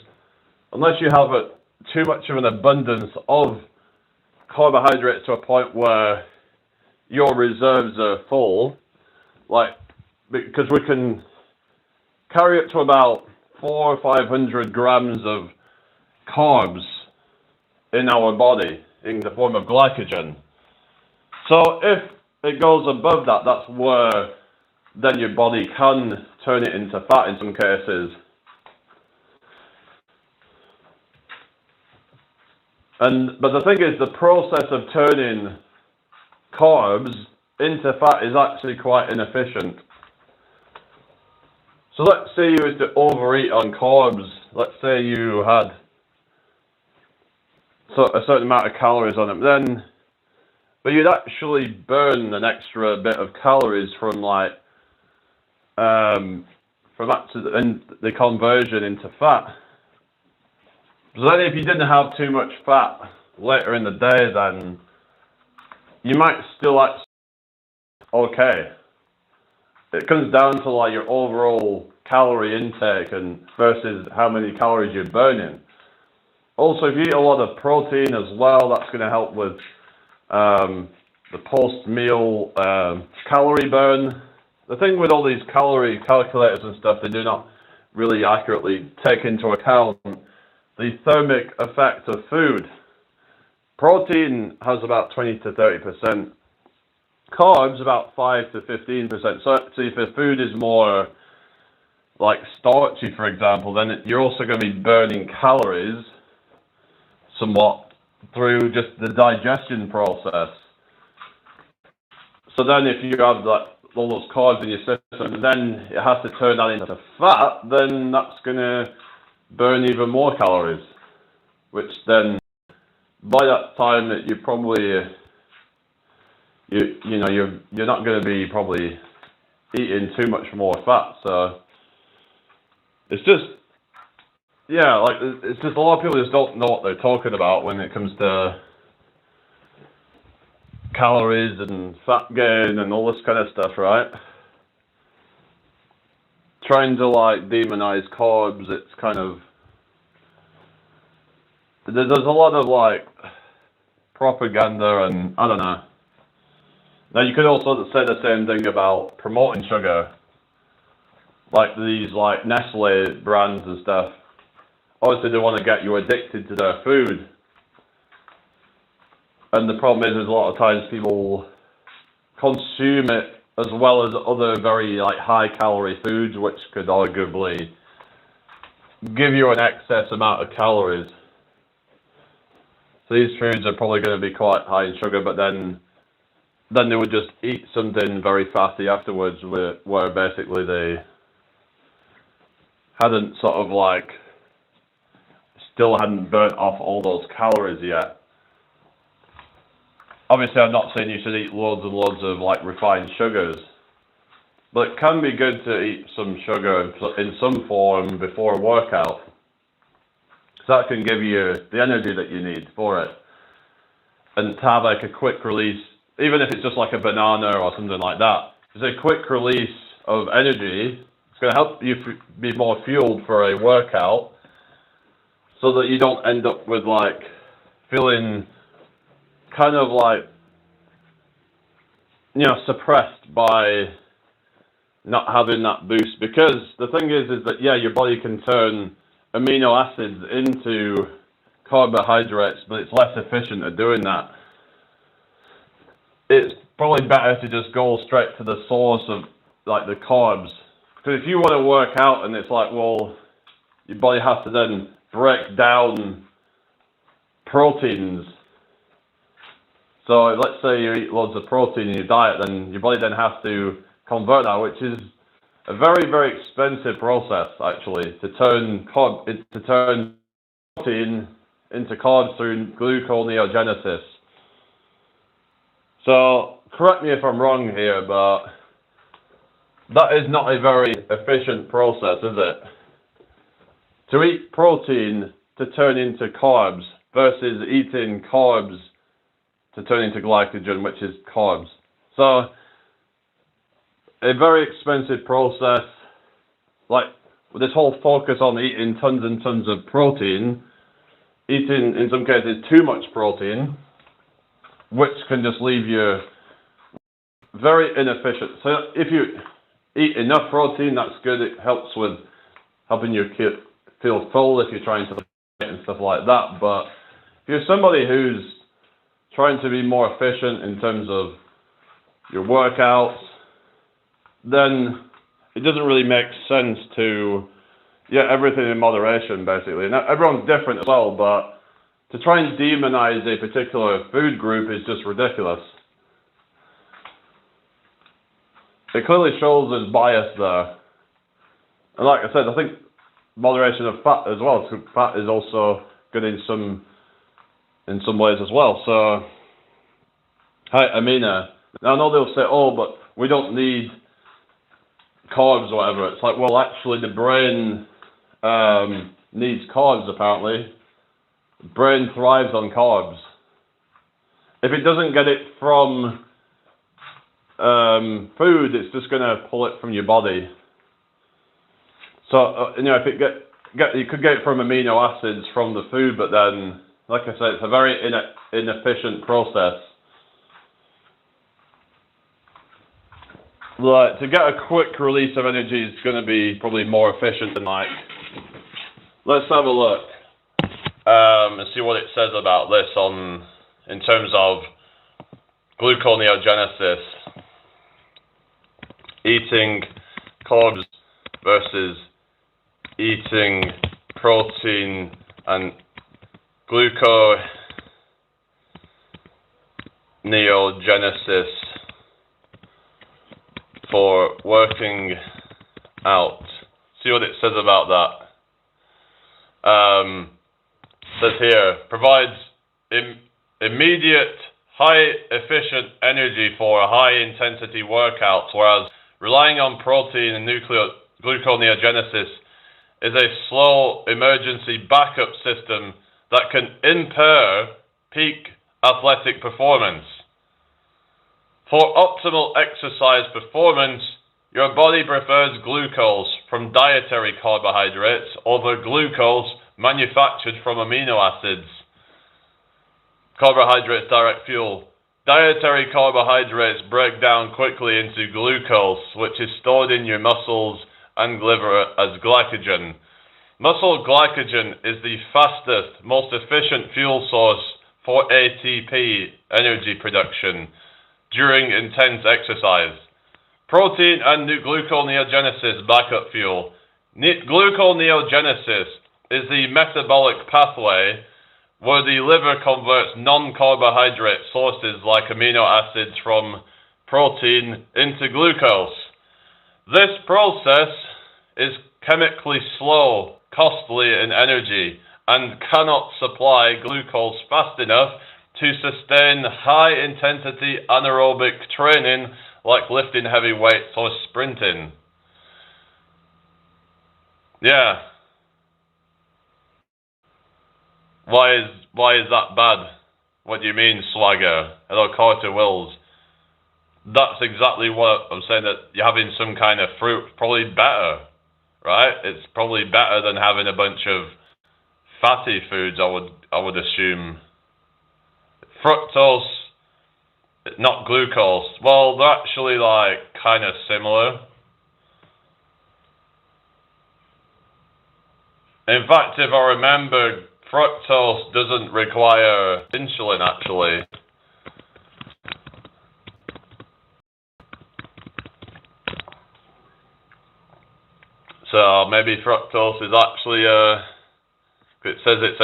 unless you have too much of an abundance of carbohydrates to a point where your reserves are full, like, because we can carry up to about 400 or 500 grams of carbs in our body in the form of glycogen. So if it goes above that, that's where then your body can turn it into fat in some cases. But the thing is, the process of turning carbs into fat is actually quite inefficient. So let's say you were to overeat on carbs. Let's say you had a certain amount of calories on them, but you'd actually burn an extra bit of calories from the conversion into fat. So then if you didn't have too much fat later in the day, then you might still actually okay. It comes down to like your overall calorie intake and versus how many calories you're burning. Also, if you eat a lot of protein as well, that's going to help with the post-meal calorie burn. The thing with all these calorie calculators and stuff, they do not really accurately take into account the thermic effect of food. Protein has about 20 to 30%. Carbs about 5 to 15%. So if the food is more like starchy, for example, then you're also going to be burning calories somewhat through just the digestion process. So then if you have all those carbs in your system, and then it has to turn that into fat, then that's going to burn even more calories, which then by that time that you probably you're not going to be probably eating too much more fat. So it's just it's just a lot of people just don't know what they're talking about when it comes to calories and fat gain and all this kind of stuff, right? Trying to like demonize carbs, it's kind of, there's a lot of like propaganda and I don't know. Now you could also say the same thing about promoting sugar, like these like Nestle brands and stuff. Obviously they want to get you addicted to their food. And the problem is a lot of times people consume it as well as other very like high calorie foods, which could arguably give you an excess amount of calories. So these foods are probably going to be quite high in sugar, but then they would just eat something very fatty afterwards where basically they hadn't sort of like still hadn't burnt off all those calories yet. Obviously, I'm not saying you should eat loads and loads of like refined sugars, but it can be good to eat some sugar in some form before a workout. So that can give you the energy that you need for it. And to have like a quick release, even if it's just like a banana or something like that, it's a quick release of energy. It's going to help you be more fueled for a workout so that you don't end up with like feeling kind of like, suppressed by not having that boost. Because the thing is that, your body can turn amino acids into carbohydrates, but it's less efficient at doing that. It's probably better to just go straight to the source of like the carbs. Because if you want to work out and it's like, well, your body has to then break down proteins. So let's say you eat loads of protein in your diet, then your body then has to convert that, which is a very, very expensive process actually, to turn protein into carbs through gluconeogenesis. So correct me if I'm wrong here, but that is not a very efficient process, is it? To eat protein to turn into carbs versus eating carbs to turn into glycogen, which is carbs. So a very expensive process, like with this whole focus on eating tons and tons of protein, eating in some cases too much protein, which can just leave you very inefficient. So if you eat enough protein, that's good. It helps with helping you feel full if you're trying to eat and stuff like that. But if you're somebody who's trying to be more efficient in terms of your workouts, then it doesn't really make sense to, everything in moderation, basically. Now, everyone's different as well, but to try and demonize a particular food group is just ridiculous. It clearly shows there's bias there. And like I said, I think moderation of fat as well, because fat is also good in some ways as well. So, hi Amina. Now I know they'll say, oh, but we don't need carbs or whatever. It's like, well, actually the brain needs carbs apparently. The brain thrives on carbs. If it doesn't get it from food, it's just going to pull it from your body. So, if you could get it from amino acids from the food, but then, like I said, it's a very inefficient process. Like, to get a quick release of energy is going to be probably more efficient than let's have a look and see what it says about this in terms of gluconeogenesis, eating carbs versus eating protein, and gluconeogenesis for working out. See what it says about that. Says here, provides immediate, high efficient energy for high intensity workouts, whereas relying on protein and gluconeogenesis is a slow emergency backup system that can impair peak athletic performance. For optimal exercise performance, your body prefers glucose from dietary carbohydrates over glucose manufactured from amino acids. Carbohydrates direct fuel. Dietary carbohydrates break down quickly into glucose, which is stored in your muscles and liver as glycogen. Muscle glycogen is the fastest, most efficient fuel source for ATP energy production during intense exercise. Protein and gluconeogenesis backup fuel. Gluconeogenesis is the metabolic pathway where the liver converts non-carbohydrate sources like amino acids from protein into glucose. This process is chemically slow, costly in energy, and cannot supply glucose fast enough to sustain high-intensity anaerobic training like lifting heavy weights or sprinting. Yeah. Why is that bad? What do you mean, Swagger? Hello, Carter Wills. That's exactly what I'm saying, that you're having some kind of fruit, probably better, right? It's probably better than having a bunch of fatty foods, I would assume. Fructose, not glucose. Well, they're actually like kind of similar. In fact, if I remember, fructose doesn't require insulin actually. So maybe fructose is actually it says it's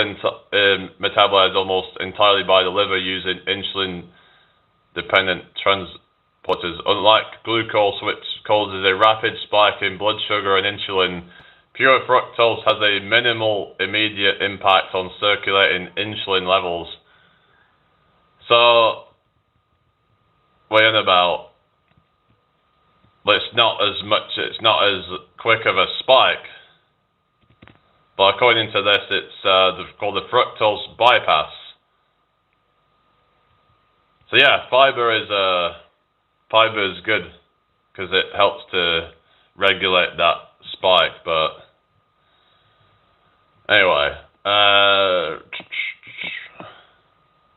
metabolized almost entirely by the liver using insulin-dependent transporters. Unlike glucose, which causes a rapid spike in blood sugar and insulin, pure fructose has a minimal immediate impact on circulating insulin levels. So, weighing about, but it's not as quick of a spike. But according to this, it's called the fructose bypass. So yeah, fiber is good because it helps to regulate that spike. But anyway,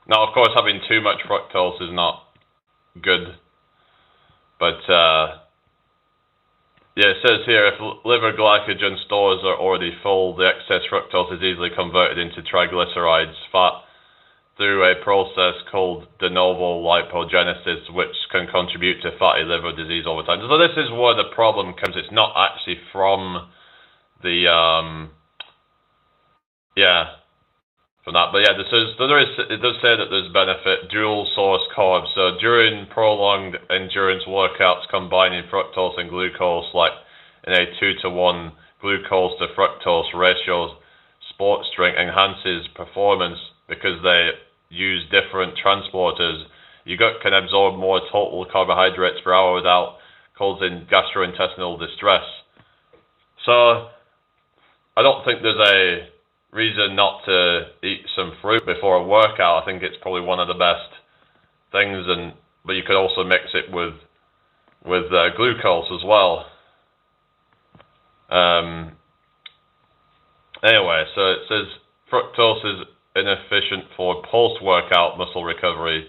now of course having too much fructose is not good. But yeah, it says here, if liver glycogen stores are already full, the excess fructose is easily converted into triglycerides, fat, through a process called de novo lipogenesis, which can contribute to fatty liver disease over time. So this is where the problem comes. It's not actually from the, from that. But yeah, it does say that there's benefit, dual source carbs. So during prolonged endurance workouts, combining fructose and glucose, like in a 2-to-1 glucose to fructose ratio, sports drink enhances performance because they use different transporters. Your gut can absorb more total carbohydrates per hour without causing gastrointestinal distress. So I don't think there's a reason not to eat some fruit before a workout. I think it's probably one of the best things, but you could also mix it with glucose as well. Anyway, so it says fructose is inefficient for post-workout muscle recovery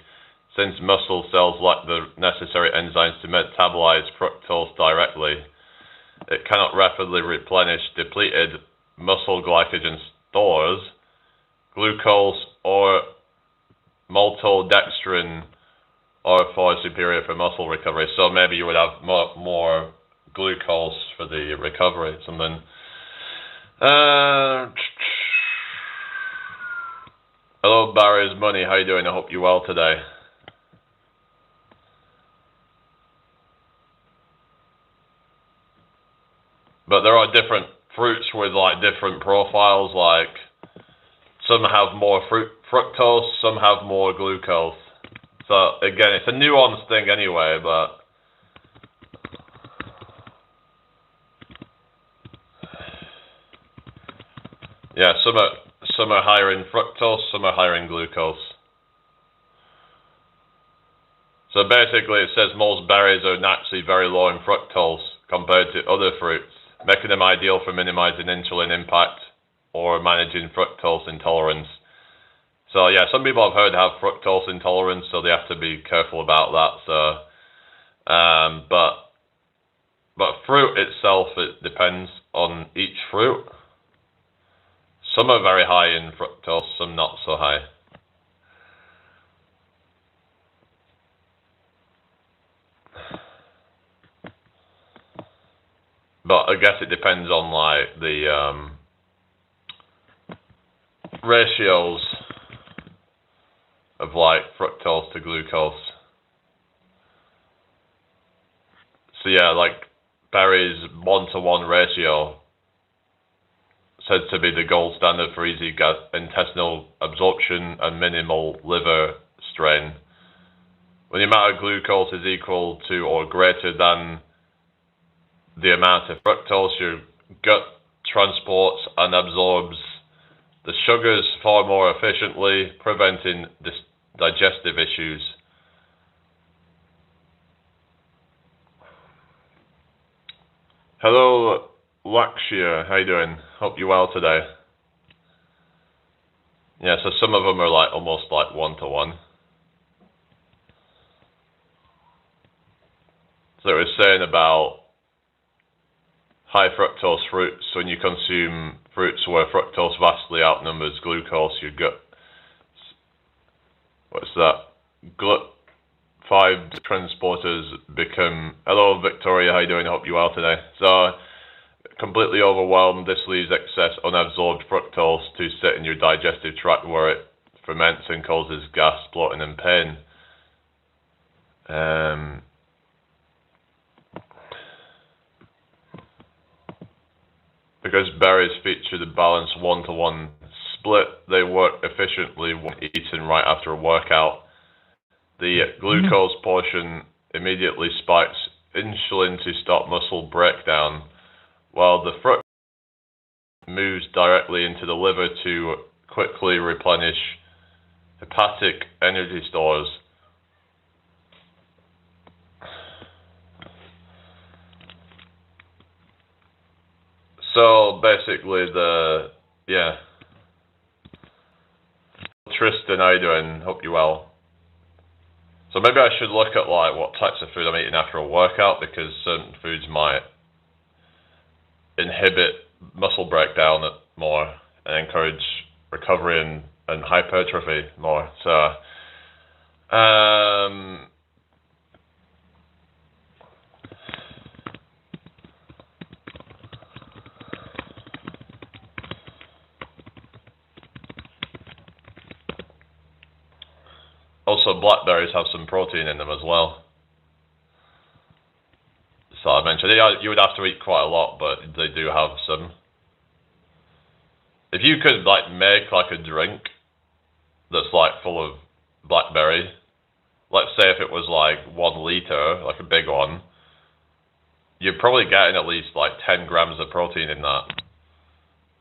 since muscle cells lack the necessary enzymes to metabolize fructose directly. It cannot rapidly replenish depleted muscle glycogen stores. Glucose or maltodextrin are far superior for muscle recovery. So maybe you would have more glucose for the recovery or something. Hello, Barry's Money. How you doing? I hope you're well today. But there are different fruits with like different profiles. Like some have more fructose, some have more glucose. So again, it's a nuanced thing anyway. But yeah, some are higher in fructose, some are higher in glucose. So basically it says most berries are naturally very low in fructose compared to other fruits, making them ideal for minimizing insulin impact or managing fructose intolerance. So yeah, some people I've heard have fructose intolerance, so they have to be careful about that. So, but fruit itself, it depends on each fruit. Some are very high in fructose, some not so high. But I guess it depends on like the ratios of like fructose to glucose. So yeah, like Berry's 1-to-1 ratio said to be the gold standard for easy intestinal absorption and minimal liver strain. When the amount of glucose is equal to or greater than the amount of fructose, your gut transports and absorbs the sugars far more efficiently, preventing digestive issues. Hello, Lakshya. How you doing? Hope you're well today. Yeah, so some of them are like almost like 1-to-1. So it was saying about high fructose fruits. When you consume fruits where fructose vastly outnumbers glucose, your gut, what's that? GLUT5 transporters become. Hello, Victoria. How you doing? I hope you're well today. So completely overwhelmed, this leaves excess unabsorbed fructose to sit in your digestive tract where it ferments and causes gas, bloating and pain. Because berries feature the balanced 1-to-1 split, they work efficiently when eaten right after a workout. The glucose portion immediately spikes insulin to stop muscle breakdown, while the fructose moves directly into the liver to quickly replenish hepatic energy stores. So basically Tristan, how you doing? Hope you're well. So maybe I should look at like what types of food I'm eating after a workout, because certain foods might inhibit muscle breakdown more and encourage recovery and hypertrophy more. So also blackberries have some protein in them as well. So I mentioned you would have to eat quite a lot, but they do have some. If you could like make like a drink that's like full of blackberry, let's say if it was like 1 liter, like a big one, you're probably getting at least like 10 grams of protein in that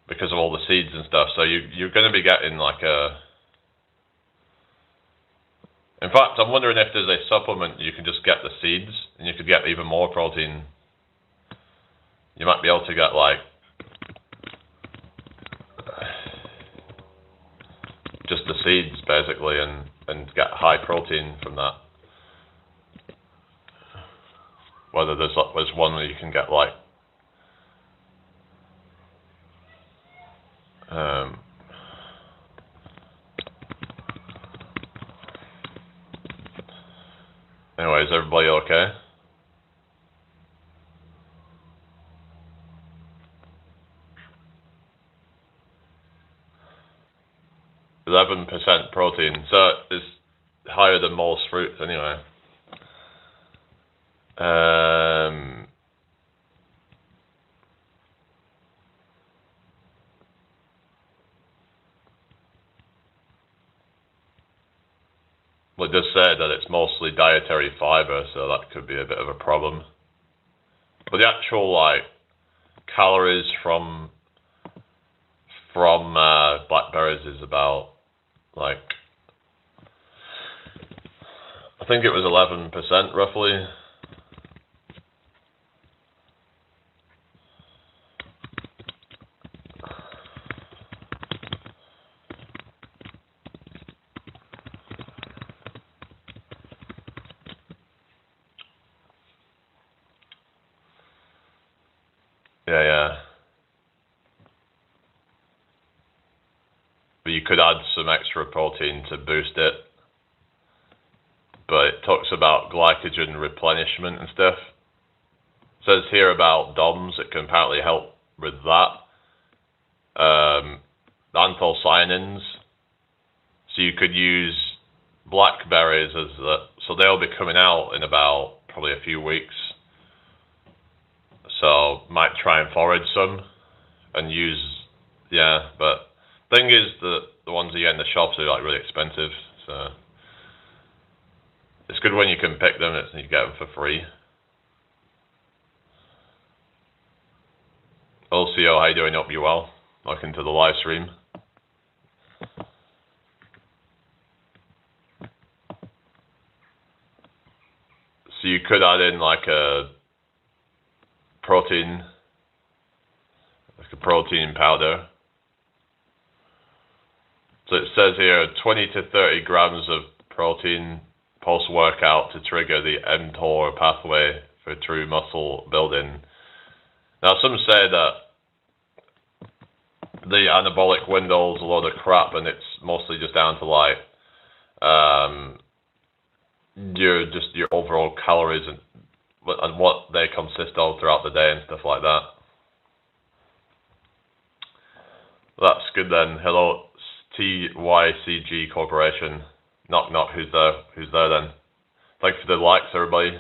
because of all the seeds and stuff. So you're going to be getting like a... In fact, I'm wondering if there's a supplement you can just get the seeds and you could get even more protein. You might be able to get like just the seeds basically and get high protein from that. Whether there's one where you can get like anyway, is everybody okay? %, protein, so it's higher than most fruits anyway. Well, it does say that it's mostly dietary fiber, so that could be a bit of a problem. But the actual like calories from blackberries is about like, I think it was 11% roughly. Yeah. But you could add some extra protein to boost it. But it talks about glycogen replenishment and stuff. It says here about DOMS, it can apparently help with that. Anthocyanins. So you could use blackberries so they'll be coming out in about probably a few weeks. So might try and forage some and use, but thing is that the ones you get in the shops are like really expensive, so it's good when you can pick them and you get them for free. LCO, how you doing? Hope you well. Welcome to the live stream. So you could add in like a protein powder. So it says here 20 to 30 grams of protein post-workout to trigger the mTOR pathway for true muscle building. Now some say that the anabolic window is a load of crap and it's mostly just down to like your overall calories and what they consist of throughout the day and stuff like that. That's good then. Hello, TYCG Corporation. Knock knock. Who's there? Who's there then? Thanks for the likes, everybody.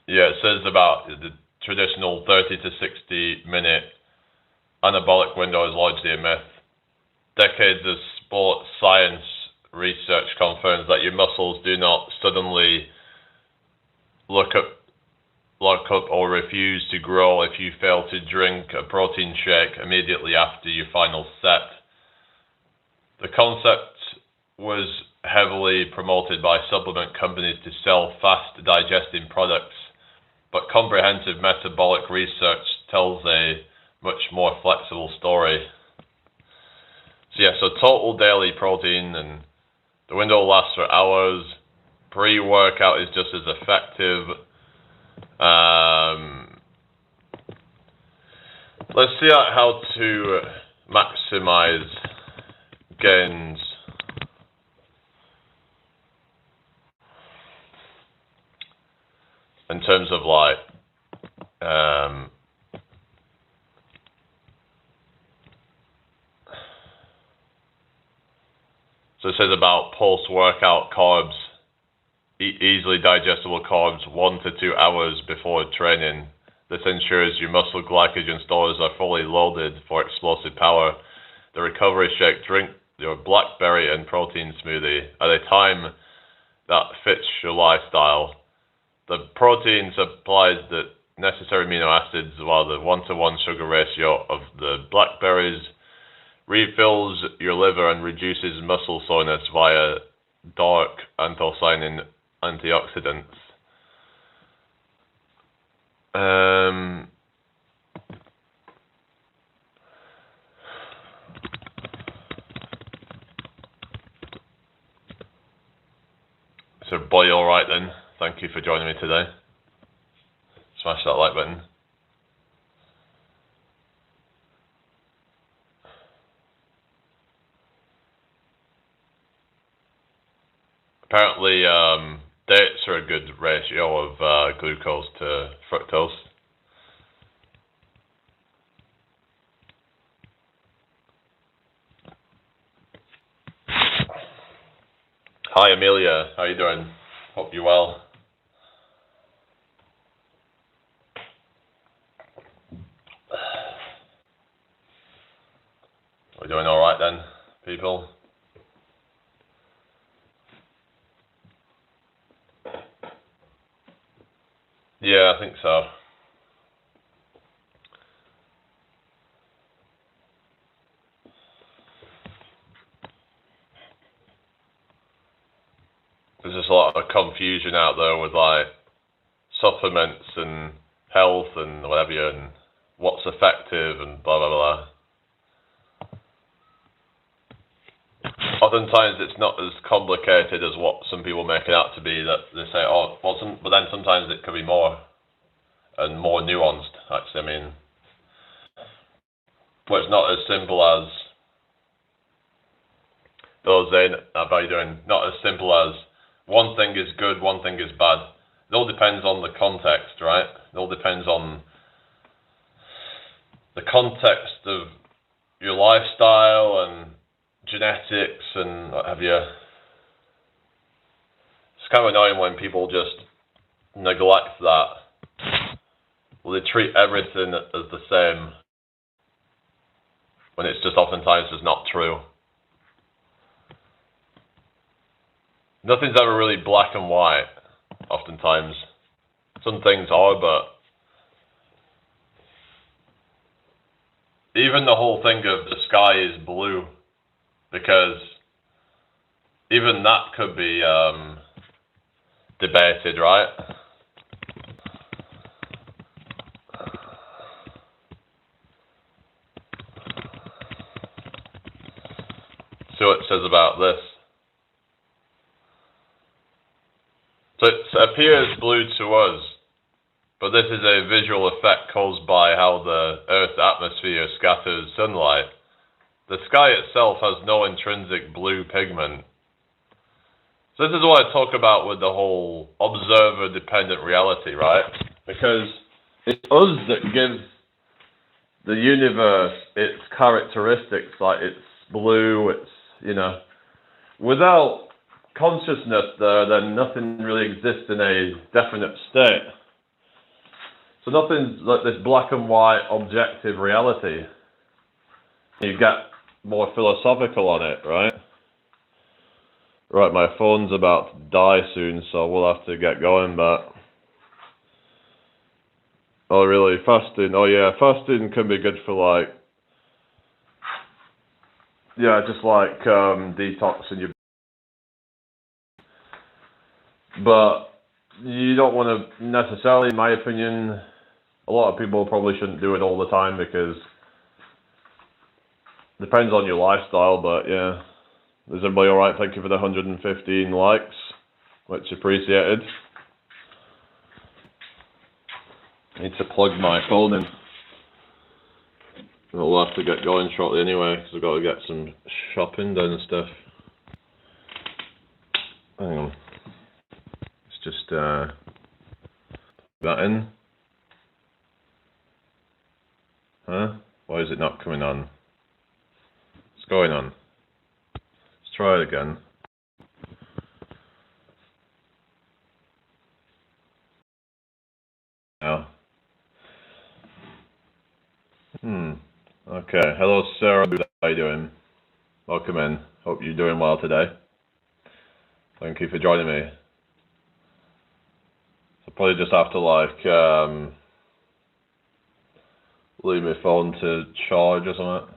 Yeah, it says about the traditional 30 to 60 minute anabolic window is largely a myth. Decades of sports science research confirms that your muscles do not suddenly lock up or refuse to grow if you fail to drink a protein shake immediately after your final set. The concept was heavily promoted by supplement companies to sell fast digesting products, but comprehensive metabolic research tells a much more flexible story. So yeah, so total daily protein, and the window lasts for hours. Pre-workout is just as effective. Let's see how to maximize gains. In terms of like, so it says about post-workout carbs. Eat easily digestible carbs 1 to 2 hours before training. This ensures your muscle glycogen stores are fully loaded for explosive power. The recovery shake: drink your blackberry and protein smoothie at a time that fits your lifestyle. The protein supplies the necessary amino acids, while the 1-to-1 sugar ratio of the blackberries refills your liver and reduces muscle soreness via dark anthocyanin antioxidants. So, boy, all right then. Thank you for joining me today. Smash that like button. Apparently, dates are a good ratio of glucose to fructose. Hi, Amelia. How you doing? Hope you're well. We're doing all right then, people. Yeah, I think so. There's just a lot of confusion out there with like supplements and health and whatever, and what's effective and blah blah blah. Oftentimes it's not as complicated as what some people make it out to be, that they say, oh, well, but then sometimes it could be more and more nuanced, actually. I mean, but it's not as simple as those saying, how are you doing? Not as simple as one thing is good, one thing is bad. It all depends on the context, right? It all depends on the context of your lifestyle and genetics and what have you. It's kind of annoying when people just neglect that. Well, they treat everything as the same when it's just oftentimes just not true. Nothing's ever really black and white, oftentimes. Some things are, but even the whole thing of the sky is blue, because even that could be debated, right? See what it says about this. So it appears blue to us, but this is a visual effect caused by how the Earth's atmosphere scatters sunlight. The sky itself has no intrinsic blue pigment. So this is what I talk about with the whole observer-dependent reality, right? Because it's us that gives the universe its characteristics, like it's blue, it's, you know, without consciousness there, then nothing really exists in a definite state. So nothing's like this black and white objective reality. You get more philosophical on it, right? Right, my phone's about to die soon, so we'll have to get going, but... Oh, really? Fasting? Oh, yeah, fasting can be good for, like... Yeah, just like detoxing your... But you don't want to necessarily, in my opinion, a lot of people probably shouldn't do it all the time because it depends on your lifestyle, but yeah. Is everybody alright? Thank you for the 115 likes. Much appreciated. I need to plug my phone in. We'll have to get going shortly anyway, because I've got to get some shopping done and stuff. Hang on. Let's just that in. Huh? Why is it not coming on? What's going on? Let's try it again. Now. Okay. Hello, Sarah. How are you doing? Welcome in. Hope you're doing well today. Thank you for joining me. I'll probably just have to like leave my phone to charge or something.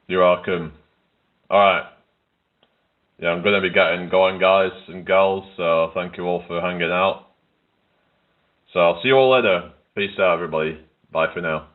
You're welcome. Alright. Yeah, I'm going to be getting going, guys and girls, so thank you all for hanging out. So I'll see you all later. Peace out, everybody. Bye for now.